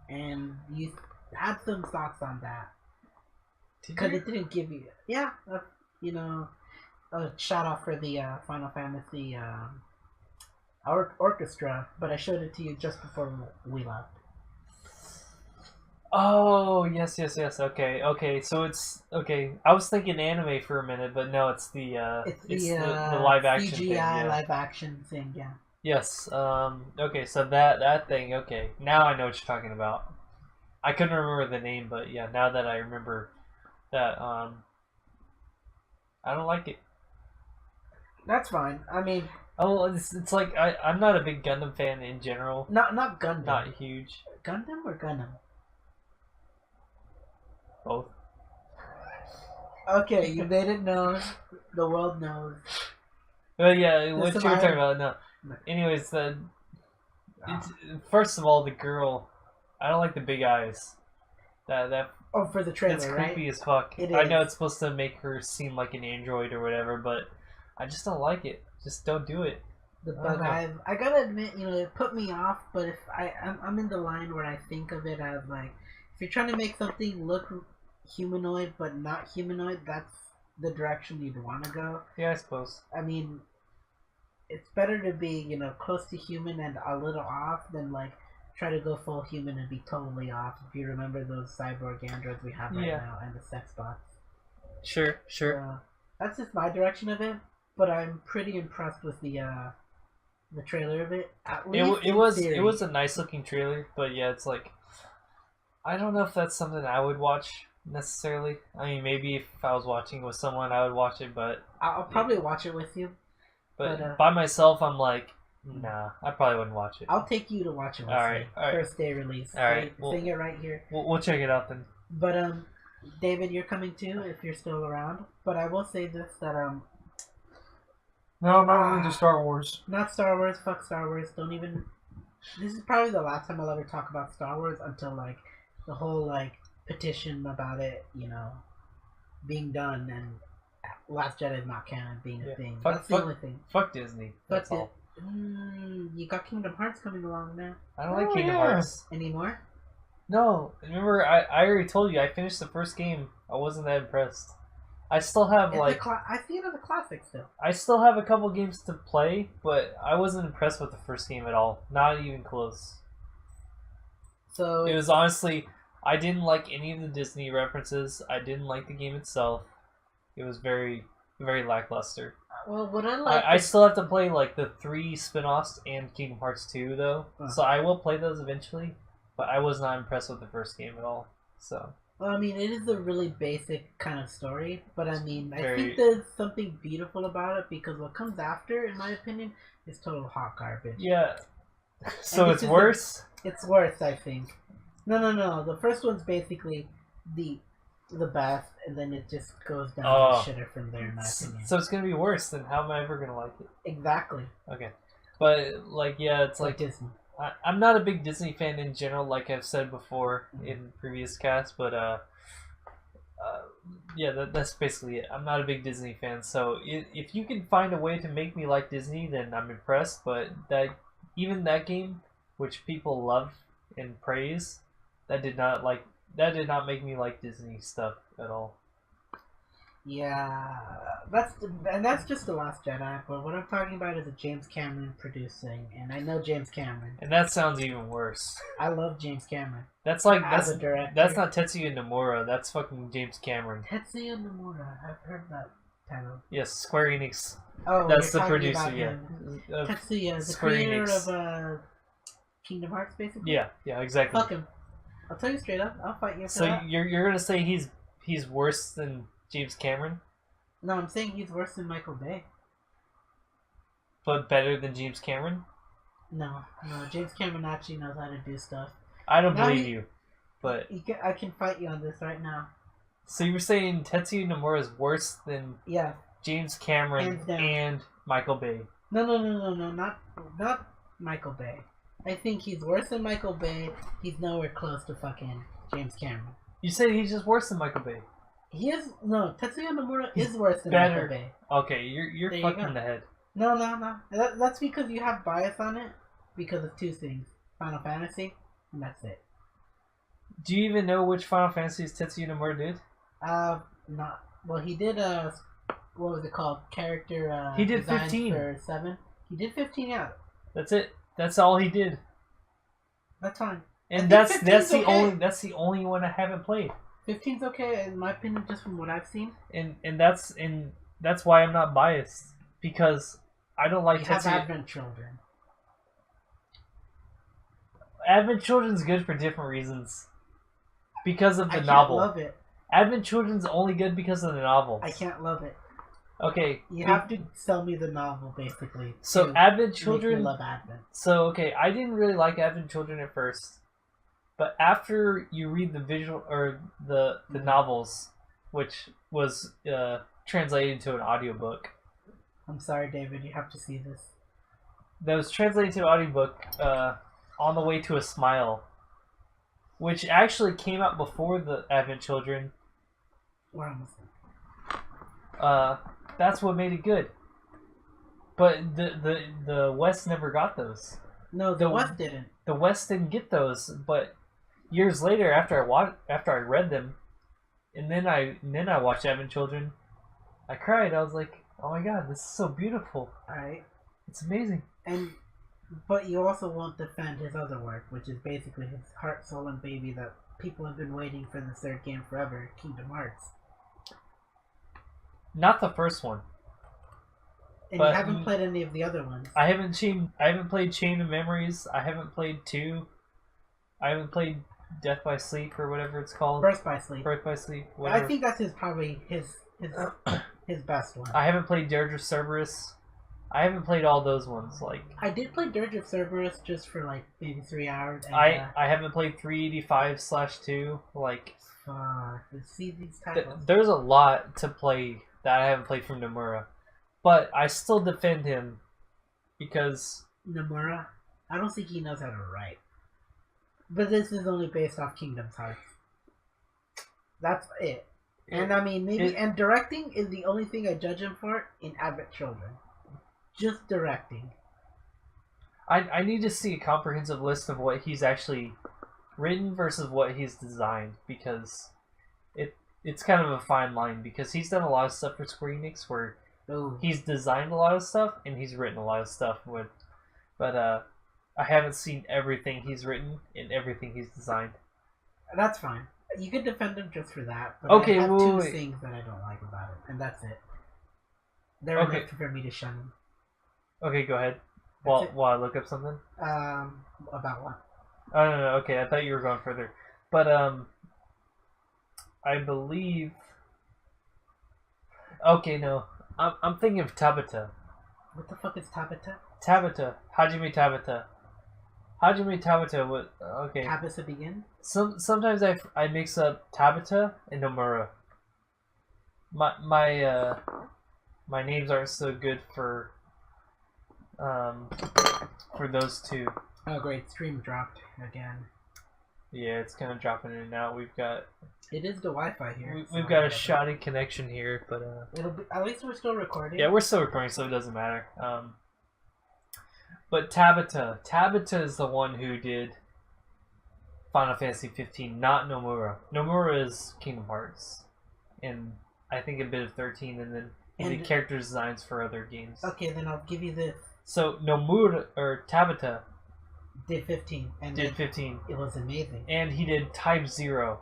and you had some thoughts on that. Because it didn't give you, a shout out for the Final Fantasy orchestra, but I showed it to you just before we left. Oh, yes. Okay. So it's okay. I was thinking anime for a minute, but no, it's the live action CGI thing. Yeah. live action thing, yeah. Yes. Okay. So that thing. Okay. Now I know what you're talking about. I couldn't remember the name, but yeah. Now that I remember that, I don't like it. That's fine. I mean, it's like I'm not a big Gundam fan in general. not Gundam. Not huge. Gundam or Gundam? Both. Okay, you made it known. The world knows. Well, yeah, what you were talking about, no. Anyways, first of all, the girl, I don't like the big eyes. For the trailer, it's right? creepy as fuck. It I is. know it's supposed to make her seem like an android or whatever, but I just don't like it. Just don't do it. The bug eyes. I gotta admit, it put me off. But if I'm in the line where I think of it as like, if you're trying to make something look humanoid but not humanoid, that's the direction you'd want to go. Yeah, I suppose. I mean, it's better to be close to human and a little off than like try to go full human and be totally off. If you remember those cyborg androids we have right now and the sex bots. Sure. That's just my direction of it. But I'm pretty impressed with the trailer of it. It was a nice looking trailer, but yeah, it's like I don't know if that's something I would watch necessarily. I mean, maybe if I was watching with someone, I would watch it, but I'll probably watch it with you. But by myself, I'm like, nah, I probably wouldn't watch it. I'll take you to watch it with me. All right. First day release. All right, saying it right here. We'll check it out then. But David, you're coming too if you're still around. But I will say this that No, I'm not into Star Wars. Not Star Wars. Fuck Star Wars. Don't even. This is probably the last time I'll ever talk about Star Wars until like the whole petition about it, being done and Last Jedi is not canon being a thing. That's the only thing. Fuck Disney. That's all. You got Kingdom Hearts coming along now. I don't like Kingdom Hearts Anymore? No. Remember, I already told you I finished the first game. I wasn't that impressed. I still have I see it as a classic still. I still have a couple games to play, but I wasn't impressed with the first game at all. Not even close. So it was honestly, I didn't like any of the Disney references. I didn't like the game itself. It was very, very lackluster. Well, what I like... I still have to play the 3 spin-offs and Kingdom Hearts 2 though. So I will play those eventually, but I was not impressed with the first game at all. So. Well, I mean, it is a really basic kind of story, but I mean, I think Very... there's something beautiful about it because what comes after, in my opinion, is total hot garbage. Yeah. So it's worse? It's worse, I think. No. The first one's basically the best, and then it just goes down the shitter from there, in my opinion. So it's gonna be worse, then how am I ever gonna like it? Exactly. Okay. But, it's like Disney. I'm not a big Disney fan in general, like I've said before in previous casts, but that's basically it. I'm not a big Disney fan, so if you can find a way to make me like Disney, then I'm impressed. But even that game, which people love and praise, that did not make me like Disney stuff at all. Yeah, that's just The Last Jedi, but what I'm talking about is a James Cameron producing, and I know James Cameron. And that sounds even worse. I love James Cameron. That's a director. That's not Tetsuya Nomura, that's fucking James Cameron. Tetsuya Nomura, I've heard that title? Yes, Square Enix. Oh, That's you're the talking producer, about yeah. him. Of Tetsuya, the Square creator Enix. of Kingdom Hearts, basically. Yeah, exactly. Fuck him. I'll tell you straight up. I'll fight you for So that. you're gonna say he's worse than James Cameron, No, I'm saying he's worse than Michael Bay. but better than James Cameron? No, James Cameron actually knows how to do stuff. I don't Now believe you. But I can fight you on this right now. so you were saying Tetsuya Nomura is worse than Yeah. James Cameron Hands down. and Michael Bay? No, not Michael Bay. I think he's worse than Michael Bay. He's nowhere close to fucking James Cameron. You said he's just worse than Michael Bay. Tetsuya Nomura is worse than better. Michael Bay. Okay, you're There you fucking go. in the head. No. That's because you have bias on it because of two things: Final Fantasy, and that's it. Do you even know which Final Fantasies Tetsuya Nomura did? Not well. He did what was it called? Character. He did designs 15 for 7. He did 15. Yeah, That's it. That's all he did. that's fine. And I that's think the 15's okay. the only one I haven't played. 15's okay in my opinion, just from what I've seen. And that's why I'm not biased, because I don't like You have Tetsuya. Advent Children. Advent Children's good for different reasons. Because of the I can't novel. love it. Advent Children's only good because of the novel. I can't love it. Okay. You have to sell me the novel, basically. So to Advent make me Children. love Advent. So okay, I didn't really like Advent Children at first, but after you read the visual or the novels, which was translated into an audiobook, I'm sorry, David. You have to see this. that was translated to an audiobook, On the Way to a Smile, which actually came out before the Advent Children. We're almost That's what made it good. But the West never got those. No, the West didn't. The West didn't get those, but years later, after I read them, and then I watched Advent Children, I cried. I was like, "Oh my god, this is so beautiful! Alright. It's amazing." But you also won't defend his other work, which is basically his heart, soul, and baby that people have been waiting for the third game forever, Kingdom Hearts. Not the first one. And But you haven't played any of the other ones. I haven't played Chain of Memories. I haven't played 2. I haven't played Death by Sleep or whatever it's called. Birth by Sleep. Birth by Sleep. Whatever. I think that's probably his best one. I haven't played Dirge of Cerberus. I haven't played all those ones. Like I did play Dirge of Cerberus just for like maybe 3 hours. And, I haven't played 385/2. Like see these titles. there's a lot to play that I haven't played from Nomura, but I still defend him because Nomura, I don't think he knows how to write. But this is only based off Kingdom Hearts. That's it. And I mean, and directing is the only thing I judge him for in Advent Children. Just directing. I need to see a comprehensive list of what he's actually written versus what he's designed, because it's kind of a fine line, because he's done a lot of stuff for Square Enix where he's designed a lot of stuff and he's written a lot of stuff with, but I haven't seen everything he's written and everything he's designed. That's fine. You could defend him just for that, but okay, I have two things that I don't like about it, and that's it. They're enough for me to shun him. Okay, go ahead. While I look up something. About what? Oh no, okay, I thought you were going further. But I believe. Okay, no, I'm thinking of Tabata. What the fuck is Tabata? Tabata, Hajime Tabata. Hajime Tabata was okay. Tabata begin. Sometimes I mix up Tabata and Nomura. My names aren't so good for those two. Oh great, stream dropped again. Yeah, it's kind of dropping in and out. It is the Wi-Fi here. We've got a shoddy connection here, but it'll be, at least we're still recording. Yeah, we're still recording, so it doesn't matter. But Tabata is the one who did Final Fantasy 15, not Nomura. Nomura is Kingdom Hearts, and I think a bit of 13, and then he did character designs for other games. Okay, then I'll give you this. So Nomura or Tabata did 15 and did 15. It was amazing. And he did Type 0,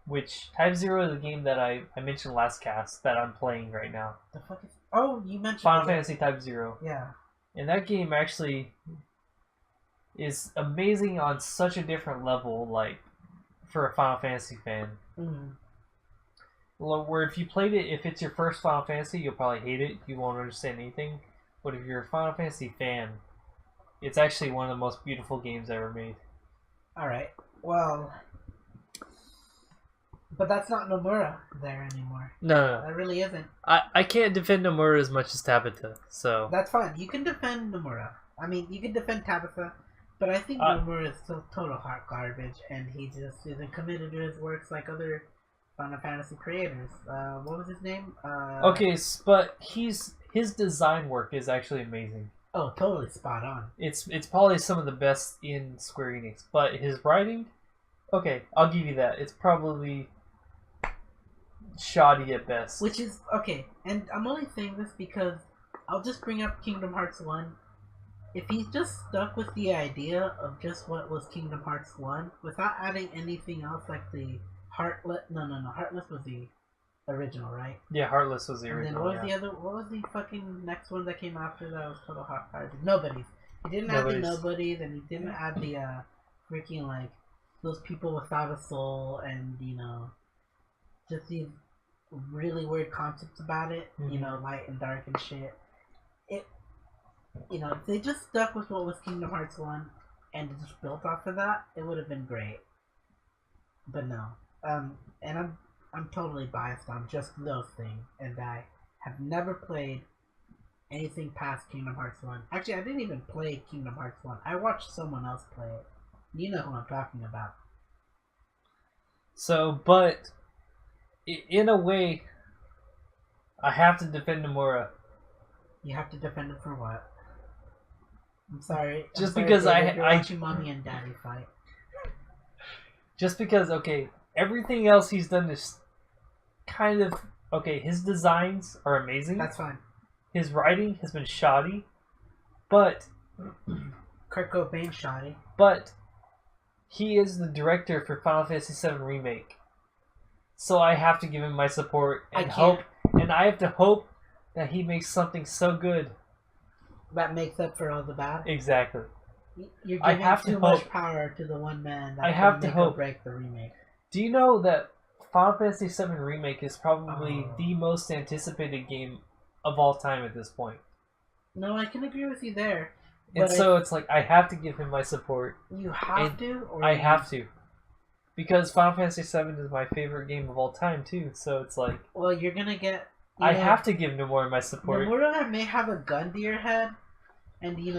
which Type Zero is a game that I mentioned last cast that I'm playing right now. The fuck is? Oh, you mentioned Final Fantasy Type Zero. Yeah. And that game actually is amazing on such a different level, like, for a Final Fantasy fan. Mm. Where if you played it, if it's your first Final Fantasy, you'll probably hate it. You won't understand anything. But if you're a Final Fantasy fan, it's actually one of the most beautiful games ever made. Alright. Well... But that's not Nomura there anymore. No. That really isn't. I can't defend Nomura as much as Tabitha, so... That's fine. You can defend Nomura. I mean, you can defend Tabitha, but I think Nomura is still total hot garbage, and he just isn't committed to his works like other Final Fantasy creators. What was his name? Okay, but his design work is actually amazing. Oh, totally spot on. It's probably some of the best in Square Enix, but his writing... Okay, I'll give you that. It's probably... shoddy at best. Which is okay, and I'm only saying this because I'll just bring up Kingdom Hearts 1. If he's just stuck with the idea of just what was Kingdom Hearts 1 without adding anything else like the Heartless Heartless was the original, right? Yeah, Heartless was the And original. then what was the fucking next one that came after that was total hot garbage? Nobody's. He didn't add the Nobodies, and he didn't add the freaking like those people without a soul, and just these really weird concepts about it, light and dark and shit. If they just stuck with what was Kingdom Hearts 1 and just built off of that, it would have been great. But no. And I'm totally biased on just those things, and I have never played anything past Kingdom Hearts 1. Actually, I didn't even play Kingdom Hearts 1. I watched someone else play it. You know who I'm talking about. So, but... in a way, I have to defend Nomura. You have to defend it for what? I'm sorry. Just sorry, because David, you're watching mommy and daddy fight. Just because, okay, everything else he's done is kind of okay. His designs are amazing. That's fine. His writing has been shoddy, but Kurt Cobain shoddy. But he is the director for Final Fantasy VII Remake. So I have to give him my support and hope, and I have to hope that he makes something so good that makes up for all the bad. Exactly. You're giving too much power to the one man that can make or break the remake. Do you know that Final Fantasy VII Remake is probably the most anticipated game of all time at this point? No, I can agree with you there. And so it's like I have to give him my support. You have to, or I have to. Because Final Fantasy VII is my favorite game of all time, too. So it's like... Well, you're going to get... I have to give Nomura my support. Nomura may have a gun to your head. And, He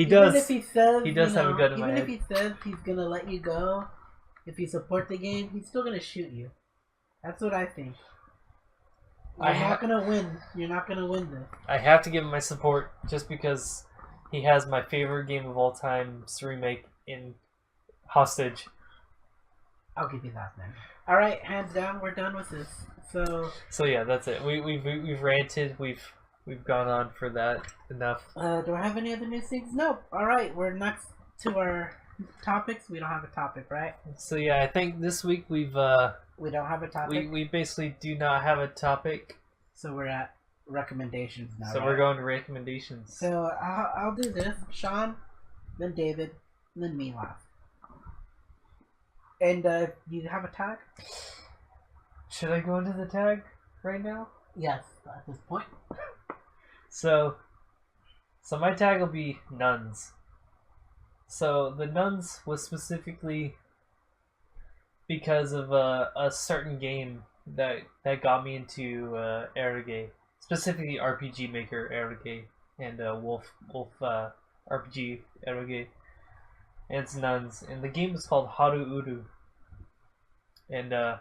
does. If he says... He does have a gun to my head. Even if he says he's going to let you go, if you support the game, he's still going to shoot you. That's what I think. You're not going to win. You're not going to win this. I have to give him my support just because he has my favorite game of all time's remake in hostage. I'll give you that then. All right, hands down, we're done with this. So yeah, that's it. We've ranted. We've gone on for that enough. Do I have any other new things? Nope. All right, we're next to our topics. We don't have a topic, right? So yeah, I think this week we don't have a topic. We basically do not have a topic. So we're at recommendations now. So we're going to recommendations. So I'll do this. Sean, then David, then me last. And do you have a tag? Should I go into the tag right now? Yes, at this point. So my tag will be nuns. So the nuns was specifically because of a certain game that got me into Eroge, specifically RPG Maker Eroge and Wolf RPG Eroge. And it's nuns, and the game is called Haru Uru, and it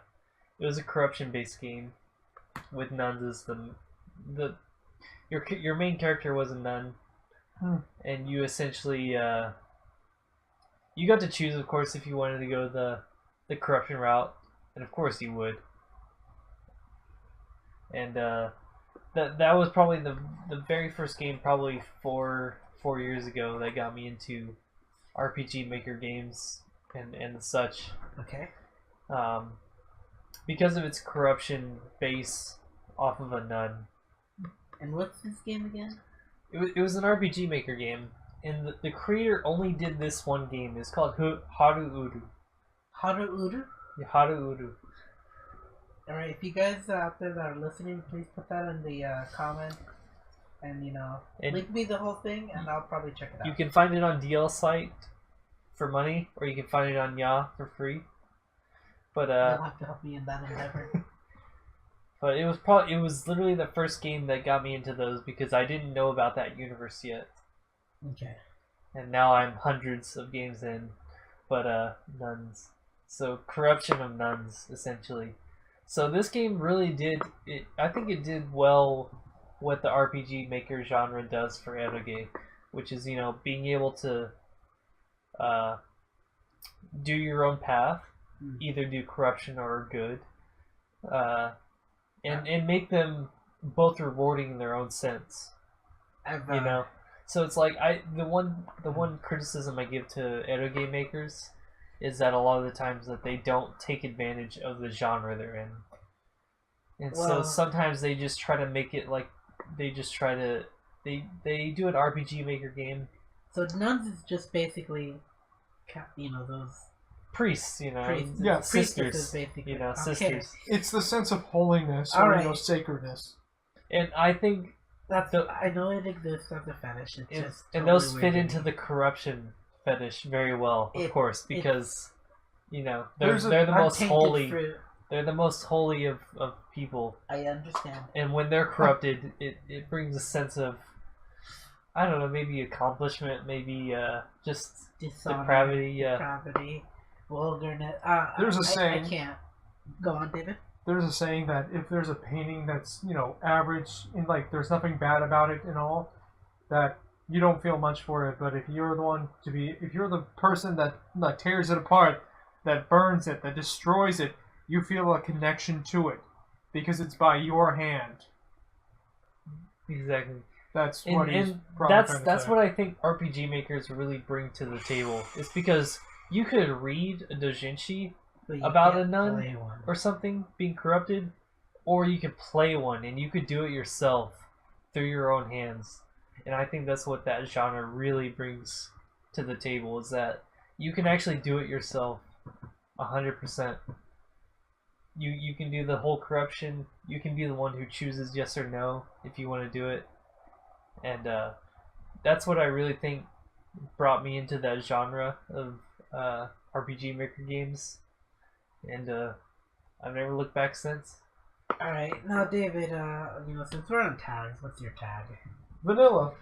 was a corruption-based game with nuns as your main character was a nun, and you essentially you got to choose, of course, if you wanted to go the corruption route, and of course you would, and that was probably the very first game, probably four years ago, that got me into RPG Maker games and such. Okay. because of its corruption base off of a nun. And what's this game again? It was an RPG Maker game, and the creator only did this one game. It's called Haru Uru. Haru Uru? Yeah, Haru Uru. Alright, if you guys out there that are listening, please put that in the comment. And, link me the whole thing, and I'll probably check it out. You can find it on DL site for money, or you can find it on Ya for free. But You'll have to help me in that endeavor. But it was literally the first game that got me into those because I didn't know about that universe yet. Okay. And now I'm hundreds of games in, but nuns. So corruption of nuns, essentially. So this game really did it. I think it did well what the RPG Maker genre does for eroge, which is being able to do your own path, either do corruption or good, and make them both rewarding in their own sense. So it's like the one criticism I give to eroge makers is that a lot of the times that they don't take advantage of the genre they're in, and so sometimes they just try to make it like they do an RPG Maker game. So nuns is just basically, those priests, priests. Yeah, sisters, basically. sisters. It's the sense of holiness All or right. sacredness. And I think I know it exists as a fetish. It's just and totally those weird fit to into me. the corruption fetish very well, of course, because they're There's a the most Untainted holy. fruit. They're the most holy of people, I understand. and when they're corrupted, it brings a sense of, I don't know, maybe accomplishment, maybe just Dishonor, depravity. Yeah, depravity, vulgarness. There's a saying. I can't. Go on, David. There's a saying that if there's a painting that's average and like there's nothing bad about it and all, that you don't feel much for it. But if you're the person that tears it apart, that burns it, that destroys it, you feel a connection to it because it's by your hand. exactly. That's what he's And probably trying to that's say. what I think RPG makers really bring to the table. It's because you could read a doujinshi But you about a can't nun play one. or something being corrupted, or you could play one and you could do it yourself through your own hands. And I think that's what that genre really brings to the table, is that you can actually do it yourself 100%. You can do the whole corruption. You can be the one who chooses yes or no if you want to do it. And that's what I really think brought me into that genre of RPG Maker games. And I've never looked back since. Alright, now David, since we're on tags, what's your tag? Vanilla,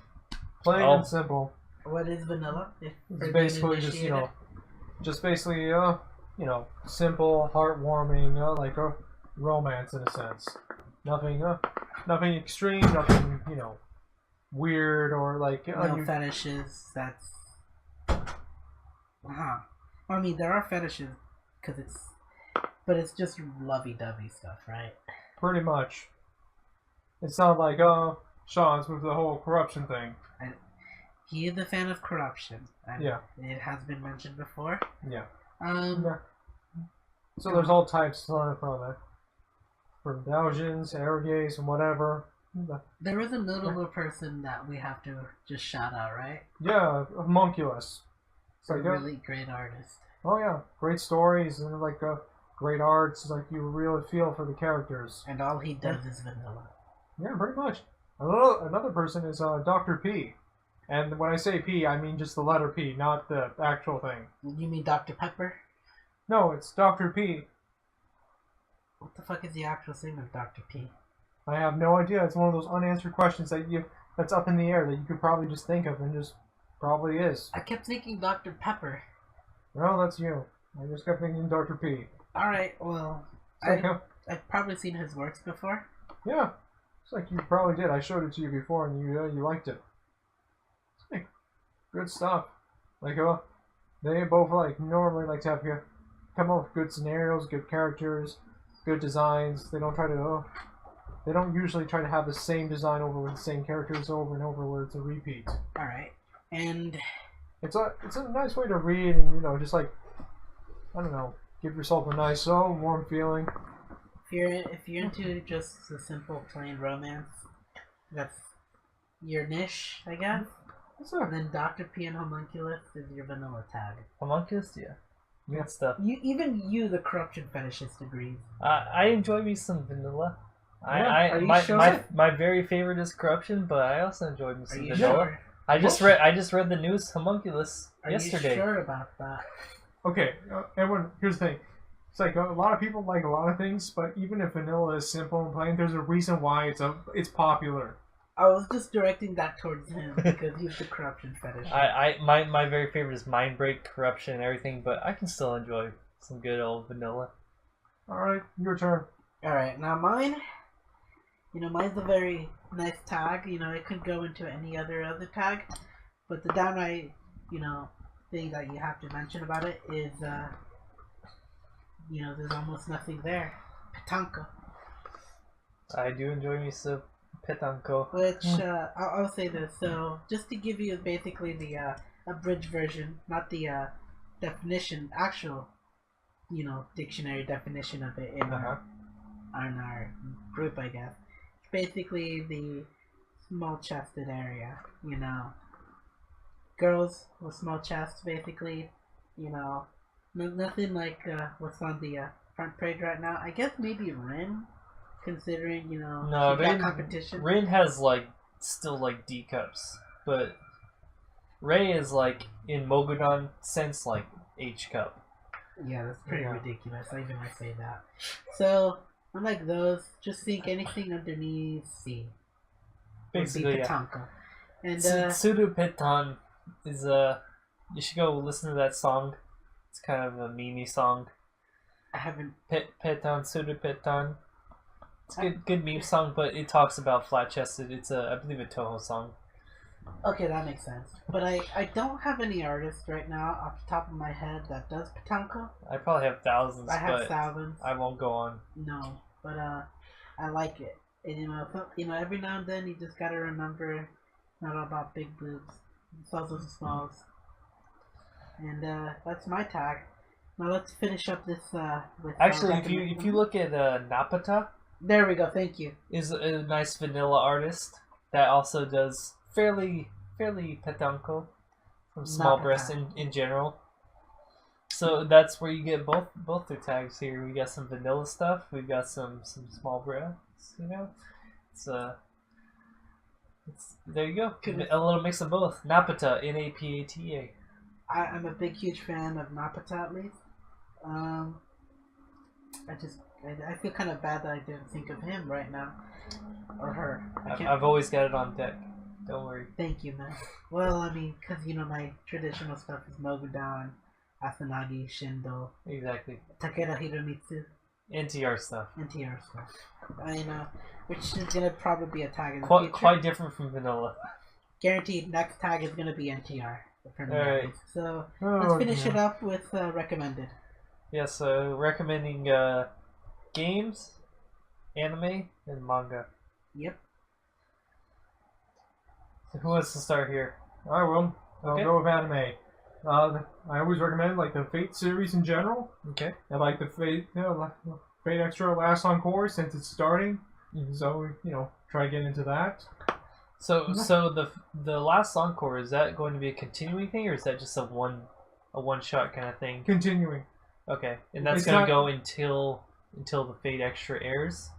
plain and simple. What is vanilla? It's basically just basically simple, heartwarming, like a romance in a sense. Nothing extreme, nothing weird or like no fetishes. That's I mean, there are fetishes but it's just lovey-dovey stuff, right? Pretty much. It's not like Sean's with the whole corruption thing. He is a fan of corruption. And Yeah. It has been mentioned before. Yeah. Yeah. So there's all types from Belgians, eroges, and whatever. There is a notable person that we have to just shout out, right? Yeah, Homunculus. It's A like really great artist. oh yeah, great stories and like great arts. Like you really feel for the characters. And all he does is vanilla. Yeah, pretty much. Another person is Dr. P. And when I say P, I mean just the letter P, not the actual thing. You mean Dr. Pepper? No, it's Dr. P. What the fuck is the actual name of Dr. P? I have no idea. It's one of those unanswered questions that's up in the air that you could probably just think of and just probably is. I kept thinking Dr. Pepper. Well, that's you. I just kept thinking Dr. P. Alright, well, It's like, I've probably seen his works before. yeah, it's like you probably did. I showed it to you before and you liked it. It's like good stuff. Like they both normally like to have come up with good scenarios, good characters, good designs. They don't usually try to have the same design over with the same characters over and over where it's a repeat. Alright, and It's a nice way to read and just like I don't know, give yourself a nice warm feeling. if you're into just the simple plain romance, that's your niche, I guess. And then Dr. P and Homunculus is your vanilla tag. Homunculus, yeah. Good stuff. You, the corruption fetishist, agrees. I enjoy me some vanilla. Are you sure? My very favorite is corruption, but I also enjoy me some vanilla. Sure? I just read the news Homunculus yesterday. Are you sure about that? Okay, everyone. Here's the thing. It's like a lot of people like a lot of things, but even if vanilla is simple and plain, there's a reason why it's popular. I was just directing that towards him because he's the corruption fetish. My very favorite is Mind Break, corruption, and everything, but I can still enjoy some good old vanilla. All right, your turn. All right, now mine. Mine's a very nice tag. It could go into any other tag, but the downright, thing that you have to mention about it is, there's almost nothing there. Petanka. I do enjoy me some petanco. Which, I'll say this. So, just to give you basically the abridged version, not the definition, actual, dictionary definition of it in our group, I guess. It's basically the small-chested area, Girls with small chests, basically, nothing like what's on the front page right now. I guess maybe Rin, considering, no, that competition. Rin has, still, D cups, but Ray is, in Mogodon sense, H cup. Yeah, that's pretty ridiculous. I even might say that. So, unlike those, just think anything underneath C. Basically, Petanka. And, Sudo Petan is, you should go listen to that song. It's kind of a meme song. I haven't... Petan, Sudo Petan. It's a good meme song, but it talks about flat-chested. It's I believe a Toho song. Okay, that makes sense. But I don't have any artist right now off the top of my head that does Petanka. I probably have thousands, but thousands. I won't go on. No, but I like it. And every now and then you just gotta remember, not all about big boobs. It's also the smalls. And that's my tag. Now let's finish up this with. Actually, if you look at Napata. There we go. Thank you. Is a nice vanilla artist that also does fairly petanco from small breasts in general. So that's where you get both their tags here. We got some vanilla stuff. We've got some small breasts. It's there you go. A little mix of both. Napata, Napata. I'm a huge fan of Napata, at least. I feel kind of bad that I didn't think of him right now. Or her. I've always got it on deck. Don't worry. Thank you, man. Well, I mean, because, my traditional stuff is Mogudan, Asanagi, Shindo. Exactly. Takeda Hiromitsu. NTR stuff. I know. Which is going to probably be a tag in the future. Quite different from vanilla. Guaranteed, next tag is going to be NTR. Alright. So, let's finish it up with recommended. Yeah, so recommending games, anime, and manga. Yep. So who wants to start here? I will. I'll go with anime. I always recommend the Fate series in general. Okay. I like the Fate Extra Last Encore since it's starting. Mm-hmm. So try to get into that. So the last Encore, is that going to be a continuing thing, or is that just a one shot kind of thing? Continuing. Okay, and that's going to go until the Fate Extra airs.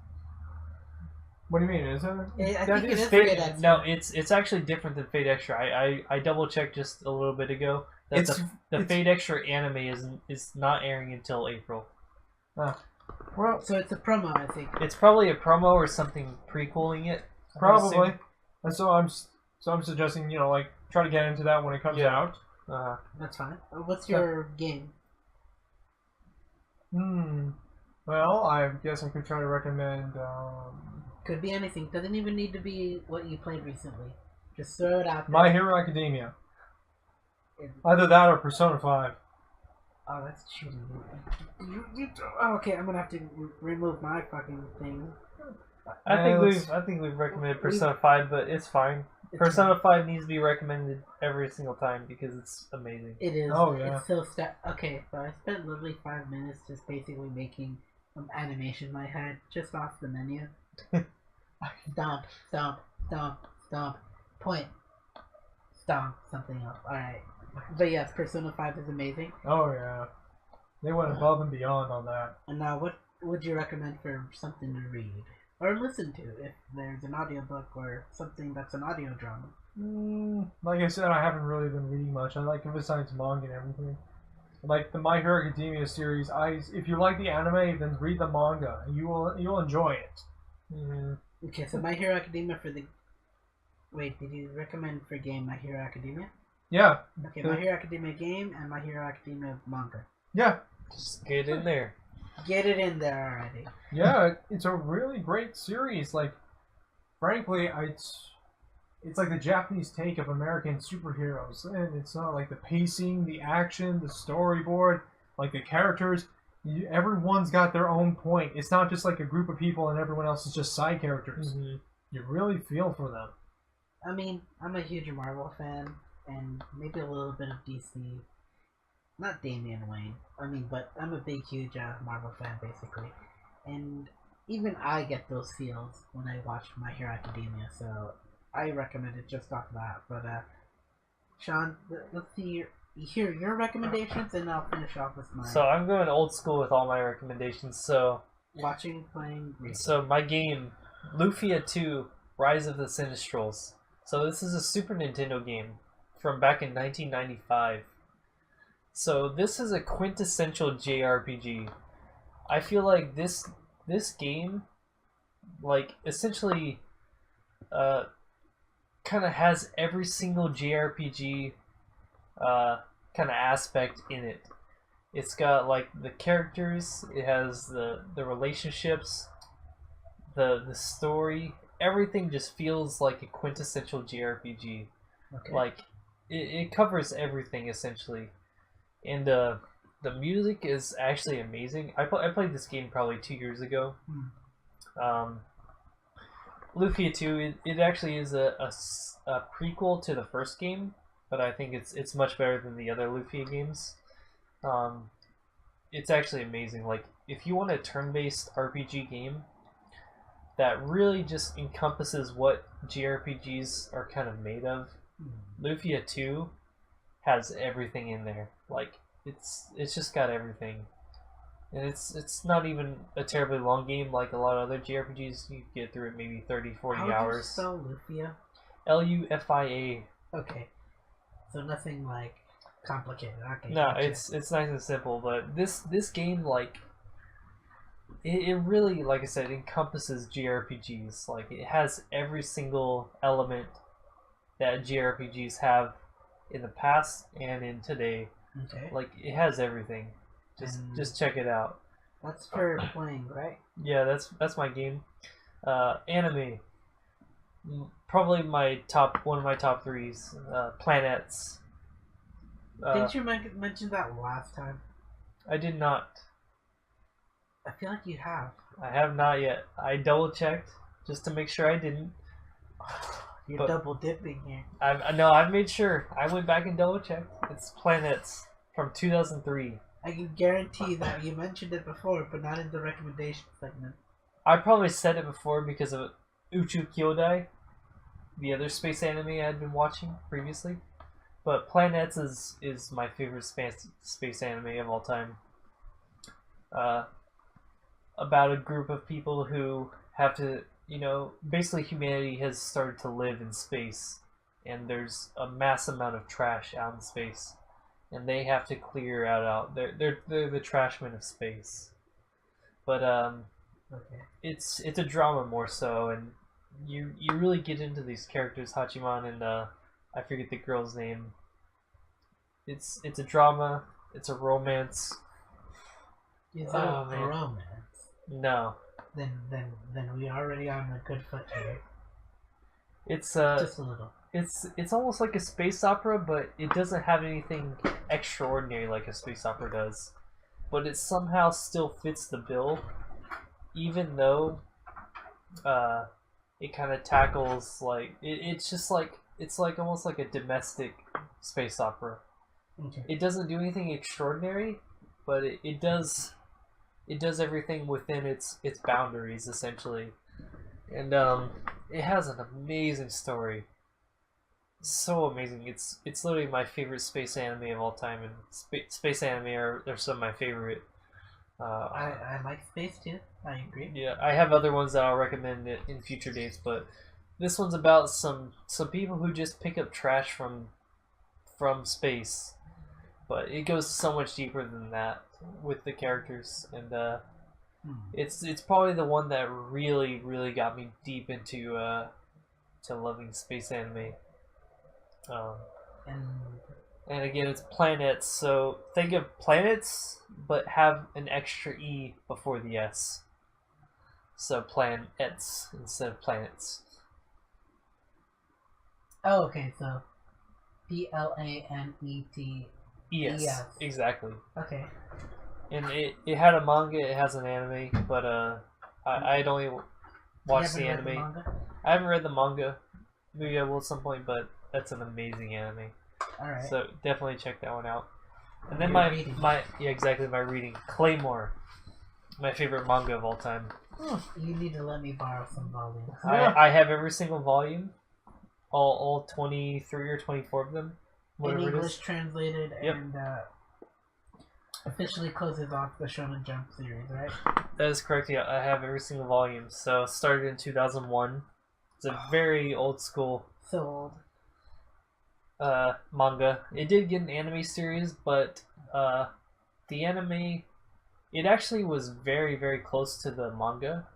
What do you mean? Is it? I think it is Fate Extra. No, it's actually different than Fate Extra. I double checked just a little bit ago that the Fate Extra anime is not airing until April. Well, so it's a promo, I think. It's probably a promo or something prequeling it. Probably. And so I'm suggesting try to get into that when it comes out. That's fine. What's your game? Well, I guess I could try to recommend. Could be anything. Doesn't even need to be what you played recently. Just throw it out there. My Hero Academia. Either that or Persona 5. Oh, that's cheating. Okay, I'm gonna have to remove my fucking thing. I think we've recommended Persona 5, but it's fine. Persona 5 needs to be recommended every single time because it's amazing. It is. Oh yeah. It's so okay, so I spent literally 5 minutes just basically making animation in my head just off the menu. Stomp, stomp, stomp, stomp, point, stomp, something else. Alright. But yes, Persona 5 is amazing. Oh yeah, they went above and beyond on that. And now, what would you recommend for something to read? Or listen to, if there's an audiobook or something that's an audio drama? Like I said, I haven't really been reading much. I like besides manga and everything. Like the My Hero Academia series, if you like the anime, then read the manga. You'll enjoy it. Okay, so My Hero Academia for the... Wait, did you recommend for game My Hero Academia? Yeah. Okay, My Hero Academia game and My Hero Academia manga. Yeah. Just get in there. Get it in there already. Yeah, it's a really great series. Like, frankly, it's like the Japanese take of American superheroes, and it's not like the pacing, the action, the storyboard, like the characters. Everyone's got their own point. It's not just like a group of people and everyone else is just side characters. Mm-hmm. You really feel for them. I mean, I'm a huge Marvel fan, and maybe a little bit of DC. Not Damian Wayne. I mean, but I'm a big, huge Marvel fan, basically. And even I get those feels when I watch My Hero Academia, so I recommend it just off that. But, Sean, let's hear your recommendations, and I'll finish off with mine. So I'm going old school with all my recommendations. So watching, playing, reading. So my game, Lufia 2, Rise of the Sinistrals. So this is a Super Nintendo game from back in 1995. So this is a quintessential JRPG. I feel like this game, like, essentially, kind of has every single JRPG kind of aspect in it. It's got like the characters, it has the relationships, the story. Everything just feels like a quintessential JRPG. Okay. Like it covers everything essentially, and the music is actually amazing. I played this game probably 2 years ago. Lufia 2, it actually is a prequel to the first game, but I think it's much better than the other Lufia games. It's actually amazing. Like, if you want a turn-based RPG game that really just encompasses what JRPGs are kind of made of, Lufia 2 has everything in there. Like, it's just got everything. And it's not even a terribly long game like a lot of other JRPGs. You get through it maybe 30, 40 hours. hours. How do you spell Lufia? Lufia. Okay. So nothing like complicated. Okay. No, gotcha. it's nice and simple, but this game, like, it really, like I said, encompasses JRPGs. Like, it has every single element that JRPGs have in the past and in today. Okay. Like, it has everything. Just check it out. That's for playing, right? Yeah, that's my game. Anime. Probably one of my top threes. Planets. Didn't you mention that last time? I did not. I feel like you have. I have not yet. I double checked just to make sure I didn't. You're double dipping here. I've made sure. I went back and double checked. It's Planets from 2003. I can guarantee that you mentioned it before, but not in the recommendation segment. I probably said it before because of Uchu Kyodai, the other space anime I had been watching previously. But Planets is my favorite space anime of all time. About a group of people who have to, basically humanity has started to live in space, and there's a mass amount of trash out in space, and they have to clear out. They're the trashmen of space. But okay. It's a drama more so, and you really get into these characters, Hachiman and I forget the girl's name. It's a drama. It's a romance. Is it a romance? No. Then we are already on a good foot here. It's just a little. It's almost like a space opera, but it doesn't have anything extraordinary like a space opera does. But it somehow still fits the bill, even though it kind of tackles like it's almost like a domestic space opera. Okay. It doesn't do anything extraordinary, but it does it does everything within its boundaries essentially, and it has an amazing story. So amazing. It's literally my favorite space anime of all time, and space anime are some of my favorite. I like space too. I agree. Yeah, I have other ones that I'll recommend in future dates, but this one's about some people who just pick up trash from space, but it goes so much deeper than that with the characters, and it's probably the one that really got me deep into to loving space anime. And again, it's planets, so think of planets, but have an extra E before the S. So planets instead of planets. Oh, okay, so PLANET. Yes, exactly. Okay. And it had a manga, it has an anime, but I'd only watched the anime. I haven't read the manga. Maybe I will at some point, but that's an amazing anime. Alright. So definitely check that one out. And then my reading. Claymore. My favorite manga of all time. You need to let me borrow some volumes. I have every single volume. All 23 or 24 of them. In English translated, yep. And officially closes off the Shonen Jump series, right? That is correct, yeah. I have every single volume. So it started in 2001. It's a very old school. So old. Manga. It did get an anime series, but the anime, it actually was very close to the manga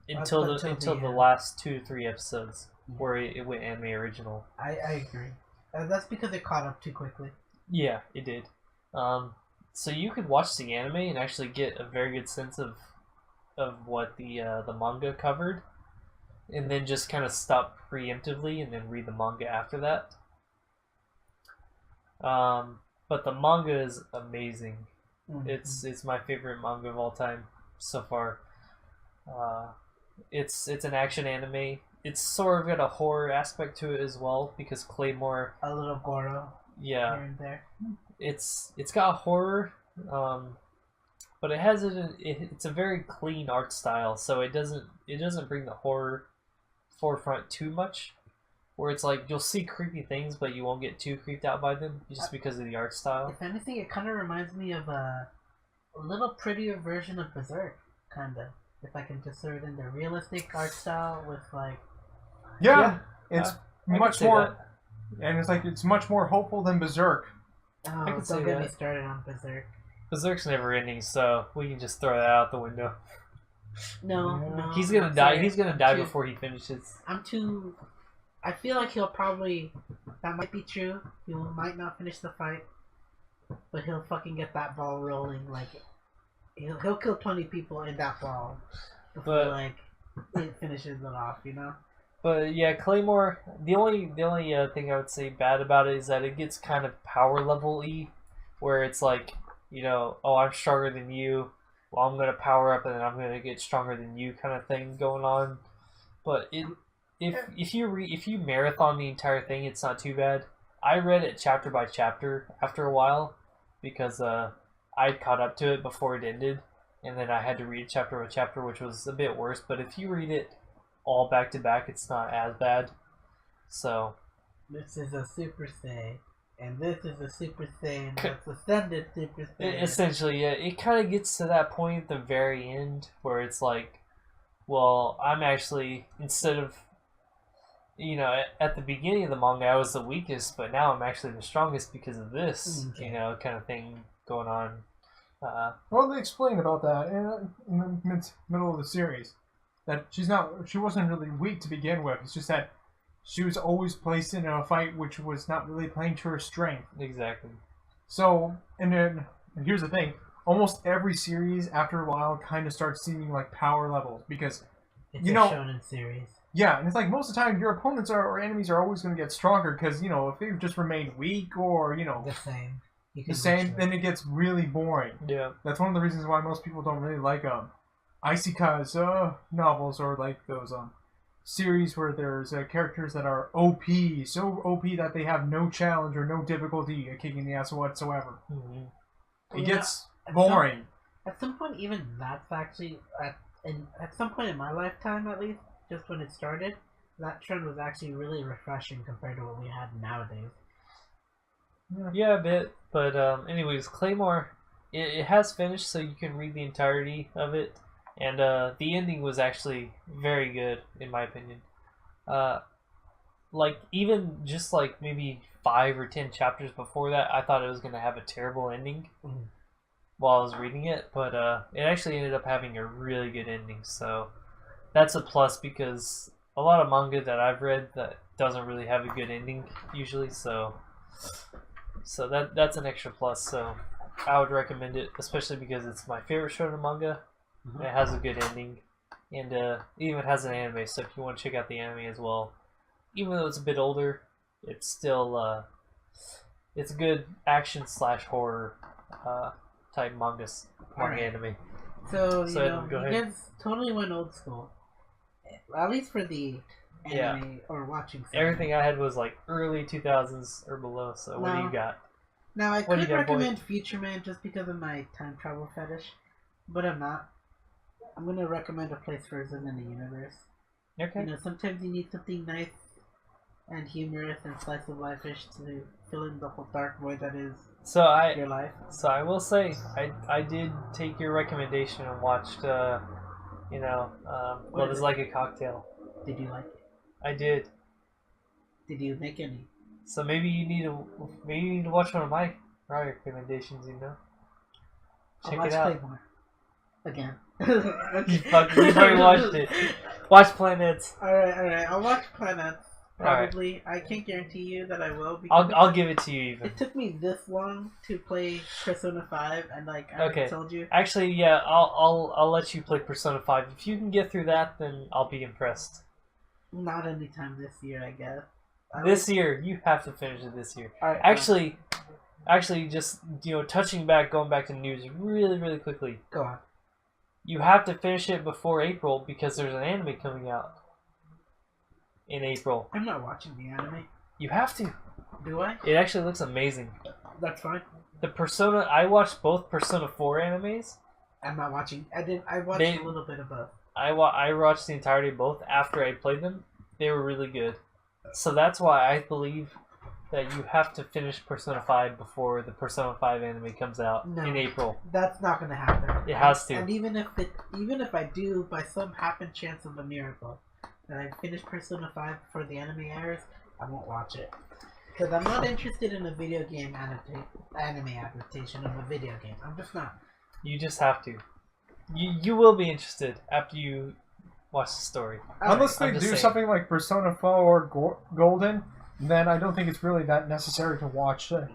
until the last 2 to 3 episodes where it went anime original. I agree. That's because it caught up too quickly. Yeah, it did. So you could watch the anime and actually get a very good sense of what the manga covered, and then just kind of stop preemptively and then read the manga after that. But the manga is amazing. Mm-hmm. It's my favorite manga of all time so far. It's an action anime. It's sort of got a horror aspect to it as well because Claymore. A little Goro. Yeah. Here and there. It's got horror, but it has it's a very clean art style, so it doesn't bring the horror forefront too much. Where it's like you'll see creepy things, but you won't get too creeped out by them just because of the art style. If anything, it kind of reminds me of a little prettier version of Berserk, kind of. If I can just throw it in the realistic art style with like. Yeah, it's much more, and it's much more hopeful than Berserk. Oh, don't get me started on Berserk. Berserk's never ending, so we can just throw that out the window. No. He's gonna die. Sorry. He's gonna die before he finishes. I feel like he'll probably. That might be true. He might not finish the fight, but he'll fucking get that ball rolling. Like he'll kill 20 people in that ball before it finishes it off. You know. But yeah, Claymore. The only thing I would say bad about it is that it gets kind of power level-y, where it's like, oh, I'm stronger than you. Well, I'm gonna power up and then I'm gonna get stronger than you, kind of thing going on. But if you marathon the entire thing, it's not too bad. I read it chapter by chapter after a while because I'd caught up to it before it ended, and then I had to read chapter by chapter, which was a bit worse. But if you read it all back to back, it's not as bad. So this is a Super Saiyan, and this is a Super Saiyan that's ascended Super Saiyan. Essentially, yeah, it kind of gets to that point at the very end where it's like, well, I'm actually, instead of, at the beginning of the manga I was the weakest, but now I'm actually the strongest because of this, kind of thing going on. Well, they explain about that in the middle of the series. That she wasn't really weak to begin with. It's just that she was always placed in a fight which was not really playing to her strength. Exactly. So, and here's the thing. Almost every series, after a while, kind of starts seeing like power levels because, it's a shonen series. Yeah, and it's like most of the time your opponents or enemies are always going to get stronger because, if they've just remained weak or, the same, then it gets really boring. Yeah. That's one of the reasons why most people don't really like Iseika's novels or like those series where there's characters that are so OP that they have no challenge or no difficulty kicking the ass whatsoever. Mm-hmm. It gets boring. At some point, even that's actually at some point in my lifetime, at least, just when it started, that trend was actually really refreshing compared to what we had nowadays. Yeah, a bit. But anyways, Claymore, it has finished, so you can read the entirety of it, and the ending was actually very good in my opinion. Like even just like maybe 5 or 10 chapters before that, I thought it was gonna have a terrible ending while I was reading it, but it actually ended up having a really good ending. So that's a plus because a lot of manga that I've read that doesn't really have a good ending usually. So that's an extra plus. So I would recommend it, especially because it's my favorite shonen manga. And it has a good ending, and it even has an anime. So if you want to check out the anime as well, even though it's a bit older, it's still it's a good action / horror type manga Alright. anime. So you ahead. guys totally went old school, at least for the anime or watching. Everything I had was like early 2000s or below. So what do you got? Now I What do could you got, boy? recommend Future Man just because of my time travel fetish, but I'm not. I'm gonna recommend A Place Frozen in the Universe. Okay. You know, sometimes you need something nice and humorous and slice of life-ish to fill in the whole dark void that is your life. So I will say I did take your recommendation and watched Love is Like a Cocktail. Did you like it? I did. Did you make any? So maybe you need to watch one of my recommendations. I'll Check watch it out. Claymore. Again. You've already watched it. Watch Planets. Alright. I'll watch Planets. Probably. I can't guarantee you that I will. Because I'll give it to you even. it took me this long to play Persona 5, and I Okay. told you. Actually, yeah, I'll let you play Persona 5. If you can get through that, then I'll be impressed. Not anytime this year, I guess. This year, you have to finish it this year. Alright, Actually, just going back to news really, really quickly. go on. You have to finish it before April because there's an anime coming out in April. I'm not watching the anime. You have to. Do I? It actually looks amazing. That's fine. I watched both Persona 4 animes. I'm not watching. I watched a little bit of both. I watched the entirety of both after I played them. They were really good. So that's why I believe that you have to finish Persona 5 before the Persona 5 anime comes out in April. That's not going to happen. It has to. And even if I do, by some happen chance of a miracle, that I finish Persona 5 before the anime airs, I won't watch it. Because I'm not interested in a video game anime adaptation of a video game. I'm just not. You just have to. You will be interested after you watch the story. Unless they do something like Persona 4 or Golden, then I don't think it's really that necessary to watch it.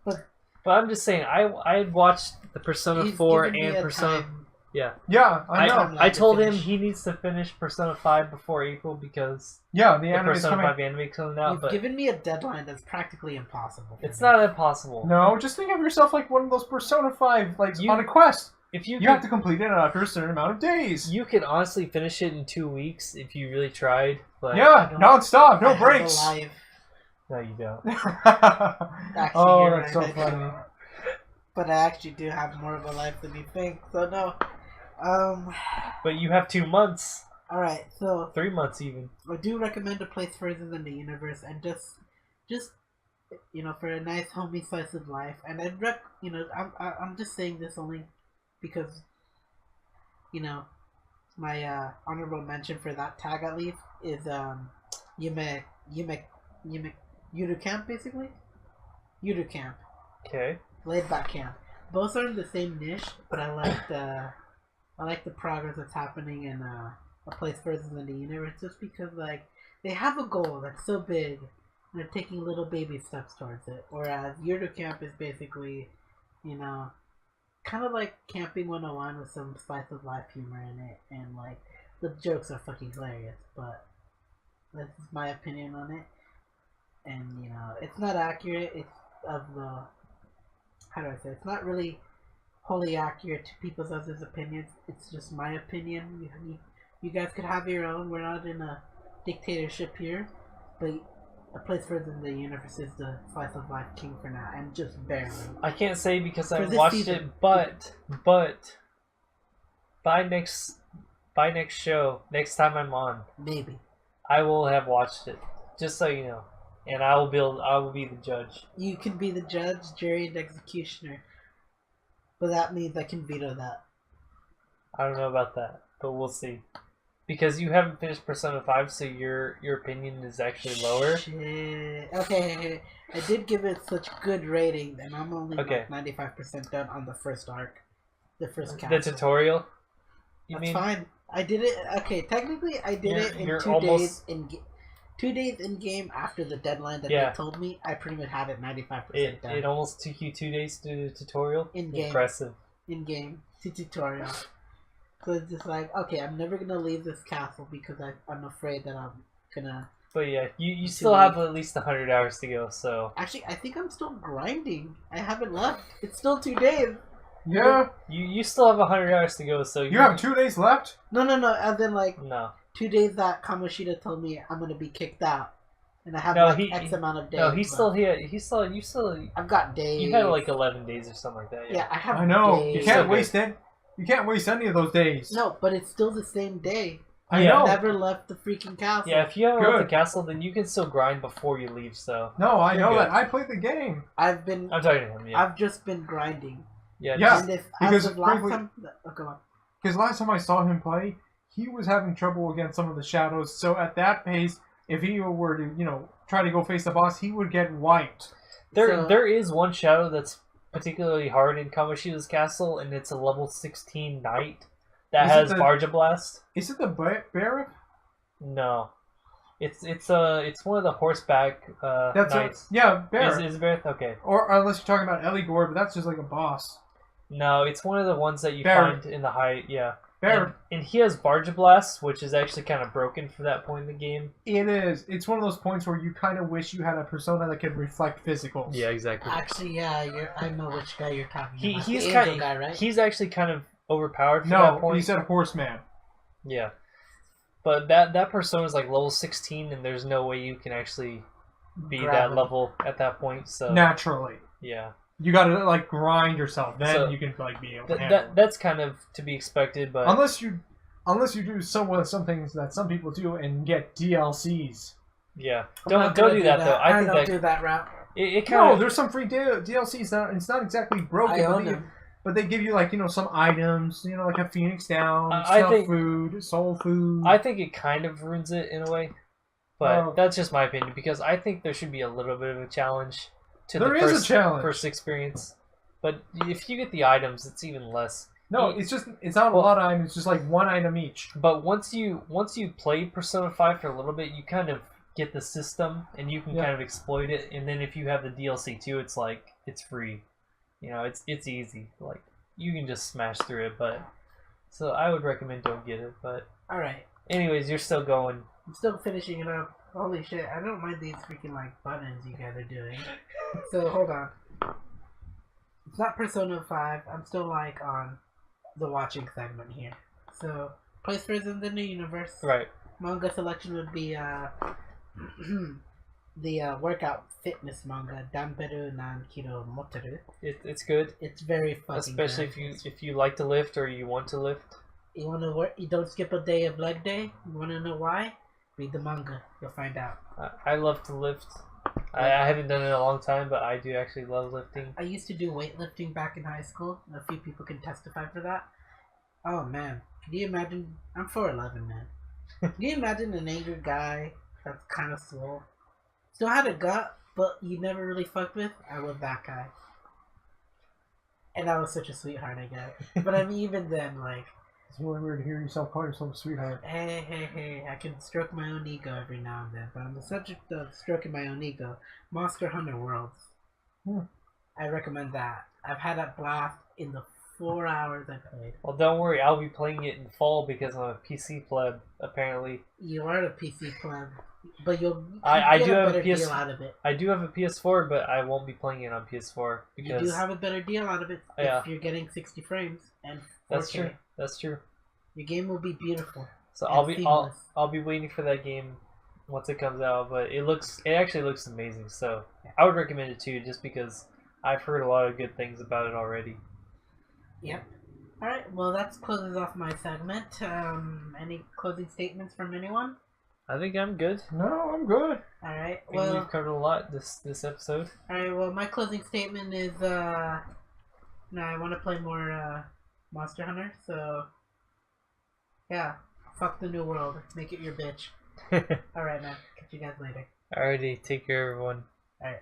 But I'm just saying, I had watched the Persona 4 and Persona... Yeah. Yeah, I know. I told him he needs to finish Persona 5 before April because the Persona 5 anime coming out. You've given me a deadline that's practically impossible. It's not impossible. No, just think of yourself like one of those Persona 5, on a quest. If you have to complete it after a certain amount of days. You could honestly finish it in 2 weeks if you really tried. But non-stop, no breaks. No, you don't. Oh, that's so funny. But I actually do have more of a life than you think, so no. But you have 2 months. Alright, so 3 months even. I do recommend A Place Frozen in the Universe, and just for a nice homey slice of life. And I'm just saying this only because my honorable mention for that tag at least is Yume Yudu Camp, basically. Yudu Camp. Okay. Laid back camp. Both are in the same niche, but I like the progress that's happening in A Place Frozen in the Universe, just because they have a goal that's so big, and they're taking little baby steps towards it. Whereas Yudu Camp is basically, kind of like Camping 101 with some slice of life humor in it, and the jokes are fucking hilarious. But this is my opinion on it, and it's not accurate. It's of the it's not really wholly accurate to people's other's opinions. It's just my opinion. You guys could have your own. We're not in a dictatorship here, but A Place Frozen in the Universe is the slice of life king for now, and just barely. I can't say because I watched it, but But by next show, next time I'm on, Maybe. I will have watched it. Just so you know. And I will be the judge. You can be the judge, jury, and executioner. But that means I can veto that. I don't know about that, but we'll see. Because you haven't finished Persona 5, so your opinion is actually lower. Shit. Okay, I did give it such good rating, and I'm only like 95% done on the first arc. The first castle. The tutorial? That's fine. I did it. Okay, technically, I did it in 2 days in 2 days in game after the deadline that they told me. I pretty much had it 95% done. It almost took you 2 days to do the tutorial. In game. Impressive. In game to tutorial. So it's just like, okay, I'm never gonna leave this castle because I'm afraid that I'm gonna. But yeah, you still have at least 100 hours to go. So actually, I think I'm still grinding. I haven't left. It's still 2 days. Yeah. You still have 100 hours to go, so you have 2 days left? No. And then like no 2 days that Kamoshida told me I'm gonna be kicked out, and I have X amount of days. No, he's still here. You still. I've got days. You had like 11 days or something like that. Yeah, I have. I know. Days. You can't waste it. You can't waste any of those days. No, but it's still the same day. I know. Never left the freaking castle. Yeah, if you haven't left the castle, then you can still grind before you leave. So. No, I know that. I played the game. I'm talking to him. Yeah. I've just been grinding. Yeah. Because last time. Oh, go on. Because last time I saw him play, he was having trouble against some of the shadows. So at that pace, if he were to, try to go face the boss, he would get wiped. There is one shadow that's particularly hard in Kamoshida's castle, and it's a level 16 knight that has Barja Blast. Is it the Barrett? No. It's one of the horseback knights. Barrett. Is Barrett? Okay. Or unless you're talking about Eligor, but that's just like a boss. No, it's one of the ones that you find in the high. Yeah. Barrett. And he has Barja Blast, which is actually kind of broken for that point in the game. It is. It's one of those points where you kind of wish you had a persona that could reflect physicals. Yeah, exactly. Actually, yeah, I know which guy you're talking about. He's kind of guy, right? He's actually kind of overpowered for that point. No, he said horseman. Yeah. But that persona is like level 16, and there's no way you can actually be that level at that point. So naturally. Yeah. You gotta like grind yourself, then you can like be able to handle it. That's kind of to be expected, but unless you do some things that some people do and get DLCs. Yeah, don't do that though. I don't do that route. There's some free DLCs that it's not exactly broken, but they give you like some items, like a Phoenix Down, soul food. I think it kind of ruins it in a way, but that's just my opinion because I think there should be a little bit of a challenge. There is a challenge. First experience, but if you get the items, it's even less. No, it's not a lot of items. It's just like one item each. But once you play Persona 5 for a little bit, you kind of get the system and you can kind of exploit it. And then if you have the DLC too, it's like it's free. It's easy. Like you can just smash through it. But so I would recommend don't get it. But all right. Anyways, you're still going. I'm still finishing it up. Holy shit! I don't mind these freaking buttons you guys are doing. So hold on. It's not Persona 5. I'm still on the watching segment here. So place for in the new universe. Right. Manga selection would be the workout fitness manga Danberu nan Kiro Moteru. It's good. It's very fucking especially good. if you like to lift or you want to lift. You want to work? You don't skip a day of leg day. You want to know why? Read the manga. You'll find out. I love to lift. I haven't done it in a long time, but I do actually love lifting. I used to do weightlifting back in high school. A few people can testify for that. Oh man, can you imagine? I'm 4'11", man. Can you imagine an angry guy that's kind of slow? Still had a gut, but you never really fucked with? I was that guy. And I was such a sweetheart, I guess. But I mean, even then, it's really weird to hear yourself call yourself a sweetheart. Hey, I can stroke my own ego every now and then. But on the subject of stroking my own ego, Monster Hunter Worlds. I recommend that. I've had a blast in the 4 hours I played. Well, don't worry. I'll be playing it in fall because I'm a PC pleb, apparently. You are a PC pleb. But I get do a have better deal out of it. I do have a PS4, but I won't be playing it on PS4 because you do have a better deal out of it if you're getting 60 frames and 4K. That's true. Your game will be beautiful. So I'll be waiting for that game once it comes out, but it actually looks amazing. So I would recommend it too, just because I've heard a lot of good things about it already. Yep. Alright, well, that closes off my segment. Any closing statements from anyone? I think I'm good. No, I'm good. Alright, I think well... we've covered a lot this episode. Alright, well, my closing statement is, I want to play more, Monster Hunter, so... Yeah, fuck the new world. Make it your bitch. Alright, man. Catch you guys later. Alrighty, take care, everyone. Alright.